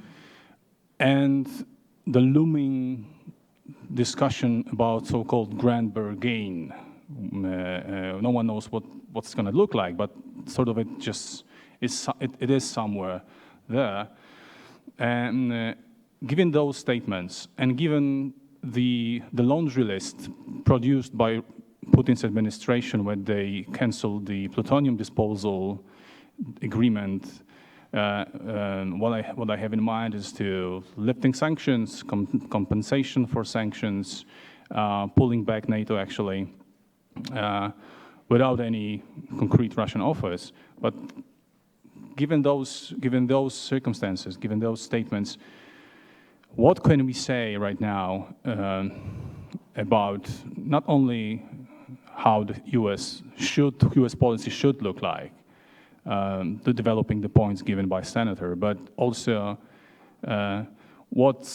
S2: and the looming discussion about so-called grand bargain. No one knows what's going to look like, but sort of it is somewhere there. And given those statements, and given the laundry list produced by Putin's administration when they canceled the plutonium disposal agreement, what I have in mind is to lifting sanctions, compensation for sanctions, pulling back NATO actually, without any concrete Russian offers. But given those circumstances, given those statements, what can we say right now about not only how the U.S. policy should look like, developing the points given by Senator, but also what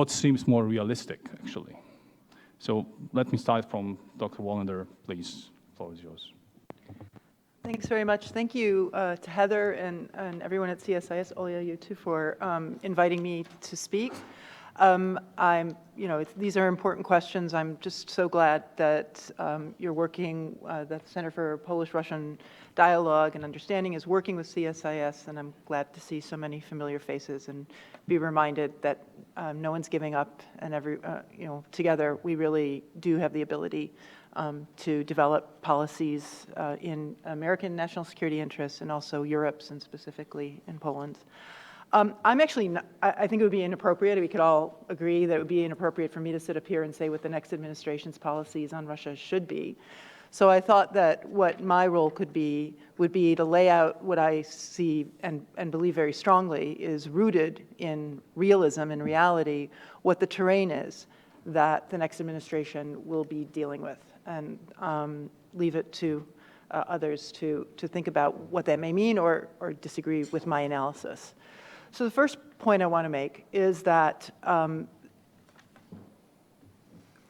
S2: seems more realistic, actually. So let me start from Dr. Wallander, please. The floor is yours.
S14: Thanks very much. Thank you to Heather and everyone at CSIS, Olya, you too, for inviting me to speak. These are important questions. I'm just so glad that you're working, that the Center for Polish-Russian Dialogue and Understanding is working with CSIS, and I'm glad to see so many familiar faces and be reminded that no one's giving up, and together we really do have the ability to develop policies in American national security interests and also Europe's, and specifically in Poland's. I'm actually, I think it would be inappropriate, we could all agree that it would be inappropriate for me to sit up here and say what the next administration's policies on Russia should be. So I thought that what my role would be to lay out what I see and believe very strongly is rooted in realism and reality, what the terrain is that the next administration will be dealing with, and leave it to others to think about what that may mean or disagree with my analysis. So the first point I want to make is that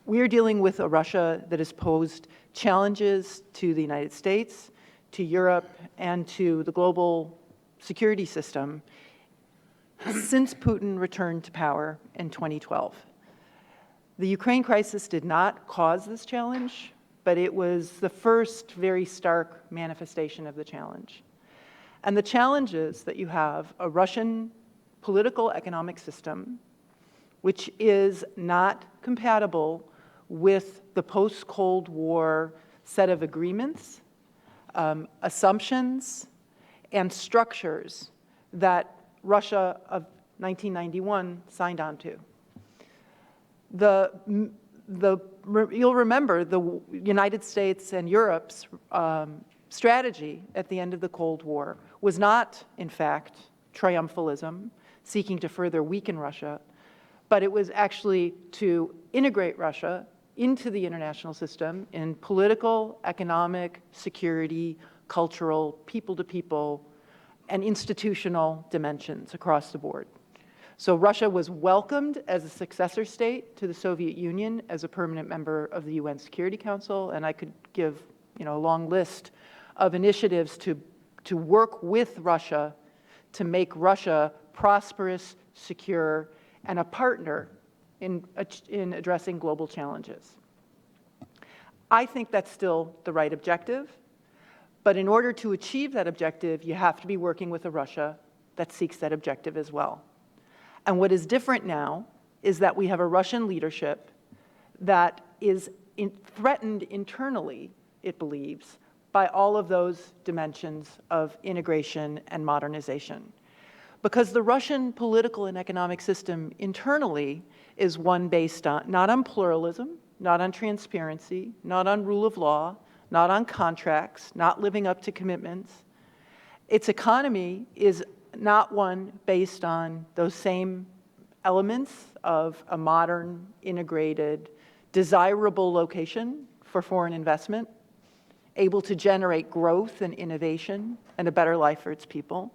S14: we are dealing with a Russia that has posed challenges to the United States, to Europe, and to the global security system since Putin returned to power in 2012. The Ukraine crisis did not cause this challenge, but it was the first very stark manifestation of the challenge. And the challenge is that you have a Russian political economic system which is not compatible with the post-Cold War set of agreements, assumptions, and structures that Russia of 1991 signed on to. You'll remember the United States and Europe's strategy at the end of the Cold War was not, in fact, triumphalism, seeking to further weaken Russia, but it was actually to integrate Russia into the international system in political, economic, security, cultural, people-to-people, and institutional dimensions across the board. So Russia was welcomed as a successor state to the Soviet Union as a permanent member of the UN Security Council, and I could give a long list of initiatives to work with Russia to make Russia prosperous, secure, and a partner in addressing global challenges. I think that's still the right objective, but in order to achieve that objective, you have to be working with a Russia that seeks that objective as well. And what is different now is that we have a Russian leadership that is threatened internally, it believes, by all of those dimensions of integration and modernization. Because the Russian political and economic system internally is one based on, not on pluralism, not on transparency, not on rule of law, not on contracts, not living up to commitments. Its economy is not one based on those same elements of a modern, integrated, desirable location for foreign investment, able to generate growth and innovation and a better life for its people.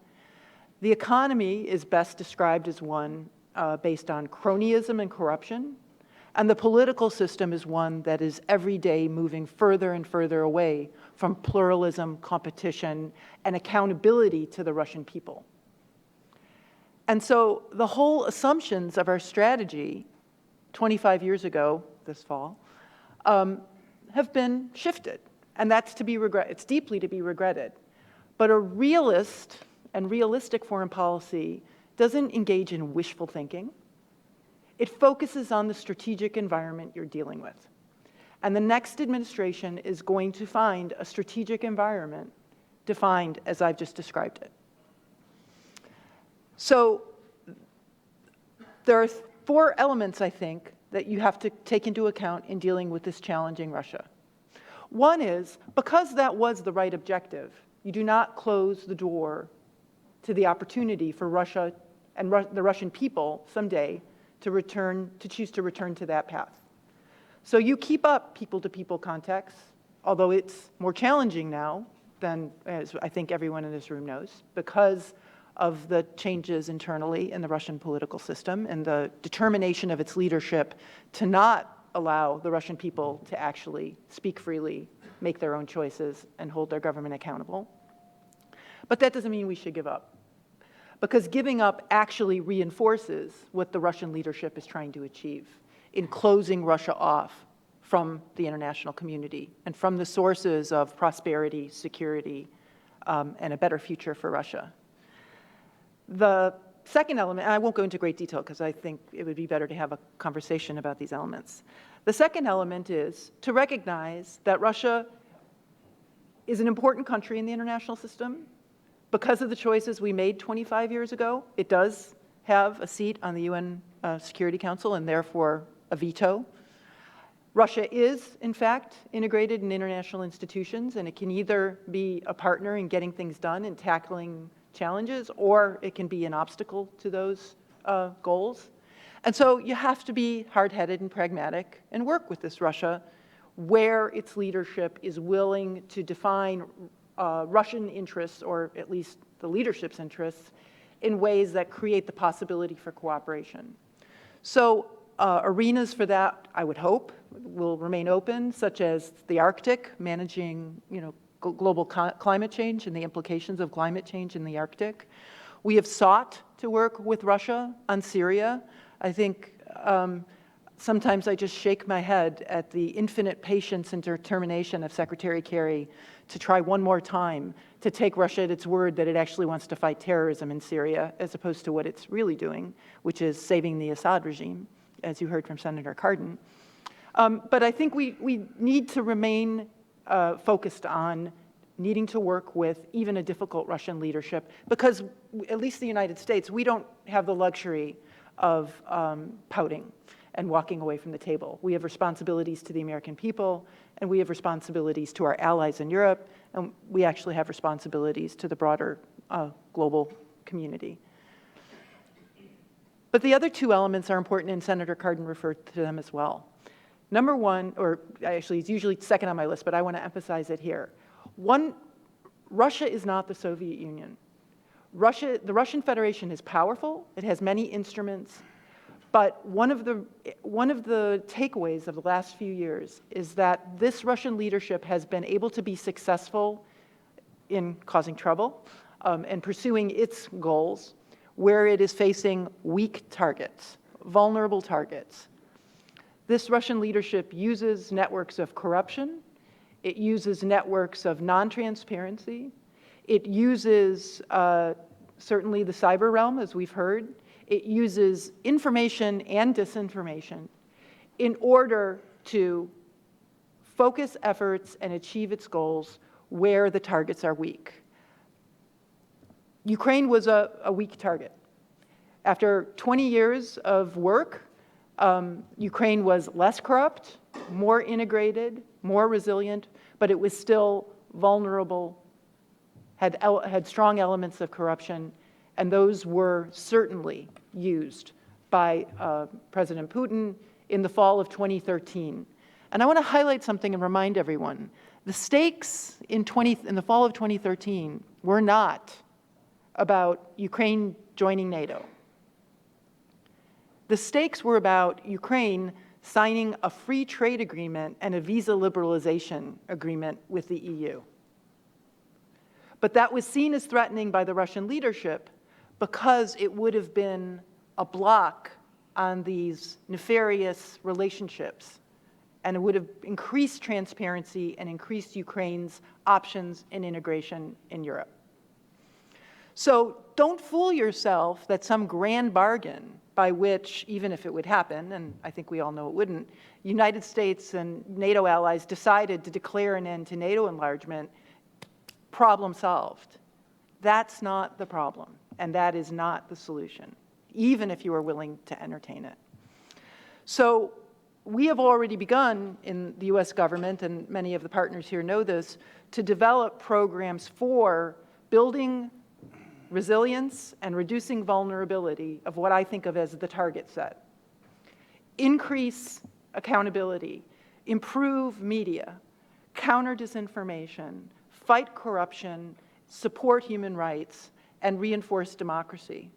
S14: The economy is best described as one based on cronyism and corruption, and the political system is one that is every day moving further and further away from pluralism, competition, and accountability to the Russian people. And so the whole assumptions of our strategy 25 years ago, this fall, have been shifted. And that's to be regretted. It's deeply to be regretted. But a realist and realistic foreign policy doesn't engage in wishful thinking. It focuses on the strategic environment you're dealing with. And the next administration is going to find a strategic environment defined as I've just described it. So there are 4 elements, I think, that you have to take into account in dealing with this challenging Russia. One is, because that was the right objective, you do not close the door to the opportunity for Russia and the Russian people someday to choose to return to that path. So you keep up people-to-people contacts, although it's more challenging now than, as I think everyone in this room knows, because of the changes internally in the Russian political system and the determination of its leadership to not allow the Russian people to actually speak freely, make their own choices, and hold their government accountable. But that doesn't mean we should give up, because giving up actually reinforces what the Russian leadership is trying to achieve in closing Russia off from the international community and from the sources of prosperity, security, and a better future for Russia. The second element, and I won't go into great detail because I think it would be better to have a conversation about these elements. The second element is to recognize that Russia is an important country in the international system. Because of the choices we made 25 years ago, it does have a seat on the UN Security Council and therefore a veto. Russia is, in fact, integrated in international institutions, and it can either be a partner in getting things done and tackling challenges, or it can be an obstacle to those goals. And so you have to be hard-headed and pragmatic and work with this Russia where its leadership is willing to define Russian interests, or at least the leadership's interests, in ways that create the possibility for cooperation. So arenas for that, I would hope, will remain open, such as the Arctic, managing global climate change and the implications of climate change in the Arctic. We have sought to work with Russia on Syria. I think Sometimes I just shake my head at the infinite patience and determination of Secretary Kerry to try one more time to take Russia at its word that it actually wants to fight terrorism in Syria, as opposed to what it's really doing, which is saving the Assad regime, as you heard from Senator Cardin. But I think we need to remain focused on needing to work with even a difficult Russian leadership, because at least the United States, we don't have the luxury of pouting and walking away from the table. We have responsibilities to the American people, and we have responsibilities to our allies in Europe, and we actually have responsibilities to the broader global community. But the other two elements are important, and Senator Cardin referred to them as well. Number one, or actually it's usually second on my list, but I want to emphasize it here. One, Russia is not the Soviet Union. The Russian Federation is powerful. It has many instruments. But one of the takeaways of the last few years is that this Russian leadership has been able to be successful in causing trouble and pursuing its goals where it is facing weak targets, vulnerable targets. This Russian leadership uses networks of corruption. It uses networks of non-transparency. It uses certainly the cyber realm, as we've heard. It uses information and disinformation in order to focus efforts and achieve its goals where the targets are weak. Ukraine was a weak target. After 20 years of work, Ukraine was less corrupt, more integrated, more resilient, but it was still vulnerable, had strong elements of corruption, and those were certainly used by President Putin in the fall of 2013. And I want to highlight something and remind everyone. The stakes in the fall of 2013 were not about Ukraine joining NATO. The stakes were about Ukraine signing a free trade agreement and a visa liberalization agreement with the EU. But that was seen as threatening by the Russian leadership because it would have been a block on these nefarious relationships, and it would have increased transparency and increased Ukraine's options in integration in Europe. So don't fool yourself that some grand bargain by which, even if it would happen, and I think we all know it wouldn't, United States and NATO allies decided to declare an end to NATO enlargement, problem solved. That's not the problem, and that is not the solution, even if you are willing to entertain it. So we have already begun in the US government, and many of the partners here know this, to develop programs for building resilience and reducing vulnerability of what I think of as the target set. Increase accountability, improve media, counter disinformation, fight corruption, support human rights, and reinforce democracy.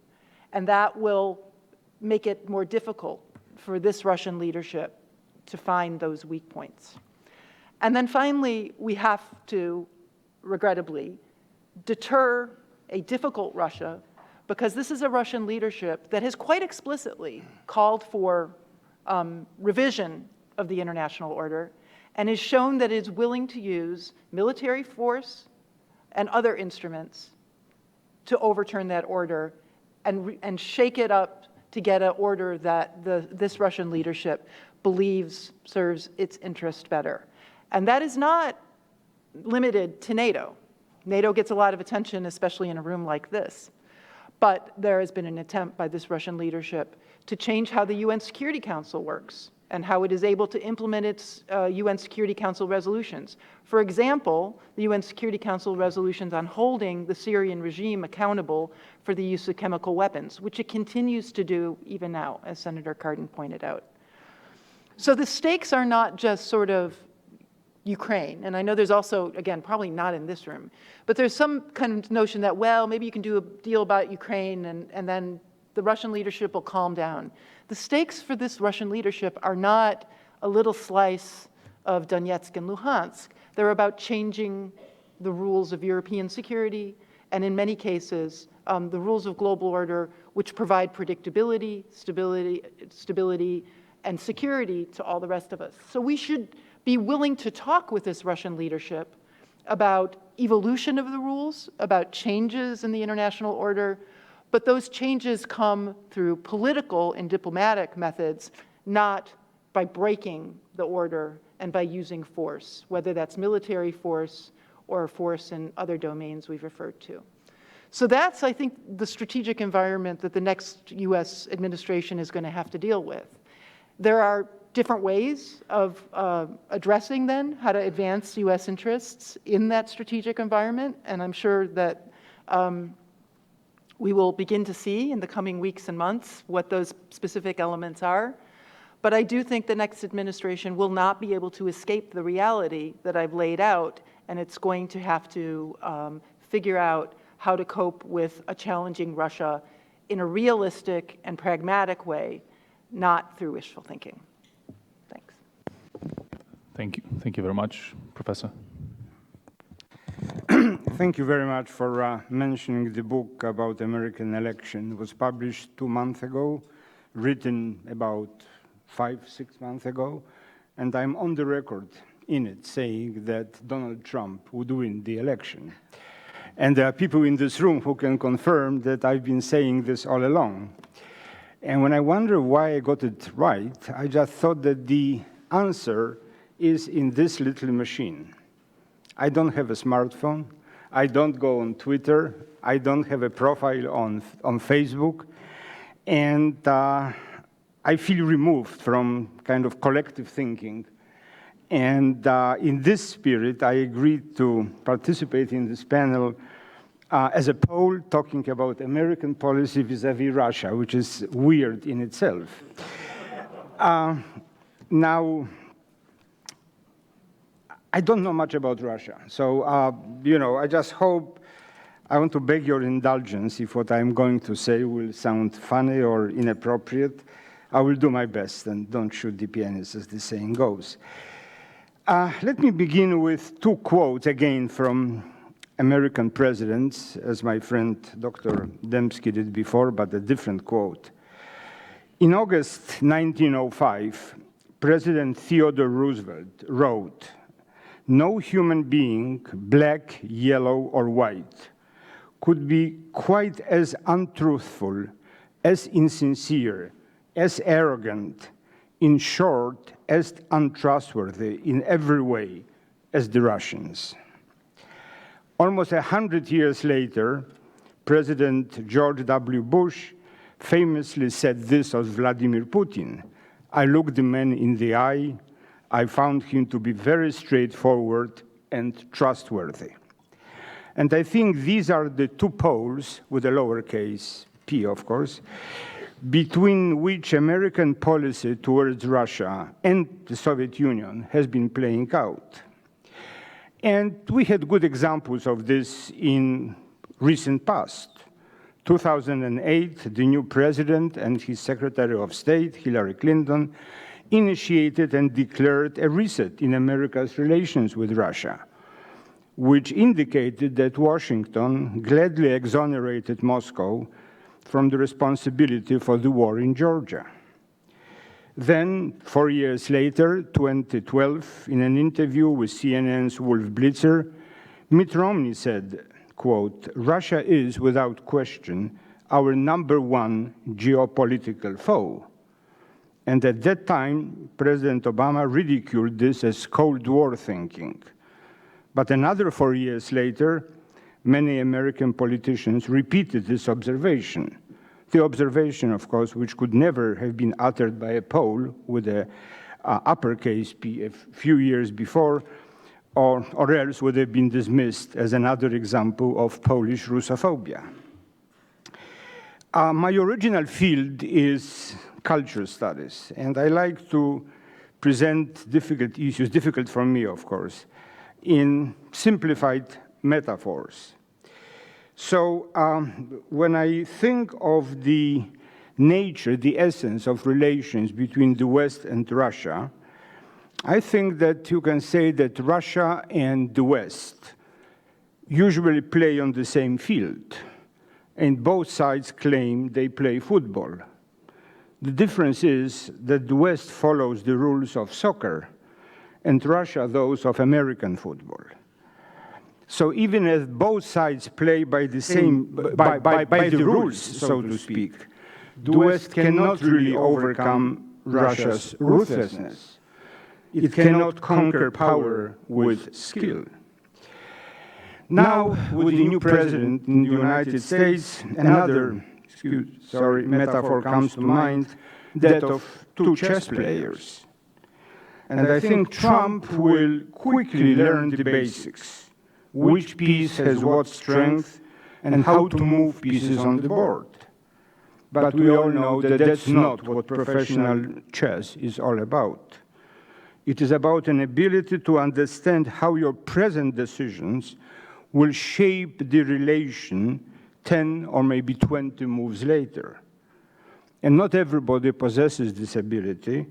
S14: And that will make it more difficult for this Russian leadership to find those weak points. And then finally, we have to, regrettably, deter a difficult Russia, because this is a Russian leadership that has quite explicitly called for revision of the international order and has shown that it is willing to use military force and other instruments to overturn that order and shake it up to get an order that this Russian leadership believes serves its interest better. And that is not limited to NATO. NATO gets a lot of attention, especially in a room like this. But there has been an attempt by this Russian leadership to change how the UN Security Council works and how it is able to implement its UN Security Council resolutions. For example, the UN Security Council resolutions on holding the Syrian regime accountable for the use of chemical weapons, which it continues to do even now, as Senator Cardin pointed out. So the stakes are not just sort of Ukraine, and I know there's also, again, probably not in this room, but there's some kind of notion that, well, maybe you can do a deal about Ukraine and then the Russian leadership will calm down. The stakes for this Russian leadership are not a little slice of Donetsk and Luhansk. They're about changing the rules of European security and, in many cases, the rules of global order, which provide predictability, stability, and security to all the rest of us. So we should be willing to talk with this Russian leadership about evolution of the rules, about changes in the international order, but those changes come through political and diplomatic methods, not by breaking the order and by using force, whether that's military force or force in other domains we've referred to. So that's, I think, the strategic environment that the next US administration is going to have to deal with. There are different ways of addressing then how to advance US interests in that strategic environment, and I'm sure that we will begin to see in the coming weeks and months what those specific elements are. But I do think the next administration will not be able to escape the reality that I've laid out, and it's going to have to figure out how to cope with a challenging Russia in a realistic and pragmatic way, not through wishful thinking. Thanks.
S2: Thank you. Thank you very much, Professor.
S15: Thank you very much for mentioning the book about American election. It was published 2 months ago, written about 5-6 months ago, and I'm on the record in it saying that Donald Trump would win the election. And there are people in this room who can confirm that I've been saying this all along. And when I wonder why I got it right, I just thought that the answer is in this little machine. I don't have a smartphone. I don't go on Twitter. I don't have a profile on Facebook. And I feel removed from kind of collective thinking. And in this spirit, I agreed to participate in this panel as a poll talking about American policy vis-à-vis Russia, which is weird in itself. Now, I don't know much about Russia. So, I just hope, I want to beg your indulgence if what I'm going to say will sound funny or inappropriate. I will do my best, and don't shoot the pianist, as the saying goes. Let me begin with 2 quotes, again, from American presidents, as my friend Dr. Dembski did before, but a different quote. In August 1905, President Theodore Roosevelt wrote, "No human being, black, yellow, or white, could be quite as untruthful, as insincere, as arrogant, in short, as untrustworthy in every way as the Russians." Almost 100 years later, President George W. Bush famously said this of Vladimir Putin, "I looked the man in the eye. I found him to be very straightforward and trustworthy." And I think these are the 2 poles, with a lowercase p, of course, between which American policy towards Russia and the Soviet Union has been playing out. And we had good examples of this in recent past. 2008, the new president and his Secretary of State, Hillary Clinton, initiated and declared a reset in America's relations with Russia, which indicated that Washington gladly exonerated Moscow from the responsibility for the war in Georgia. Then, 4 years later, 2012, in an interview with CNN's Wolf Blitzer, Mitt Romney said, quote, "Russia is, without question, our #1 geopolitical foe." And at that time, President Obama ridiculed this as Cold War thinking. But another 4 years later, many American politicians repeated this observation. The observation, of course, which could never have been uttered by a Pole with an uppercase P a few years before, or else would have been dismissed as another example of Polish Russophobia. My original field is culture studies, and I like to present difficult issues, difficult for me, of course, in simplified metaphors. So when I think of the nature, the essence of relations between the West and Russia, I think that you can say that Russia and the West usually play on the same field, and both sides claim they play football. The difference is that the West follows the rules of soccer and Russia those of American football. So even as both sides play by the same, by the rules, so to speak, the West cannot really overcome Russia's ruthlessness. It cannot conquer power with skill. Now, with the new president in the United States, another metaphor comes to mind, that of two chess players. And I think Trump will quickly learn the basics, which piece has what strength, and how to move pieces on the board. But we all know that that's not what professional chess is all about. It is about an ability to understand how your present decisions will shape the relation 10 or maybe 20 moves later. And not everybody possesses this ability,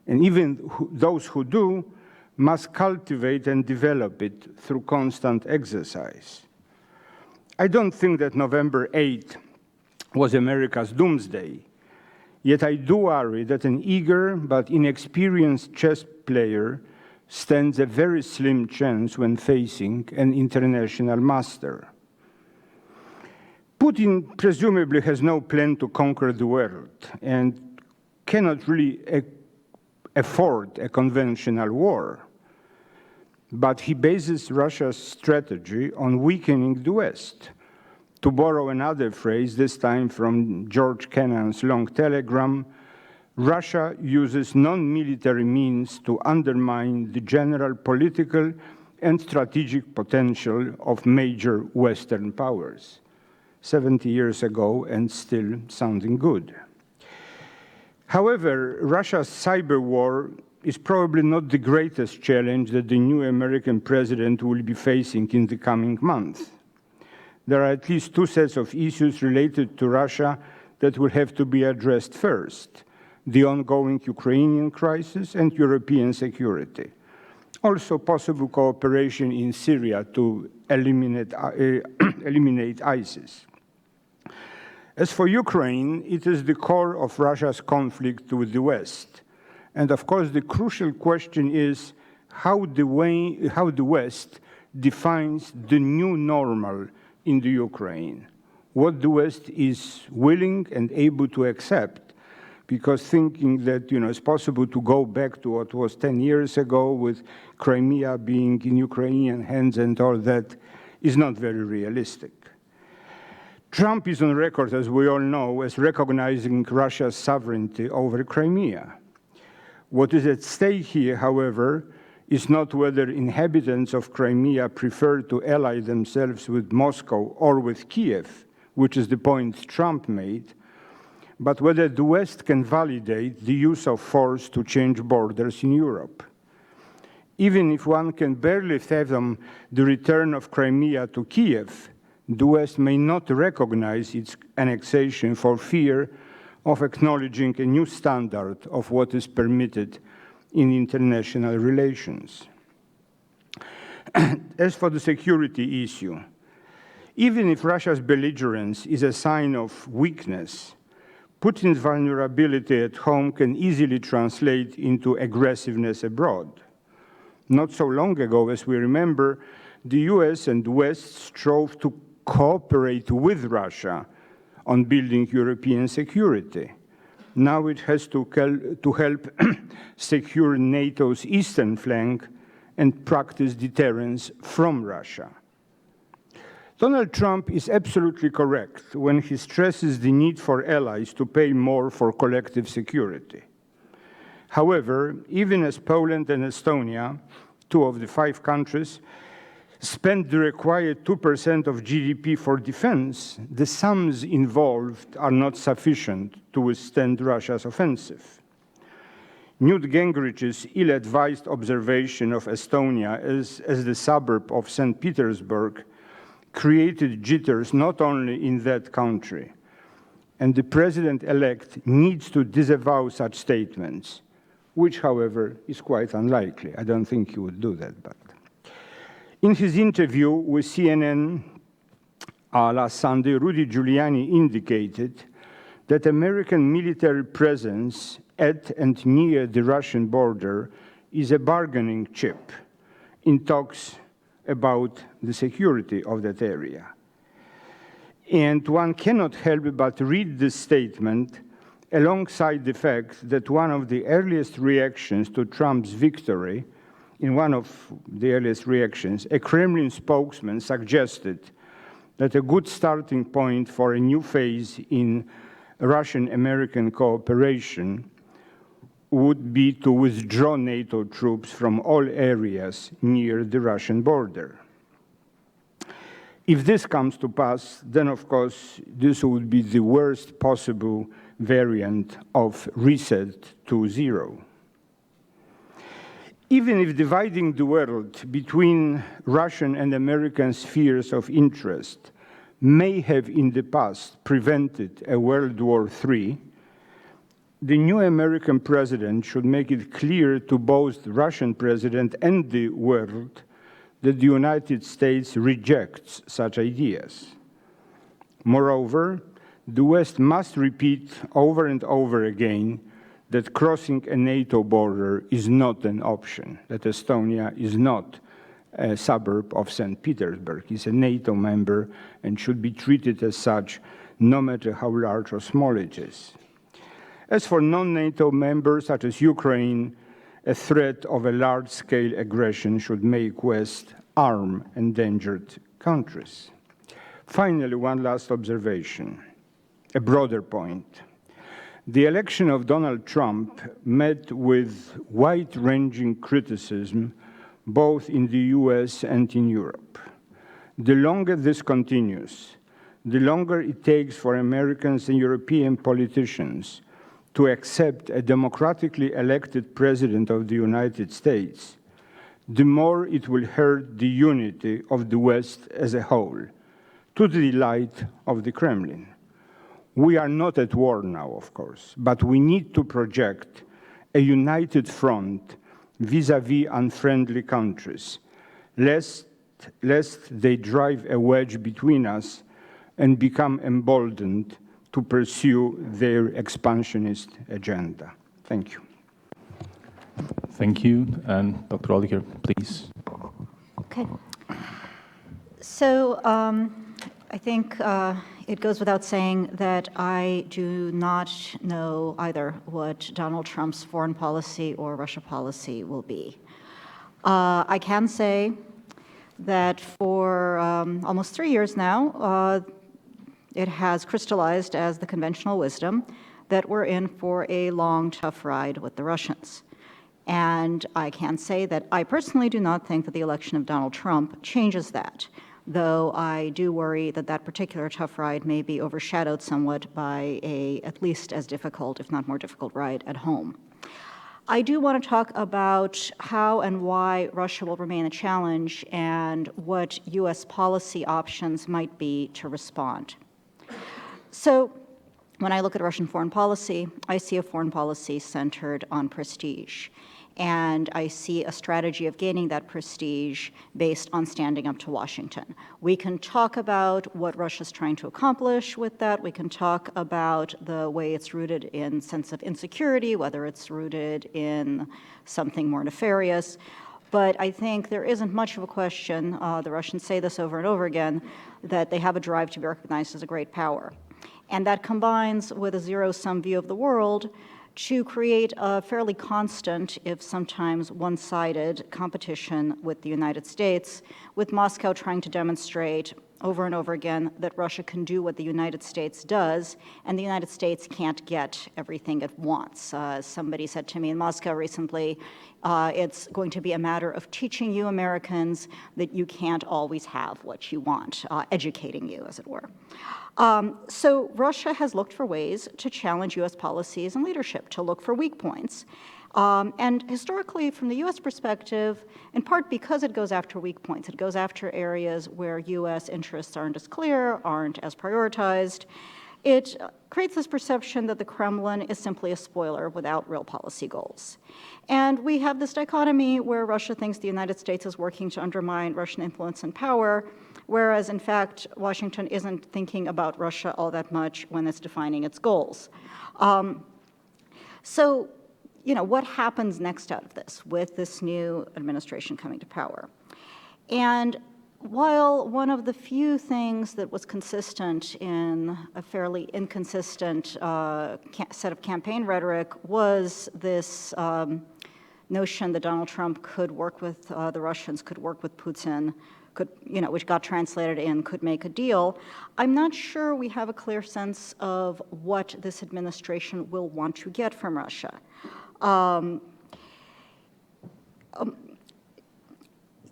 S15: and even those who do must cultivate and develop it through constant exercise. I don't think that November 8 was America's doomsday, yet I do worry that an eager but inexperienced chess player stands a very slim chance when facing an international master. Putin presumably has no plan to conquer the world and cannot really afford a conventional war. But he bases Russia's strategy on weakening the West. To borrow another phrase, this time from George Kennan's long telegram, Russia uses non-military means to undermine the general political and strategic potential of major Western powers. 70 years ago and still sounding good. However, Russia's cyber war is probably not the greatest challenge that the new American president will be facing in the coming months. There are at least two sets of issues related to Russia that will have to be addressed first: the ongoing Ukrainian crisis and European security. Also possible cooperation in Syria to eliminate ISIS. As for Ukraine, it is the core of Russia's conflict with the West. And of course, the crucial question is how the West defines the new normal in the Ukraine, what the West is willing and able to accept, because thinking that it's possible to go back to what was 10 years ago with Crimea being in Ukrainian hands and all that is not very realistic. Trump is on record, as we all know, as recognizing Russia's sovereignty over Crimea. What is at stake here, however, is not whether inhabitants of Crimea prefer to ally themselves with Moscow or with Kiev, which is the point Trump made, but whether the West can validate the use of force to change borders in Europe. Even if one can barely fathom the return of Crimea to Kiev, the West may not recognize its annexation for fear of acknowledging a new standard of what is permitted in international relations. As for the security issue, even if Russia's belligerence is a sign of weakness, Putin's vulnerability at home can easily translate into aggressiveness abroad. Not so long ago, as we remember, the US and the West strove to cooperate with Russia on building European security. Now it has to help secure NATO's eastern flank and practice deterrence from Russia. Donald Trump is absolutely correct when he stresses the need for allies to pay more for collective security. However, even as Poland and Estonia, two of the 5 countries, spend the required 2% of GDP for defense, the sums involved are not sufficient to withstand Russia's offensive. Newt Gingrich's ill-advised observation of Estonia as the suburb of St. Petersburg created jitters not only in that country, and the president-elect needs to disavow such statements, which, however, is quite unlikely. I don't think he would do that, but. In his interview with CNN last Sunday, Rudy Giuliani indicated that American military presence at and near the Russian border is a bargaining chip in talks about the security of that area. And one cannot help but read this statement alongside the fact that one of the earliest reactions to Trump's victory, in one of the earliest reactions, a Kremlin spokesman suggested that a good starting point for a new phase in Russian-American cooperation would be to withdraw NATO troops from all areas near the Russian border. If this comes to pass, then of course this would be the worst possible variant of reset to zero. Even if dividing the world between Russian and American spheres of interest may have in the past prevented a World War III, the new American president should make it clear to both the Russian president and the world that the United States rejects such ideas. Moreover, the West must repeat over and over again that crossing a NATO border is not an option, that Estonia is not a suburb of St. Petersburg. It's a NATO member and should be treated as such, no matter how large or small it is. As for non-NATO members, such as Ukraine, a threat of a large-scale aggression should make West arm endangered countries. Finally, one last observation, a broader point. The election of Donald Trump met with wide-ranging criticism both in the US and in Europe. The longer this continues, the longer it takes for Americans and European politicians to accept a democratically elected president of the United States, the more it will hurt the unity of the West as a whole, to the delight of the Kremlin. We are not at war now, of course, but we need to project a united front vis-à-vis unfriendly countries, lest they drive a wedge between us and become emboldened to pursue their expansionist agenda. Thank you.
S2: Thank you. And Dr. Oliker, please.
S16: Okay. So I think it goes without saying that I do not know either what Donald Trump's foreign policy or Russia policy will be. I can say that for almost 3 years now, it has crystallized as the conventional wisdom that we're in for a long, tough ride with the Russians. And I can say that I personally do not think that the election of Donald Trump changes that, though I do worry that that particular tough ride may be overshadowed somewhat by a at least as difficult, if not more difficult, ride at home. I do want to talk about how and why Russia will remain a challenge and what U.S. policy options might be to respond. So when I look at Russian foreign policy, I see a foreign policy centered on prestige. And I see a strategy of gaining that prestige based on standing up to Washington. We can talk about what Russia's trying to accomplish with that. We can talk about the way it's rooted in sense of insecurity, whether it's rooted in something more nefarious. But I think there isn't much of a question, the Russians say this over and over again, that they have a drive to be recognized as a great power. And that combines with a zero-sum view of the world to create a fairly constant, if sometimes one-sided, competition with the United States, with Moscow trying to demonstrate over and over again that Russia can do what the United States does, and the United States can't get everything it wants. Somebody said to me in Moscow recently, it's going to be a matter of teaching you Americans that you can't always have what you want, educating you, as it were. So Russia has looked for ways to challenge U.S. policies and leadership, to look for weak points. And historically, from the U.S. perspective, in part because it goes after weak points, it goes after areas where U.S. interests aren't as clear, aren't as prioritized, it creates this perception that the Kremlin is simply a spoiler without real policy goals. And we have this dichotomy where Russia thinks the United States is working to undermine Russian influence and power, whereas in fact, Washington isn't thinking about Russia all that much when it's defining its goals. So, what happens next out of this with this new administration coming to power? And while one of the few things that was consistent in a fairly inconsistent set of campaign rhetoric was this notion that Donald Trump could work with the Russians, could work with Putin, which got translated in could make a deal, I'm not sure we have a clear sense of what this administration will want to get from Russia.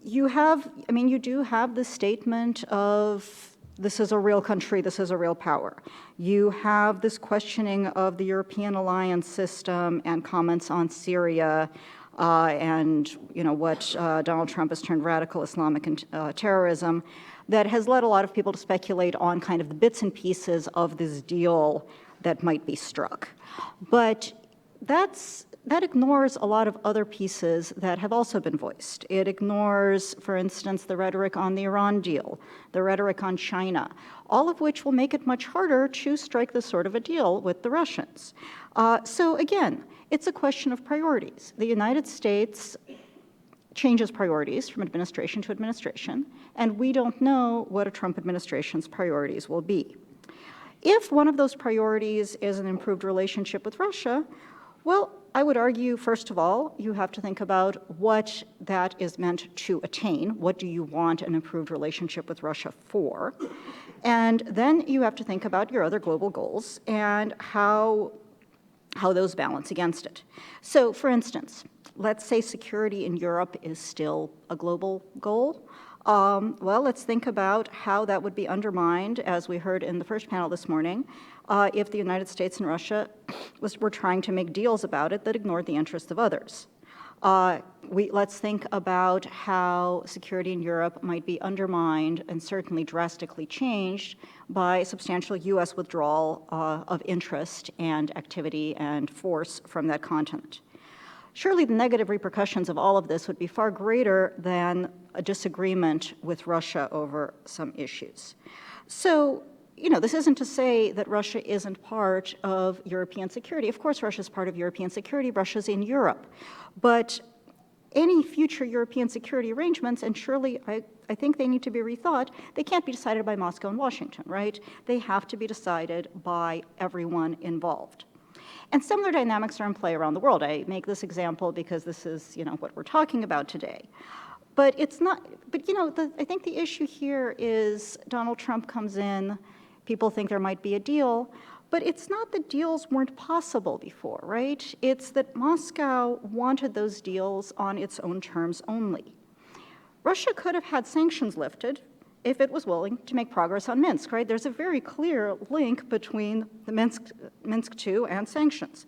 S16: You do have the statement of this is a real country, this is a real power. You have this questioning of the European alliance system and comments on Syria and what Donald Trump has termed radical Islamic terrorism that has led a lot of people to speculate on kind of the bits and pieces of this deal that might be struck. But that ignores a lot of other pieces that have also been voiced. It ignores, for instance, the rhetoric on the Iran deal, the rhetoric on China, all of which will make it much harder to strike this sort of a deal with the Russians. So again, it's a question of priorities. The United States changes priorities from administration to administration, and we don't know what a Trump administration's priorities will be. If one of those priorities is an improved relationship with Russia, well, I would argue, first of all, you have to think about what that is meant to attain. What do you want an improved relationship with Russia for? And then you have to think about your other global goals and how those balance against it. So, for instance, let's say security in Europe is still a global goal. Well, let's think about how that would be undermined, as we heard in the first panel this morning, if the United States and Russia were trying to make deals about it that ignored the interests of others. Let's think about how security in Europe might be undermined and certainly drastically changed by substantial U.S. withdrawal of interest and activity and force from that continent. Surely the negative repercussions of all of this would be far greater than a disagreement with Russia over some issues. So, this isn't to say that Russia isn't part of European security. Of course, Russia's part of European security. Russia's in Europe. But any future European security arrangements, and surely I think they need to be rethought, they can't be decided by Moscow and Washington, right? They have to be decided by everyone involved. And similar dynamics are in play around the world. I make this example because this is, what we're talking about today. But it's not, I think the issue here is Donald Trump comes in, people think there might be a deal, but it's not that deals weren't possible before, right? It's that Moscow wanted those deals on its own terms only. Russia could have had sanctions lifted if it was willing to make progress on Minsk, right? There's a very clear link between the Minsk II and sanctions.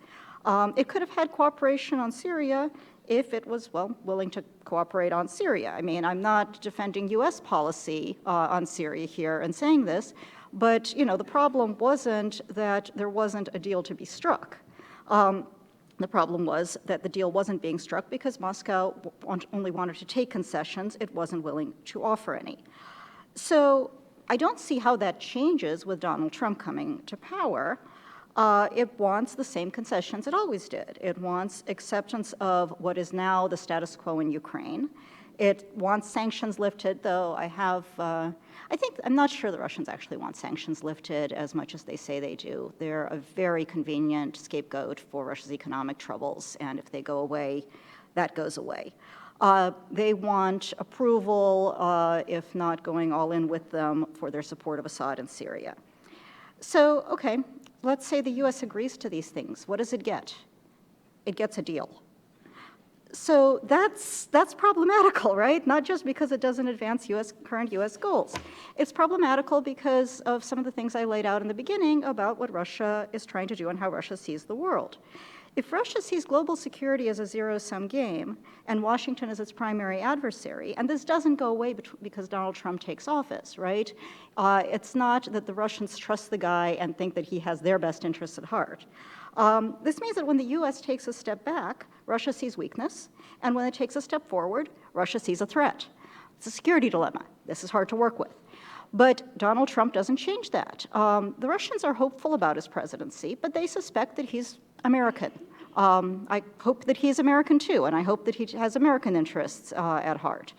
S16: It could have had cooperation on Syria if it was, willing to cooperate on Syria. I mean, I'm not defending U.S. policy on Syria here and saying this, but, the problem wasn't that there wasn't a deal to be struck. The problem was that the deal wasn't being struck because Moscow only wanted to take concessions. It wasn't willing to offer any. So I don't see how that changes with Donald Trump coming to power. It wants the same concessions it always did. It wants acceptance of what is now the status quo in Ukraine. It wants sanctions lifted, though I'm not sure the Russians actually want sanctions lifted as much as they say they do. They're a very convenient scapegoat for Russia's economic troubles, and if they go away, that goes away. They want approval, if not going all in with them, for their support of Assad in Syria. So, okay, let's say the U.S. agrees to these things. What does it get? It gets a deal. So that's problematical, right? Not just because it doesn't advance current U.S. goals. It's problematical because of some of the things I laid out in the beginning about what Russia is trying to do and how Russia sees the world. If Russia sees global security as a zero-sum game and Washington as its primary adversary, and this doesn't go away because Donald Trump takes office, right? It's not that the Russians trust the guy and think that he has their best interests at heart. This means that when the U.S. takes a step back, Russia sees weakness, and when it takes a step forward, Russia sees a threat. It's a security dilemma. This is hard to work with. But Donald Trump doesn't change that. The Russians are hopeful about his presidency, but they suspect that he's American. I hope that he's American too, and I hope that he has American interests at heart.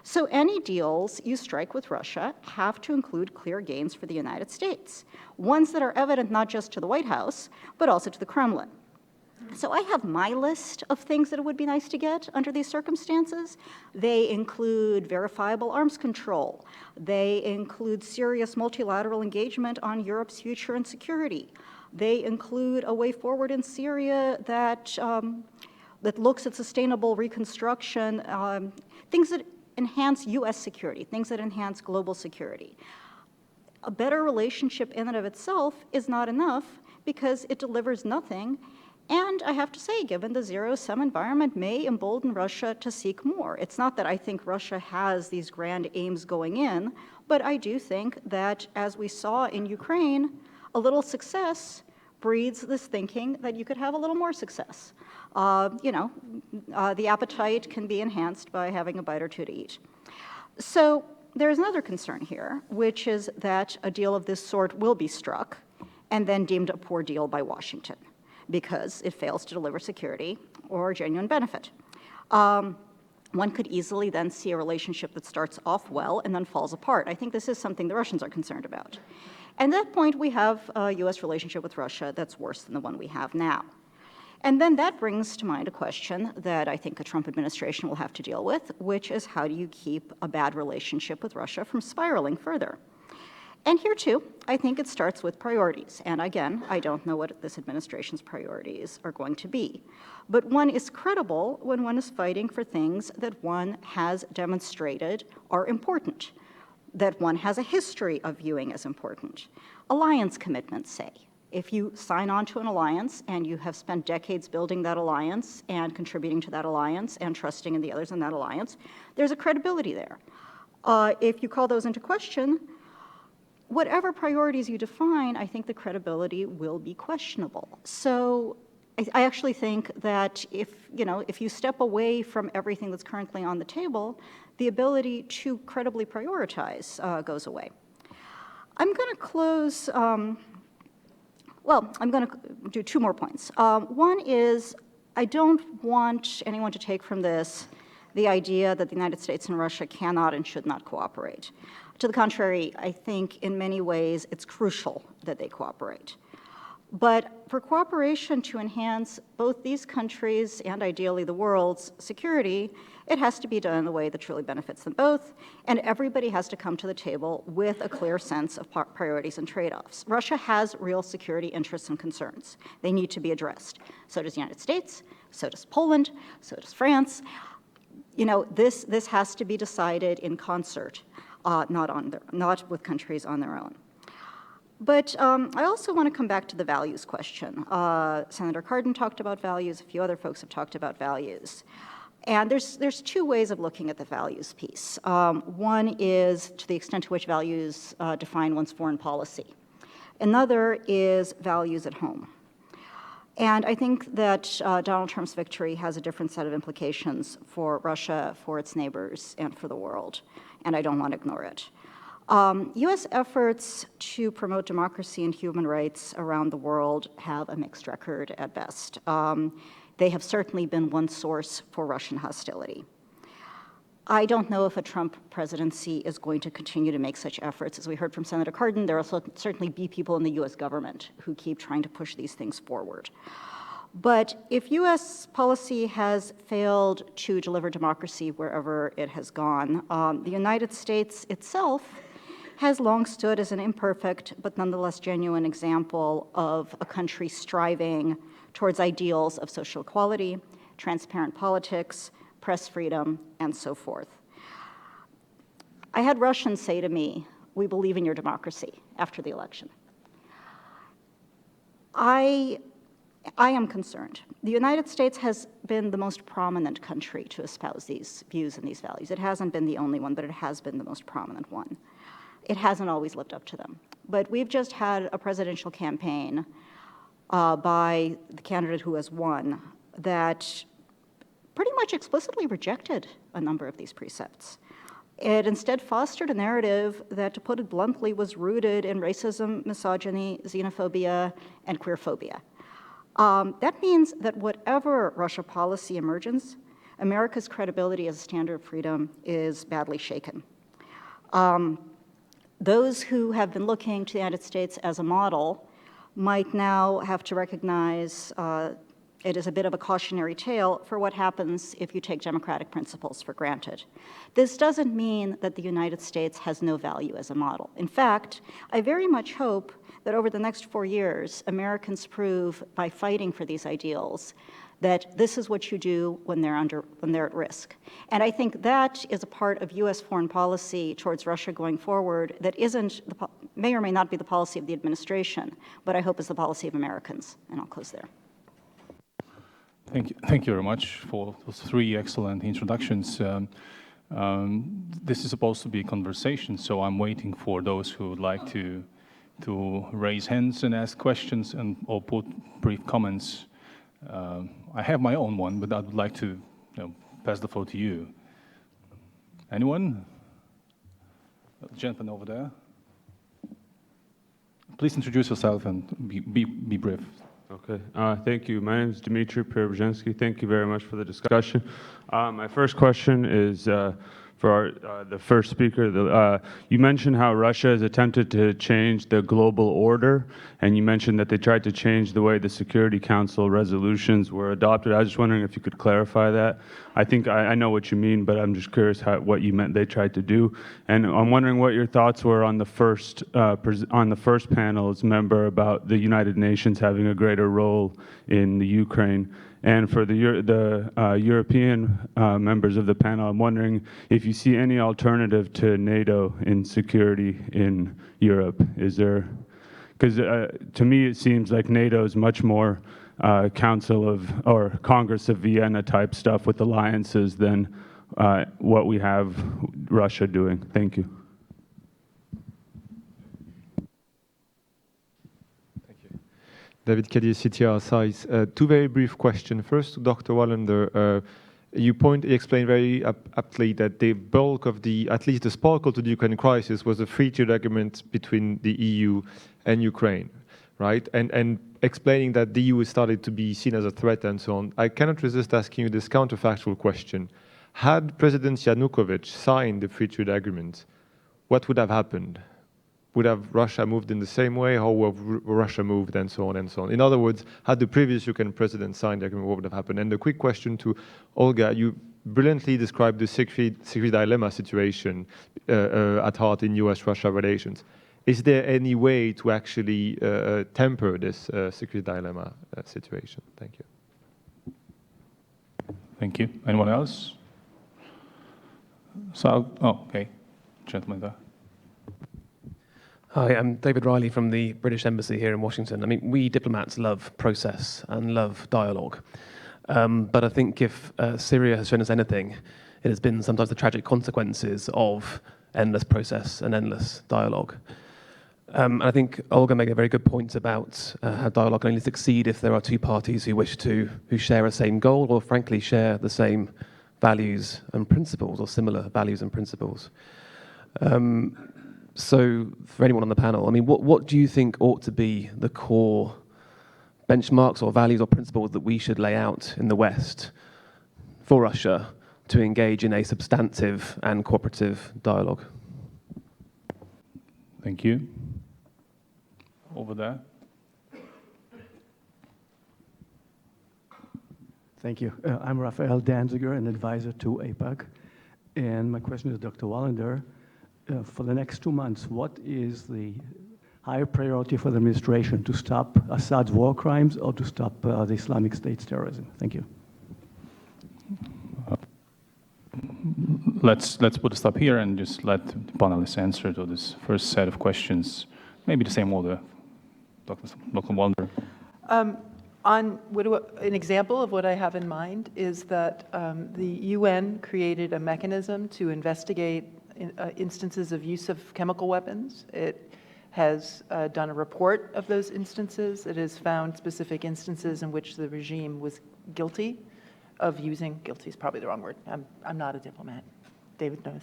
S16: So any deals you strike with Russia have to include clear gains for the United States, ones that are evident not just to the White House, but also to the Kremlin. So I have my list of things that it would be nice to get under these circumstances. They include verifiable arms control. They include serious multilateral engagement on Europe's future and security. They include a way forward in Syria that looks at sustainable reconstruction, things that enhance US security, things that enhance global security. A better relationship in and of itself is not enough because it delivers nothing. And I have to say, given the zero-sum environment, may embolden Russia to seek more. It's not that I think Russia has these grand aims going in, but I do think that, as we saw in Ukraine, a little success breeds this thinking that you could have a little more success. The appetite can be enhanced by having a bite or two to eat. So there's another concern here, which is that a deal of this sort will be struck and then deemed a poor deal by Washington, because it fails to deliver security or genuine benefit. One could easily then see a relationship that starts off well and then falls apart. I think this is something the Russians are concerned about. And at that point, we have a US relationship with Russia that's worse than the one we have now. And then that brings to mind a question that I think a Trump administration will have to deal with, which is how do you keep a bad relationship with Russia from spiraling further? And here, too, I think it starts with priorities. And again, I don't know what this administration's priorities are going to be. But one is credible when one is fighting for things that one has demonstrated are important, that one has a history of viewing as important. Alliance commitments, say. If you sign on to an alliance and you have spent decades building that alliance and contributing to that alliance and trusting in the others in that alliance, there's a credibility there. If you call those into question, whatever priorities you define, I think the credibility will be questionable. So I actually think that if you step away from everything that's currently on the table, the ability to credibly prioritize goes away. I'm going to close, I'm going to do two more points. One is I don't want anyone to take from this the idea that the United States and Russia cannot and should not cooperate. To the contrary, I think in many ways it's crucial that they cooperate. But for cooperation to enhance both these countries and ideally the world's security, it has to be done in a way that truly benefits them both, and everybody has to come to the table with a clear sense of priorities and trade-offs. Russia has real security interests and concerns. They need to be addressed. So does the United States, so does Poland, so does France. This has to be decided in concert, not with countries on their own. But I also want to come back to the values question. Senator Cardin talked about values. A few other folks have talked about values. And there's two ways of looking at the values piece. One is to the extent to which values define one's foreign policy. Another is values at home. And I think that Donald Trump's victory has a different set of implications for Russia, for its neighbors, and for the world. And I don't want to ignore it. US efforts to promote democracy and human rights around the world have a mixed record at best. They have certainly been one source for Russian hostility. I don't know if a Trump presidency is going to continue to make such efforts. As we heard from Senator Cardin, there will certainly be people in the US government who keep trying to push these things forward. But if US policy has failed to deliver democracy wherever it has gone, the United States itself has long stood as an imperfect but nonetheless genuine example of a country striving towards ideals of social equality, transparent politics, press freedom, and so forth. I had Russians say to me, "We believe in your democracy," after the election. I am concerned. The United States has been the most prominent country to espouse these views and these values. It hasn't been the only one, but it has been the most prominent one. It hasn't always lived up to them. But we've just had a presidential campaign by the candidate who has won that pretty much explicitly rejected a number of these precepts. It instead fostered a narrative that, to put it bluntly, was rooted in racism, misogyny, xenophobia, and queerphobia. That means that whatever Russia policy emerges, America's credibility as a standard of freedom is badly shaken. Those who have been looking to the United States as a model might now have to recognize it is a bit of a cautionary tale for what happens if you take democratic principles for granted. This doesn't mean that the United States has no value as a model. In fact, I very much hope that over the next 4 years, Americans prove by fighting for these ideals that this is what you do when they're at risk. And I think that is a part of US foreign policy towards Russia going forward that may or may not be the policy of the administration, but I hope is the policy of Americans. And I'll close there.
S2: Thank you very much for those 3 excellent introductions. This is supposed to be a conversation, so I'm waiting for those who would like to raise hands and ask questions or put brief comments. I have my own one, but I would like to pass the floor to you. Anyone? The gentleman over there. Please introduce yourself and be brief.
S17: Okay, thank you. My name is Dmitry Preobrazhensky. Thank you very much for the discussion. My first question is for the first speaker. You mentioned how Russia has attempted to change the global order, and you mentioned that they tried to change the way the Security Council resolutions were adopted. I was just wondering if you could clarify that. I think I know what you mean, but I'm just curious what you meant they tried to do. And I'm wondering what your thoughts were on the first panel's member about the United Nations having a greater role in the Ukraine. And for the European members of the panel, I'm wondering if you see any alternative to NATO in security in Europe. Is there, because to me it seems like NATO is much more Congress of Vienna type stuff with alliances than what we have Russia doing. Thank you.
S6: David Cadier, CTR Size. 2 very brief questions. First, to Dr. Wallander, you explained very aptly that the bulk of at least the sparkle to the Ukraine crisis was a free trade agreement between the EU and Ukraine, right? And explaining that the EU started to be seen as a threat and so on. I cannot resist asking you this counterfactual question. Had President Yanukovych signed the free trade agreement, what would have happened? Would have Russia moved in the same way? How would Russia moved, and so on and so on? In other words, had the previous Ukraine president signed the agreement, what would have happened? And a quick question to Olga. You brilliantly described the secret dilemma situation at heart in US-Russia relations. Is there any way to actually temper this secret dilemma situation? Thank you.
S2: Thank you. Anyone else? So, okay. Gentleman there.
S18: Hi, I'm David Riley from the British Embassy here in Washington. I mean, we diplomats love process and love dialogue. But I think if Syria has shown us anything, it has been sometimes the tragic consequences of endless process and endless dialogue. And I think Olga made a very good point about how dialogue can only succeed if there are 2 parties who share a same goal or frankly share the same values and principles or similar values and principles. So for anyone on the panel, I mean, what do you think ought to be the core benchmarks or values or principles that we should lay out in the West for Russia to engage in a substantive and cooperative dialogue?
S2: Thank you. Over there.
S19: Thank you. I'm Raphael Danziger, an advisor to AIPAC. And my question is Dr. Wallander. For the next 2 months, what is the higher priority for the administration, to stop Assad's war crimes or to stop the Islamic State's terrorism? Thank you.
S2: Let's put a stop here and just let the panelists answer to this first set of questions. Maybe the same order. Dr. Wallander.
S14: An example of what I have in mind is that the UN created a mechanism to investigate instances of use of chemical weapons. It has done a report of those instances. It has found specific instances in which the regime was guilty of using, guilty is probably the wrong word, I'm not a diplomat, David knows,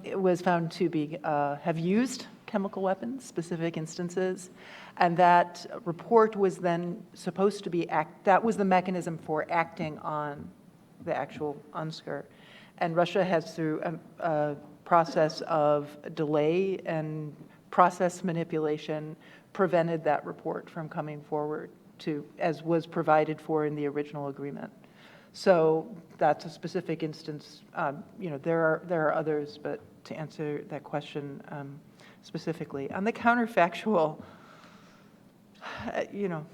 S14: it was found to be, have used chemical weapons, specific instances, and that report was then supposed to be, that was the mechanism for acting on the actual UNSCR. And Russia has, through a process of delay and process manipulation, prevented that report from coming forward to, as was provided for in the original agreement. So that's a specific instance. You know, there are others, but to answer that question specifically. On the counterfactual, you know,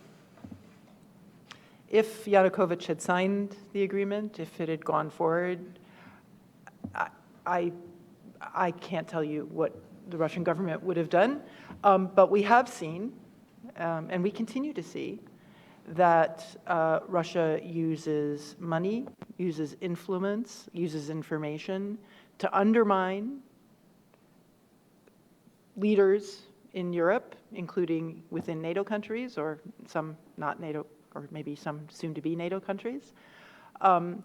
S14: if Yanukovych had signed the agreement, if it had gone forward, I can't tell you what the Russian government would have done, but we have seen, and we continue to see, that Russia uses money, uses influence, uses information to undermine leaders in Europe, including within NATO countries, or some not NATO, or maybe some soon-to-be NATO countries. And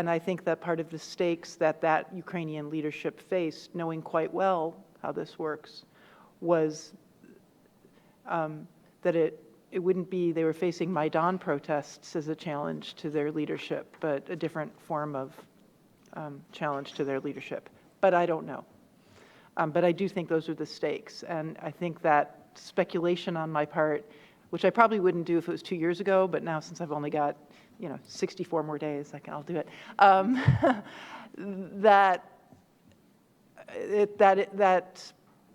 S14: I think that part of the stakes that Ukrainian leadership faced, knowing quite well how this works, was that it wouldn't be they were facing Maidan protests as a challenge to their leadership, but a different form of challenge to their leadership. But I don't know. But I do think those are the stakes. And I think that speculation on my part, which I probably wouldn't do if it was 2 years ago, but now since I've only got, you know, 64 more days, I'll do it. That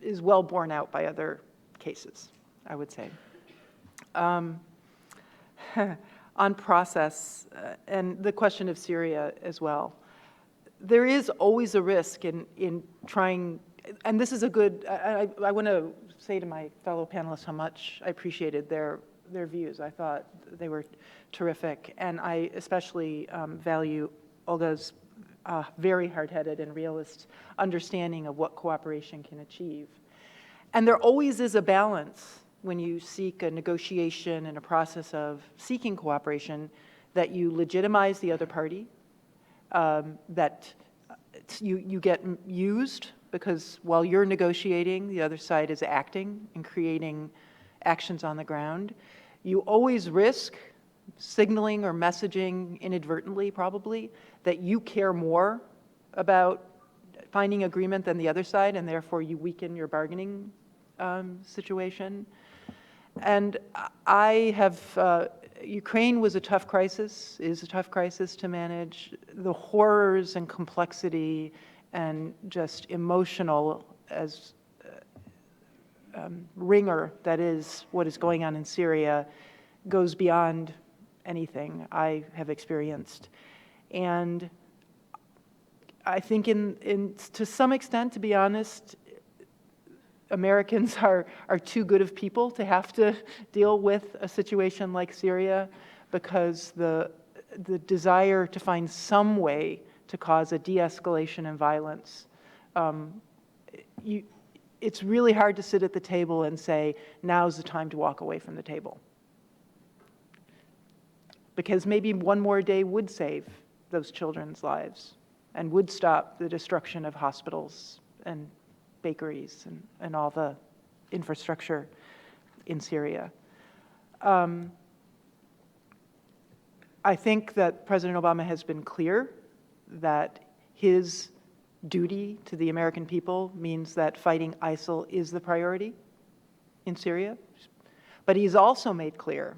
S14: is well borne out by other cases, I would say. On process, and the question of Syria as well, there is always a risk in trying, and this is a good, I want to say to my fellow panelists how much I appreciated their views. I thought they were terrific, and I especially value Olga's very hard-headed and realist understanding of what cooperation can achieve. And there always is a balance when you seek a negotiation and a process of seeking cooperation, that you legitimize the other party, that you get used, because while you're negotiating, the other side is acting and creating actions on the ground. You always risk signaling or messaging inadvertently, probably, that you care more about finding agreement than the other side, and therefore you weaken your bargaining situation. And I have, Ukraine was a tough crisis, is a tough crisis to manage. The horrors and complexity and just emotional as ringer that is what is going on in Syria goes beyond anything I have experienced. And I think to some extent, to be honest, Americans are too good of people to have to deal with a situation like Syria, because the desire to find some way to cause a de-escalation in violence, it's really hard to sit at the table and say, now's the time to walk away from the table. Because maybe one more day would save those children's lives and would stop the destruction of hospitals and bakeries and all the infrastructure in Syria. I think that President Obama has been clear that his duty to the American people means that fighting ISIL is the priority in Syria. But he's also made clear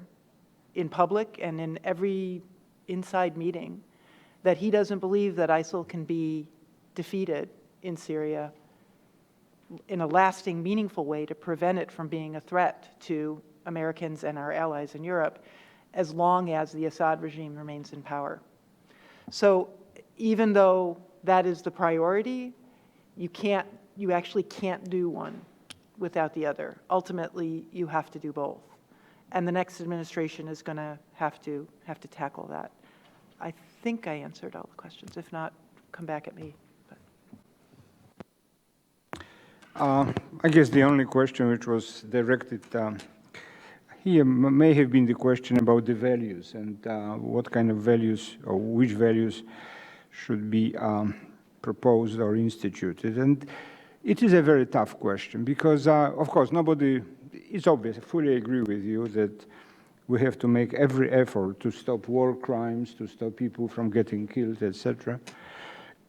S14: in public and in every inside meeting that he doesn't believe that ISIL can be defeated in Syria in a lasting, meaningful way to prevent it from being a threat to Americans and our allies in Europe as long as the Assad regime remains in power. So even though that is the priority, you actually can't do one without the other. Ultimately, you have to do both. And the next administration is going to have to tackle that. I think I answered all the questions. If not, come back at me.
S15: I guess the only question which was directed here may have been the question about the values and what kind of values or which values should be proposed or instituted. And it is a very tough question because, of course, it's obvious, I fully agree with you that we have to make every effort to stop war crimes, to stop people from getting killed, etc.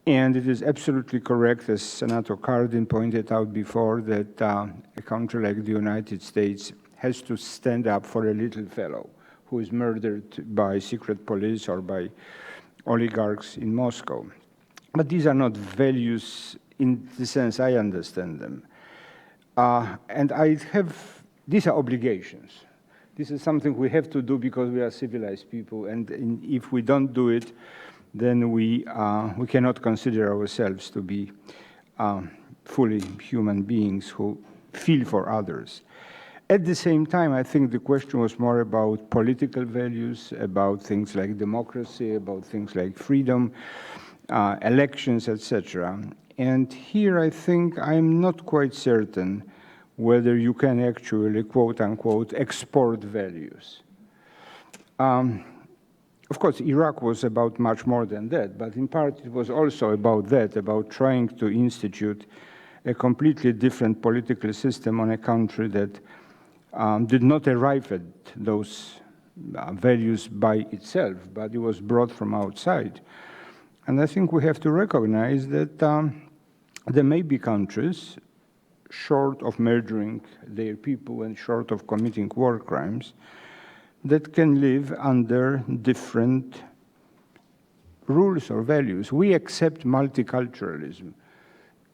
S15: And it is absolutely correct, as Senator Cardin pointed out before, that a country like the United States has to stand up for a little fellow who is murdered by secret police or by oligarchs in Moscow. But these are not values in the sense I understand them. And these are obligations. This is something we have to do because we are civilized people, and if we don't do it, then we cannot consider ourselves to be fully human beings who feel for others. At the same time, I think the question was more about political values, about things like democracy, about things like freedom, elections, etc. And here I think I'm not quite certain whether you can actually, quote unquote, export values. Of course, Iraq was about much more than that, but in part it was also about that, about trying to institute a completely different political system on a country that did not arrive at those values by itself, but it was brought from outside. And I think we have to recognize that there may be countries, short of murdering their people and short of committing war crimes, that can live under different rules or values. We accept multiculturalism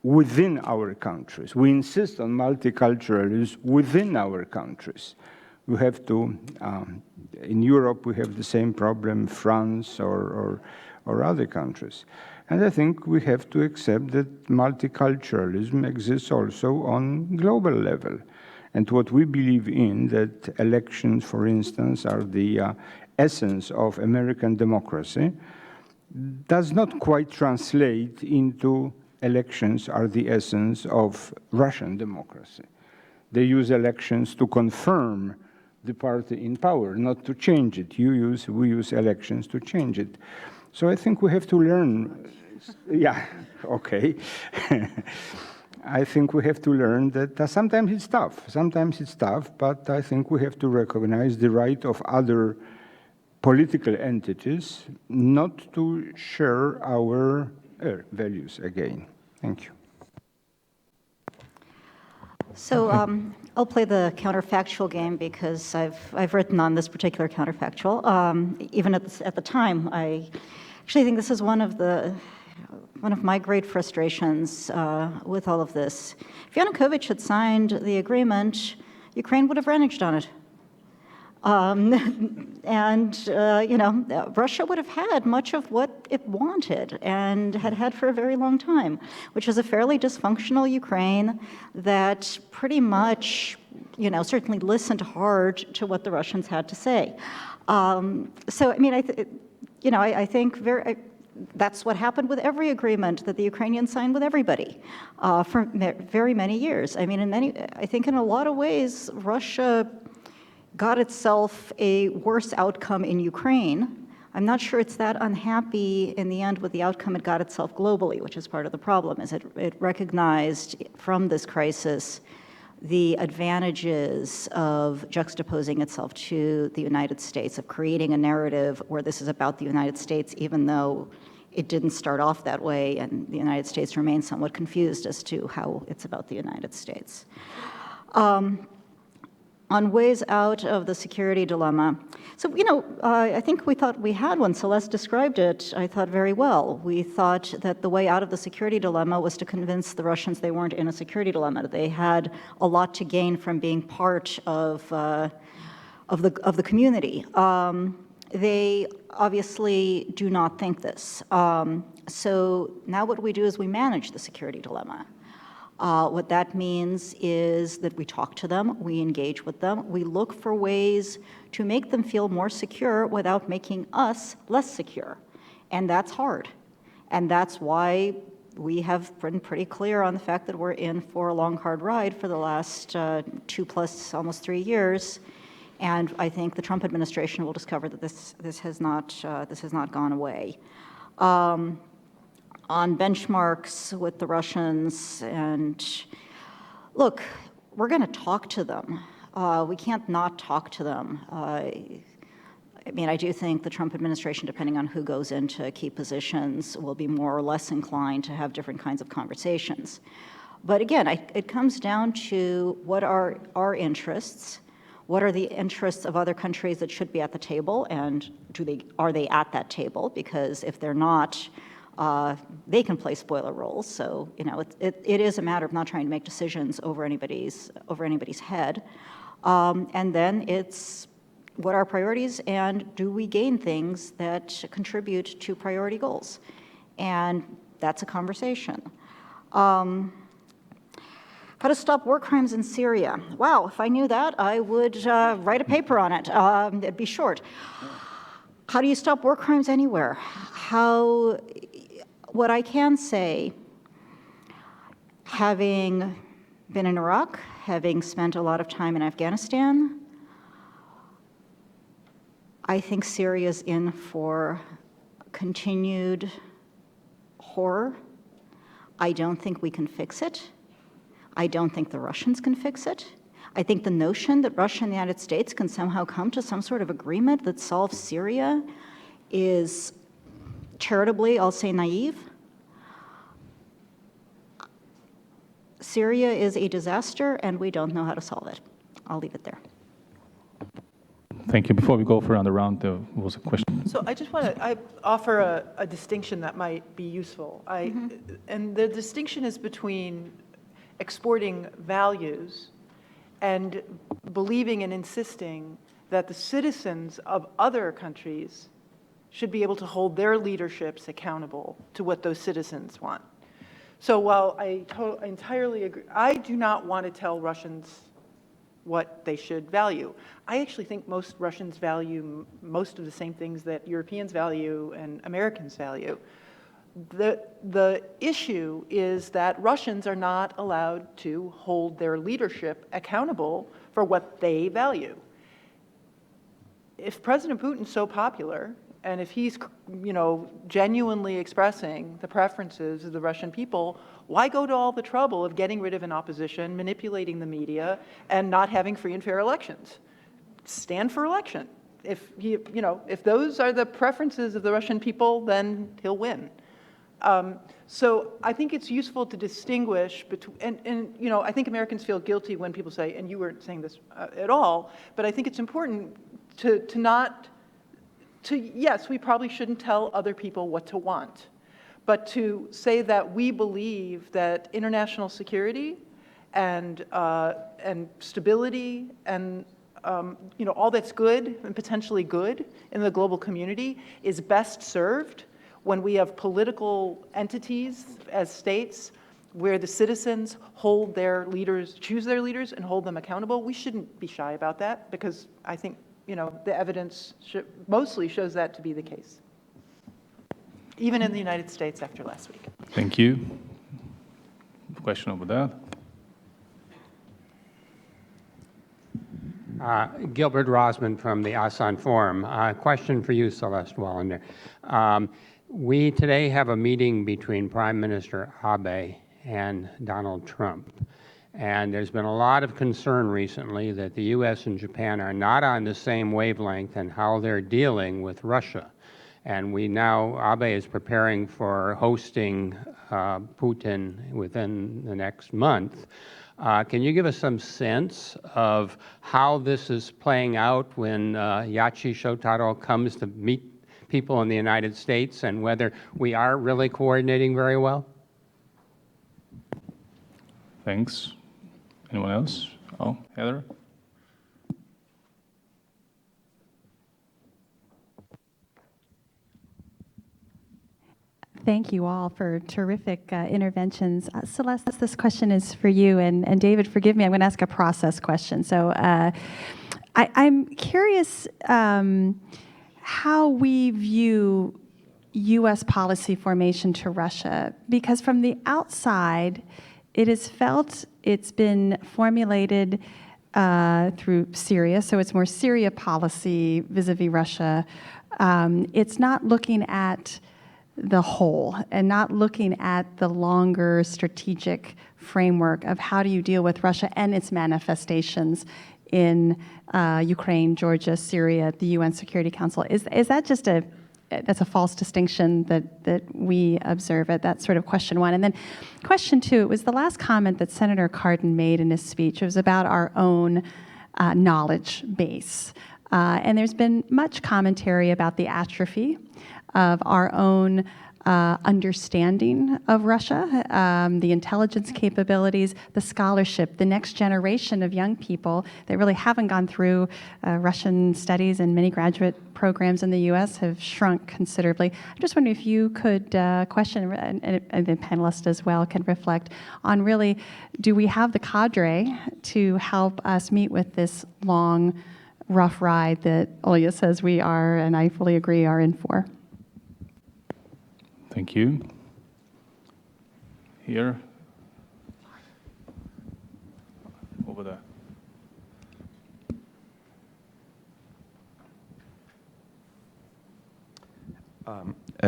S15: within our countries. We insist on multiculturalism within our countries. We have to, in Europe, we have the same problem, France or other countries. And I think we have to accept that multiculturalism exists also on global level. And what we believe in, that elections, for instance, are the essence of American democracy, does not quite translate into elections are the essence of Russian democracy. They use elections to confirm the party in power, not to change it. We use elections to change it. So I think we have to learn, yeah, okay. I think we have to learn that sometimes it's tough, but I think we have to recognize the right of other political entities not to share our values again. Thank you.
S16: So I'll play the counterfactual game because I've written on this particular counterfactual. Even at the time, I actually think this is one of my great frustrations with all of this. If Yanukovych had signed the agreement, Ukraine would have reneged on it. Russia would have had much of what it wanted and had had for a very long time, which is a fairly dysfunctional Ukraine that pretty much, certainly listened hard to what the Russians had to say. I think that's what happened with every agreement that the Ukrainians signed with everybody for very many years. I think in a lot of ways, Russia got itself a worse outcome in Ukraine. I'm not sure it's that unhappy in the end with the outcome it got itself globally, which is part of the problem, is it recognized from this crisis the advantages of juxtaposing itself to the United States, of creating a narrative where this is about the United States, even though it didn't start off that way, and the United States remains somewhat confused as to how it's about the United States. On ways out of the security dilemma. So, I think we thought we had one. Celeste described it, I thought, very well. We thought that the way out of the security dilemma was to convince the Russians they weren't in a security dilemma, that they had a lot to gain from being part of the community. They obviously do not think this. So now what we do is we manage the security dilemma. What that means is that we talk to them, we engage with them, we look for ways to make them feel more secure without making us less secure. And that's hard. And that's why we have been pretty clear on the fact that we're in for a long, hard ride for the last 2+ almost 3 years. And I think the Trump administration will discover that this has not gone away. on benchmarks with the Russians. And look, we're going to talk to them. We can't not talk to them. I mean, I do think the Trump administration, depending on who goes into key positions, will be more or less inclined to have different kinds of conversations. But again, it comes down to what are our interests, what are the interests of other countries that should be at the table, and are they at that table? Because if they're not, they can play spoiler roles. So it is a matter of not trying to make decisions over anybody's head. And then it's what are our priorities, and do we gain things that contribute to priority goals? And that's a conversation. How to stop war crimes in Syria. Wow, if I knew that, I would write a paper on it. It'd be short. How do you stop war crimes anywhere? What I can say, having been in Iraq, having spent a lot of time in Afghanistan, I think Syria's in for continued horror. I don't think we can fix it. I don't think the Russians can fix it. I think the notion that Russia and the United States can somehow come to some sort of agreement that solves Syria is charitably, I'll say, naive. Syria is a disaster, and we don't know how to solve it. I'll leave it there.
S2: Thank you. Before we go for another round, there was a question.
S14: So I just want to offer a distinction that might be useful. And the distinction is between exporting values and believing and insisting that the citizens of other countries should be able to hold their leaderships accountable to what those citizens want. So while I entirely agree, I do not want to tell Russians what they should value. I actually think most Russians value most of the same things that Europeans value and Americans value. The issue is that Russians are not allowed to hold their leadership accountable for what they value. If President Putin's so popular, and if he's, genuinely expressing the preferences of the Russian people, why go to all the trouble of getting rid of an opposition, manipulating the media, and not having free and fair elections? Stand for election. If if those are the preferences of the Russian people, then he'll win. So I think it's useful to distinguish between, and I think Americans feel guilty when people say, and you weren't saying this at all, but I think it's important yes, we probably shouldn't tell other people what to want, but to say that we believe that international security and stability and all that's good and potentially good in the global community is best served when we have political entities as states where the citizens hold their leaders, choose their leaders, and hold them accountable. We shouldn't be shy about that, because I think the evidence mostly shows that to be the case, even in the United States after last week.
S2: Thank you. Question over there.
S20: Gilbert Rosman from the ASEAN Forum. Question for you, Celeste Wallander. We today have a meeting between Prime Minister Abe and Donald Trump. And there's been a lot of concern recently that the U.S. and Japan are not on the same wavelength in how they're dealing with Russia. And Abe is preparing for hosting Putin within the next month. Can you give us some sense of how this is playing out when Yachi Shotaro comes to meet people in the United States, and whether we are really coordinating very well?
S2: Thanks. Anyone else? Oh, Heather?
S1: Thank you all for terrific interventions. Celeste, this question is for you, and David, forgive me, I'm going to ask a process question. So I'm curious how we view U.S. policy formation to Russia, because from the outside, it is felt it's been formulated through Syria, so it's more Syria policy vis-a-vis Russia. It's not looking at the whole and not looking at the longer strategic framework of how do you deal with Russia and its manifestations in Ukraine, Georgia, Syria, the UN Security Council. Is that just that's a false distinction that we observe at that sort of question one? And then question two, it was the last comment that Senator Cardin made in his speech. It was about our own knowledge base. And there's been much commentary about the atrophy of our own understanding of Russia, the intelligence capabilities, the scholarship, the next generation of young people that really haven't gone through Russian studies, and many graduate programs in the U.S. have shrunk considerably. I just wonder if you could question, and the panelists as well can reflect on really, do we have the cadre to help us meet with this long, rough ride that Olya says we are, and I fully agree, are in for?
S2: Thank you. Here. Over there.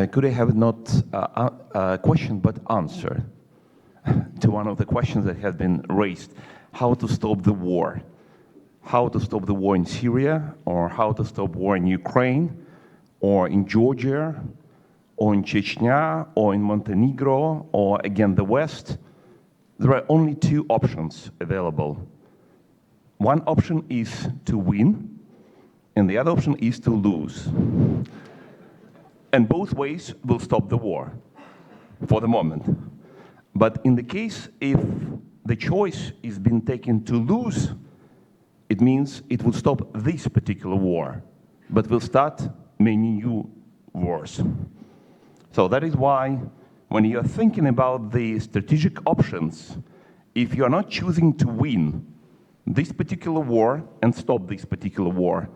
S8: Could I have not a question but answer to one of the questions that have been raised? How to stop the war? How to stop the war in Syria, or how to stop war in Ukraine, or in Georgia, or in Chechnya, or in Montenegro, or again the West? There are only two options available. One option is to win, and the other option is to lose. And both ways will stop the war, for the moment. But in the case if the choice is being taken to lose, it means it will stop this particular war, but will start many new wars. So that is why when you are thinking about the strategic options, if you are not choosing to win this particular war and stop this particular war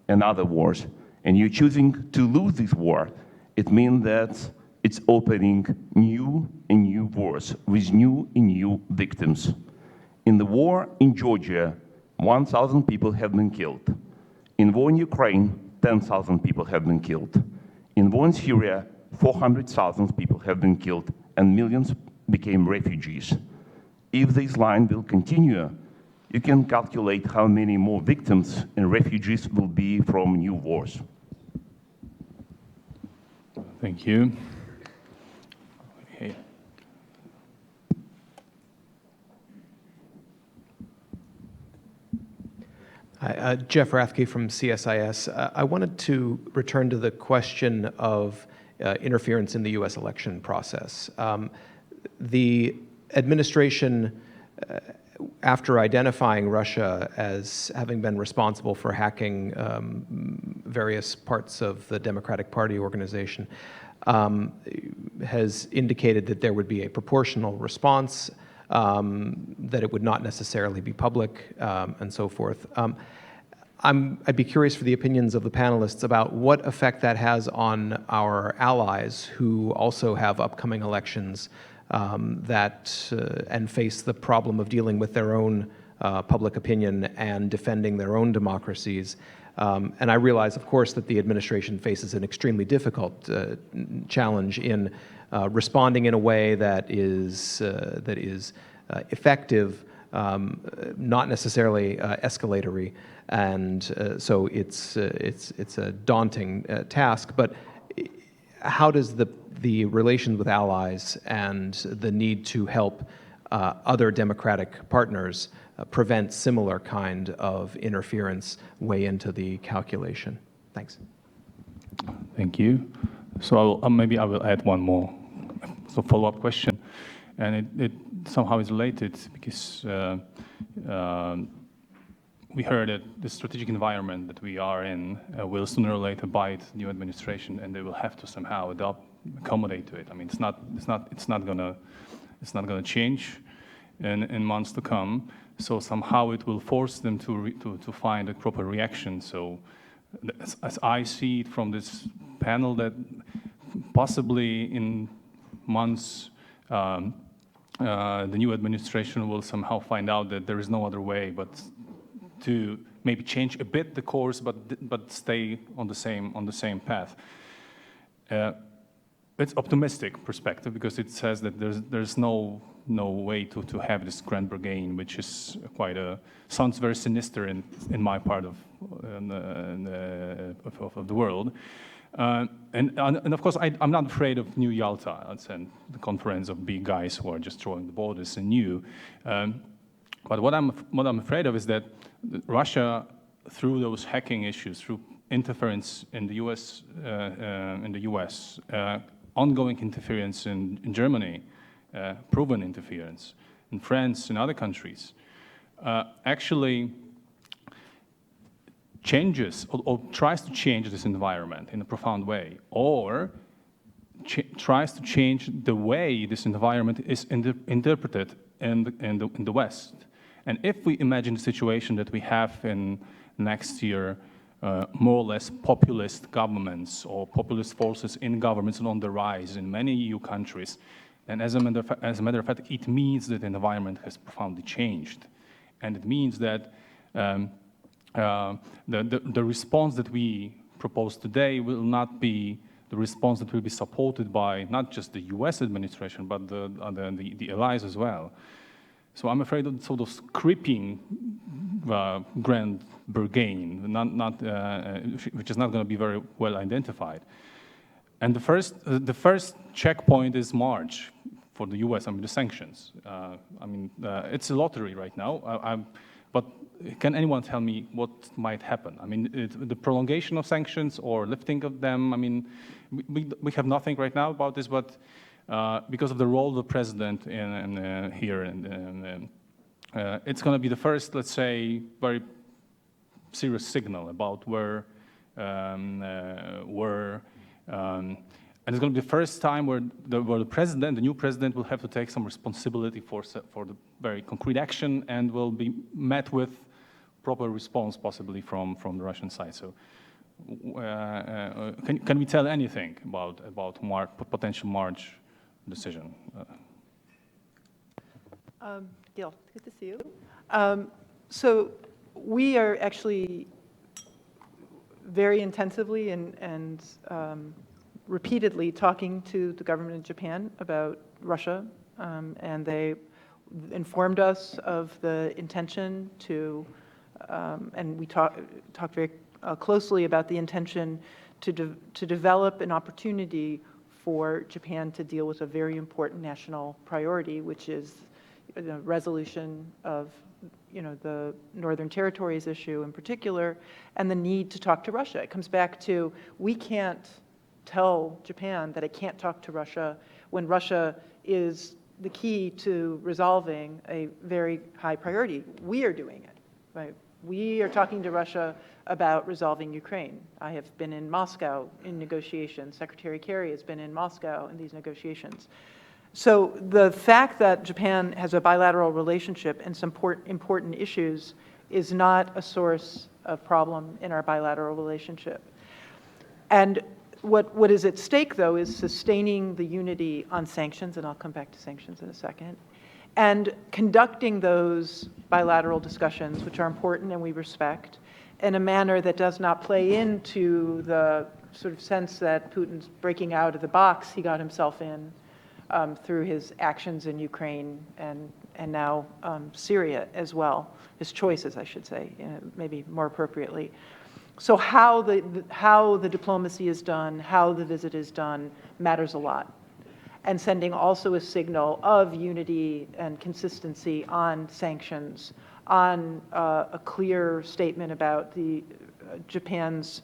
S8: and other wars, and you're choosing to lose this war, it means that it's opening new and new wars with new and new victims. In the war in Georgia, 1,000 people have been killed. In war in Ukraine, 10,000 people have been killed. In war in Syria, 400,000 people have been killed, and millions became refugees. If this line will continue, you can calculate how many more victims and refugees will be from new wars.
S2: Thank you. Okay.
S18: Hi, Jeff Rathke from CSIS. I wanted to return to the question of interference in the U.S. election process. The administration, after identifying Russia as having been responsible for hacking various parts of the Democratic Party organization, has indicated that there would be a proportional response, that it would not necessarily be public, and so forth. I'd be curious for the opinions of the panelists about what effect that has on our allies who also have upcoming elections and face the problem of dealing with their own public opinion and defending their own democracies. And I realize, of course, that the administration faces an extremely difficult challenge in responding in a way that is effective, not necessarily escalatory, and so it's a daunting task. But how does the relations with allies and the need to help other democratic partners prevent similar kind of interference weigh into the calculation? Thanks.
S2: Thank you. So maybe I will add one more follow-up question, and it somehow is related because we heard that the strategic environment that we are in will sooner or later bite the new administration, and they will have to somehow accommodate to it. I mean, it's not gonna change in months to come. So somehow it will force them to find a proper reaction. So as I see it from this panel, that possibly in months the new administration will somehow find out that there is no other way but to maybe change a bit the course, but stay on the same path. it's optimistic perspective because it says that there's no way to have this grand bargain, which is sounds very sinister in my part of the world. And of course, I'm not afraid of New Yalta and the conference of big guys who are just drawing the borders anew. But what I'm afraid of is that Russia, through those hacking issues, through interference in the U.S., ongoing interference in Germany, proven interference in France and other countries, actually changes or tries to change this environment in a profound way, or tries to change the way this environment is interpreted in the West. And if we imagine the situation that we have in next year, more or less populist governments or populist forces in governments on the rise in many EU countries, and as a matter of fact, it means that the environment has profoundly changed. And it means that the response that we propose today will not be the response that will be supported by not just the US administration, but the allies as well. So I'm afraid of sort of creeping grand bargain, which is not going to be very well identified. And the first checkpoint is March for the US, the sanctions. It's a lottery right now, but can anyone tell me what might happen? The prolongation of sanctions or lifting of them, we have nothing right now about this, but because of the role of the president here, it's going to be the first, let's say, very serious signal about where and it's going to be the first time where the president, the new president, will have to take some responsibility for the very concrete action and will be met with proper response, possibly from the Russian side. So, can we tell anything about potential March decision?
S14: Gil, good to see you. So we are actually very intensively and repeatedly talking to the government of Japan about Russia, and they informed us of the intention to, and we talked very closely about the intention to develop an opportunity for Japan to deal with a very important national priority, which is the resolution of the Northern Territories issue in particular, and the need to talk to Russia. It comes back to, we can't tell Japan that it can't talk to Russia when Russia is the key to resolving a very high priority. We are doing it, right? We are talking to Russia about resolving Ukraine. I have been in Moscow in negotiations. Secretary Kerry has been in Moscow in these negotiations. So the fact that Japan has a bilateral relationship and some important issues is not a source of problem in our bilateral relationship. And what is at stake, though, is sustaining the unity on sanctions, and I'll come back to sanctions in a second, and conducting those bilateral discussions, which are important and we respect, in a manner that does not play into the sort of sense that Putin's breaking out of the box he got himself in through his actions in Ukraine and now Syria as well, his choices, I should say, maybe more appropriately. So how the diplomacy is done, how the visit is done, matters a lot. And sending also a signal of unity and consistency on sanctions, on a clear statement about Japan's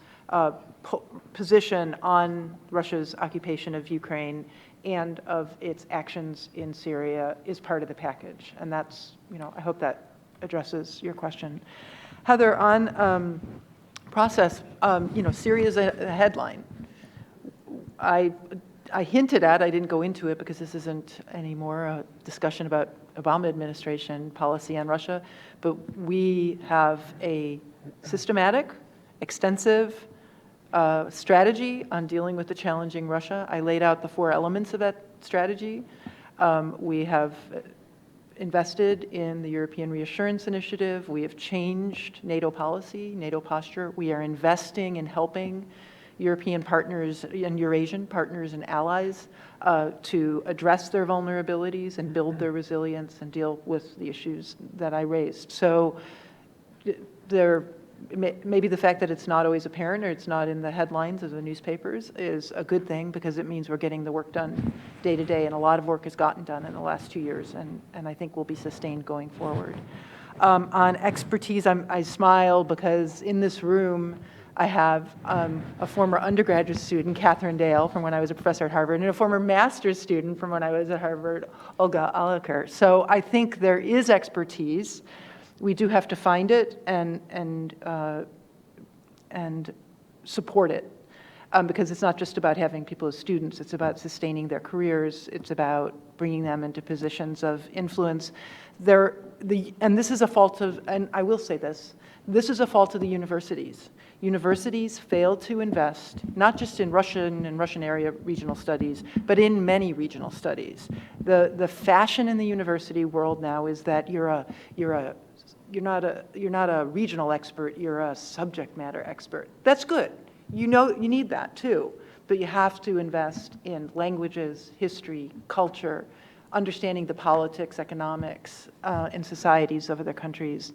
S14: position on Russia's occupation of Ukraine and of its actions in Syria is part of the package. And that's, I hope that addresses your question. Heather, on process, Syria is a headline. I hinted at, I didn't go into it because this isn't anymore a discussion about Obama administration policy on Russia, but we have a systematic, extensive strategy on dealing with the challenging Russia. I laid out the 4 elements of that strategy. We have invested in the European Reassurance Initiative. We have changed NATO policy, NATO posture. We are investing in helping European partners and Eurasian partners and allies to address their vulnerabilities and build their resilience and deal with the issues that I raised. So maybe the fact that it's not always apparent or it's not in the headlines of the newspapers is a good thing, because it means we're getting the work done day to day, and a lot of work has gotten done in the last 2 years, and I think will be sustained going forward. On expertise, I smile because in this room I have a former undergraduate student, Catherine Dale, from when I was a professor at Harvard, and a former master's student from when I was at Harvard, Olga Alaker. So I think there is expertise. We do have to find it and support it, because it's not just about having people as students. It's about sustaining their careers. It's about bringing them into positions of influence. And this is a fault of, and I will say this is a fault of the universities. Universities fail to invest, not just in Russian and Russian area regional studies, but in many regional studies. The fashion in the university world now is that you're not a regional expert, you're a subject matter expert. That's good. You need that too, but you have to invest in languages, history, culture, understanding the politics, economics, and societies of other countries.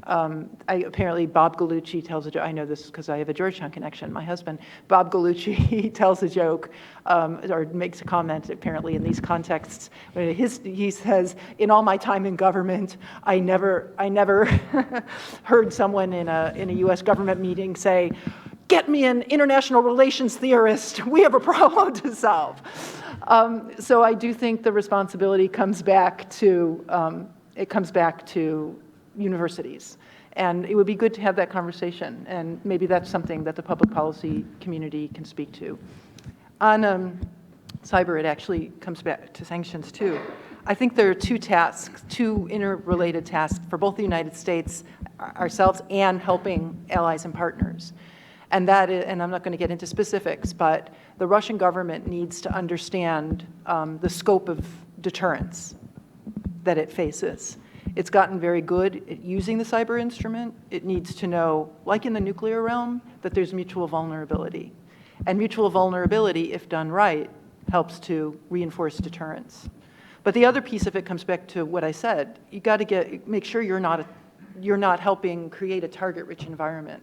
S14: Apparently Bob Gallucci tells a joke. I know this because I have a Georgetown connection, my husband. Bob Gallucci tells a joke, or makes a comment apparently in these contexts. He says, in all my time in government, I never heard someone in a US government meeting say, "Get me an international relations theorist. We have a problem to solve." So I do think the responsibility comes back to universities, and it would be good to have that conversation, and maybe that's something that the public policy community can speak to. On cyber, it actually comes back to sanctions too. I think there are two interrelated tasks for both the United States, ourselves, and helping allies and partners. And and I'm not going to get into specifics, but the Russian government needs to understand the scope of deterrence that it faces. It's gotten very good at using the cyber instrument. It needs to know, like in the nuclear realm, that there's mutual vulnerability. And mutual vulnerability, if done right, helps to reinforce deterrence. But the other piece of it comes back to what I said. You got to make sure you're not helping create a target-rich environment.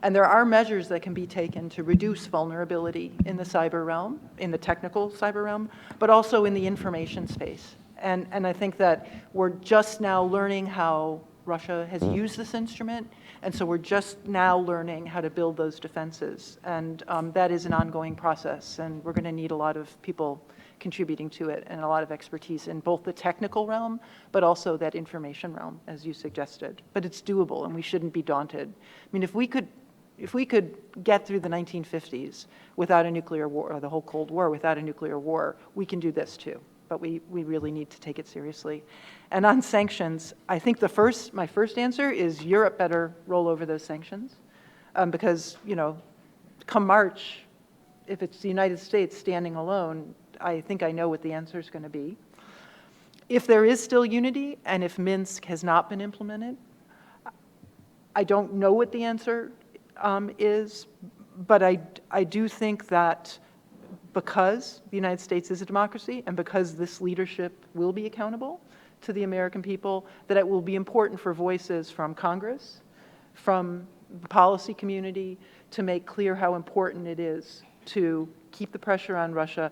S14: And there are measures that can be taken to reduce vulnerability in the cyber realm, in the technical cyber realm, but also in the information space. And I think that we're just now learning how Russia has used this instrument, and so we're just now learning how to build those defenses. And that is an ongoing process, and we're going to need a lot of people contributing to it and a lot of expertise in both the technical realm, but also that information realm, as you suggested. But it's doable, and we shouldn't be daunted. I mean, if we could get through the 1950s without a nuclear war, or the whole Cold War without a nuclear war, we can do this too. But we really need to take it seriously. And on sanctions, I think my first answer is Europe better roll over those sanctions, because come March, if it's the United States standing alone, I think I know what the answer is going to be. If there is still unity, and if Minsk has not been implemented, I don't know what the answer is, but I do think that because the United States is a democracy and because this leadership will be accountable to the American people, that it will be important for voices from Congress, from the policy community, to make clear how important it is to keep the pressure on Russia,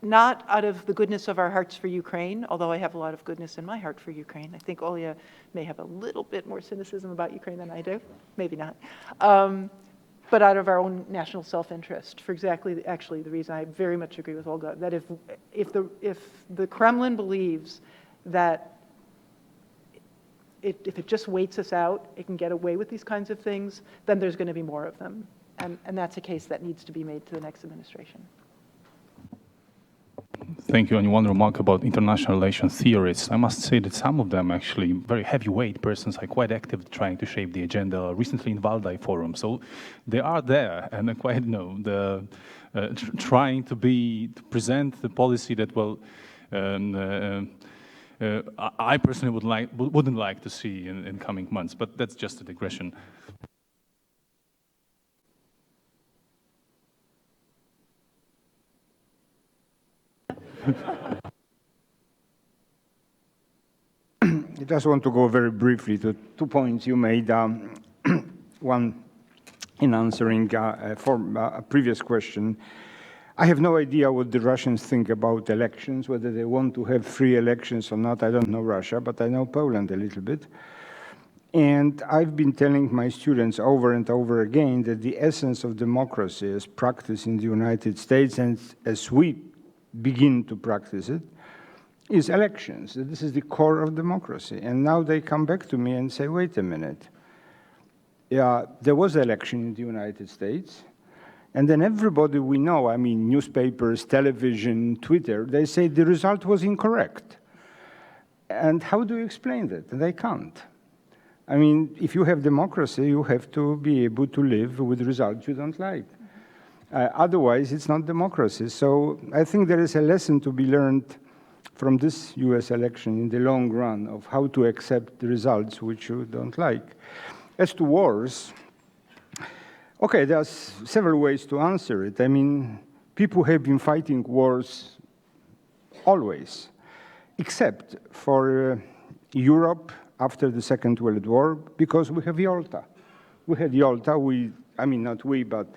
S14: not out of the goodness of our hearts for Ukraine, although I have a lot of goodness in my heart for Ukraine. I think Olya may have a little bit more cynicism about Ukraine than I do, maybe not. But out of our own national self-interest, for actually the reason I very much agree with Olga, that if the Kremlin believes that if it just waits us out, it can get away with these kinds of things, then there's going to be more of them. And that's a case that needs to be made to the next administration.
S2: Thank you. And one remark about international relations theorists. I must say that some of them, actually, very heavyweight persons, are quite active trying to shape the agenda. Recently in Valdai Forum, so they are there and quite trying to present the policy that I personally wouldn't like to see in coming months. But that's just a digression.
S15: I just want to go very briefly to 2 points you made. One, in answering a previous question, I have no idea what the Russians think about elections, whether they want to have free elections or not. I don't know Russia, but I know Poland a little bit. And I've been telling my students over and over again that the essence of democracy as practiced in the United States and as we begin to practice it is elections. This is the core of democracy. And now they come back to me and say, wait a minute. Yeah, there was an election in the United States. And then everybody we know, I mean, newspapers, television, Twitter, they say the result was incorrect. And how do you explain that? They can't. I mean, if you have democracy, you have to be able to live with results you don't like. Otherwise, it's not democracy. So I think there is a lesson to be learned from this US election in the long run of how to accept the results which you don't like. As to wars, okay, there's several ways to answer it. I mean, people have been fighting wars always, except for Europe after the Second World War, because we have Yalta. We had Yalta, I mean, not we, but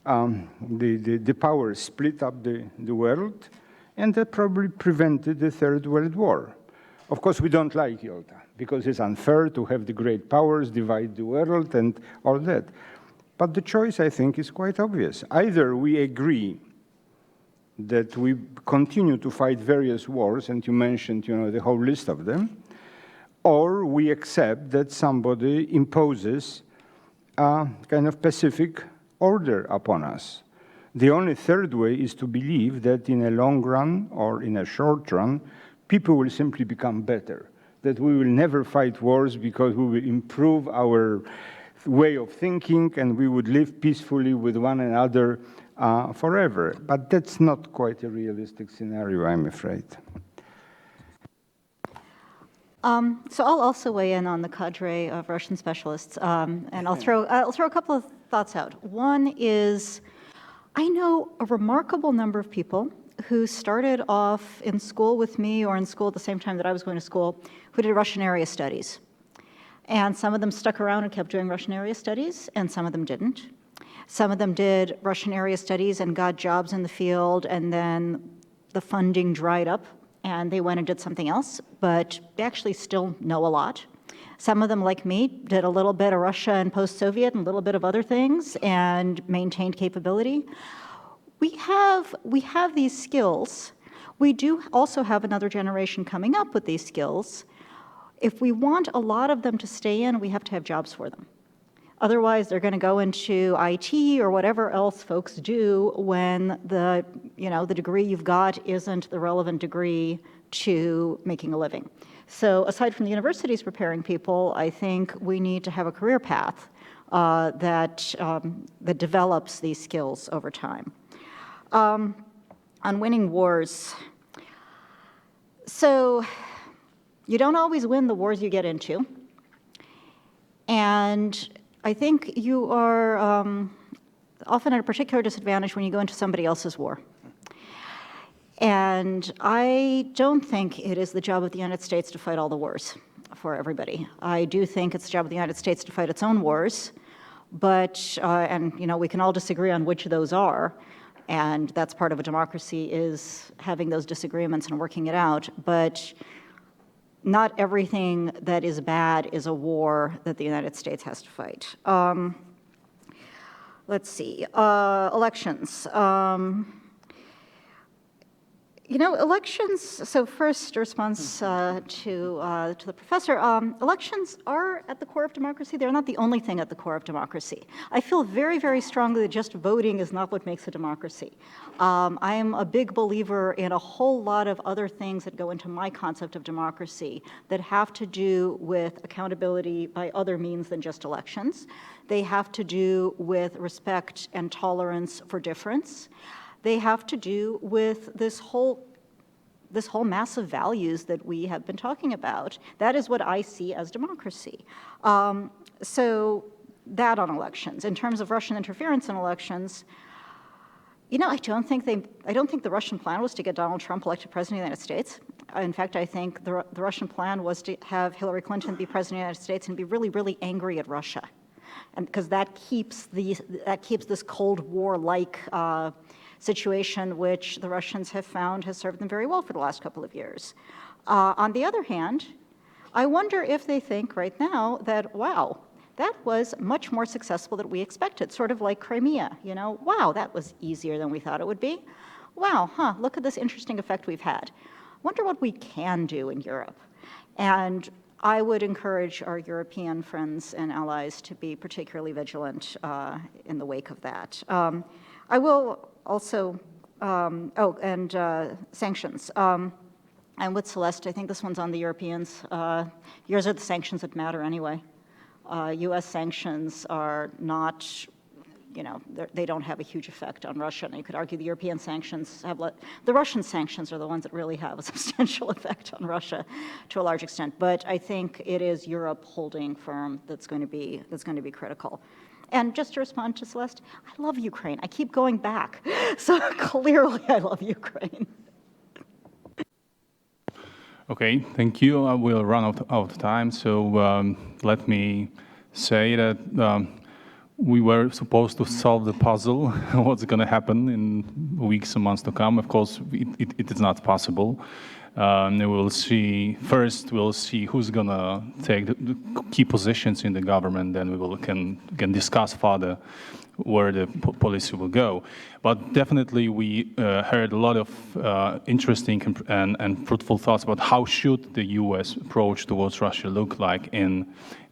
S15: the powers split up the world, and that probably prevented the Third World War. Of course, we don't like Yalta, because it's unfair to have the great powers divide the world and all that. But the choice, I think, is quite obvious. Either we agree that we continue to fight various wars, and you mentioned, the whole list of them, or we accept that somebody imposes a kind of pacific order upon us. The only third way is to believe that in a long run or in a short run, people will simply become better, that we will never fight wars because we will improve our way of thinking and we would live peacefully with one another forever. But that's not quite a realistic scenario, I'm afraid.
S16: So I'll also weigh in on the cadre of Russian specialists, and I'll throw a couple of thoughts out. One is, I know a remarkable number of people who started off in school with me or in school at the same time that I was going to school, who did Russian area studies. And some of them stuck around and kept doing Russian area studies, and some of them didn't. Some of them did Russian area studies and got jobs in the field, and then the funding dried up, and they went and did something else, but they actually still know a lot. Some of them, like me, did a little bit of Russia and post-Soviet and a little bit of other things and maintained capability. We have these skills. We do also have another generation coming up with these skills. If we want a lot of them to stay in, we have to have jobs for them. Otherwise, they're going to go into IT or whatever else folks do when the degree you've got isn't the relevant degree to making a living. So aside from the universities preparing people, I think we need to have a career path that develops these skills over time. On winning wars, so you don't always win the wars you get into. And I think you are often at a particular disadvantage when you go into somebody else's war. And I don't think it is the job of the United States to fight all the wars for everybody. I do think it's the job of the United States to fight its own wars, but, we can all disagree on which those are, and that's part of a democracy, is having those disagreements and working it out, but not everything that is bad is a war that the United States has to fight. Let's see, elections. Elections, so first response to the professor, elections are at the core of democracy. They're not the only thing at the core of democracy. I feel very, very strongly that just voting is not what makes a democracy. I am a big believer in a whole lot of other things that go into my concept of democracy that have to do with accountability by other means than just elections. They have to do with respect and tolerance for difference. They have to do with this whole mass of values that we have been talking about. That is what I see as democracy. So that on elections. In terms of Russian interference in elections, I don't think the Russian plan was to get Donald Trump elected president of the United States. In fact, I think the Russian plan was to have Hillary Clinton be president of the United States and be really, really angry at Russia, and because that keeps this Cold War-like situation, which the Russians have found has served them very well for the last couple of years. On the other hand, I wonder if they think right now that, wow, that was much more successful than we expected, sort of like Crimea, you know, wow, that was easier than we thought it would be. Wow, look at this interesting effect we've had. Wonder what we can do in Europe. And I would encourage our European friends and allies to be particularly vigilant in the wake of that. I will also, sanctions. I'm with Celeste. I think this one's on the Europeans. Yours are the sanctions that matter anyway. US sanctions are not, you know, they don't have a huge effect on Russia. And you could argue the European sanctions have, the Russian sanctions are the ones that really have a substantial effect on Russia to a large extent. But I think it is Europe holding firm that's going to be critical. And just to respond to Celeste, I love Ukraine. I keep going back. So clearly I love Ukraine.
S2: Okay, thank you. I will run out of time, so let me say that we were supposed to solve the puzzle, what's going to happen in weeks and months to come. Of course, it is not possible. We'll see, first we'll see who's going to take the key positions in the government, then we can discuss further where the policy will go. But definitely we heard a lot of interesting and fruitful thoughts about how should the US approach towards Russia look like in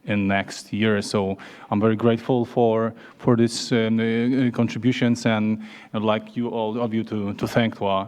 S2: next year. So I'm very grateful for these contributions, and I'd like you all of you to thank to our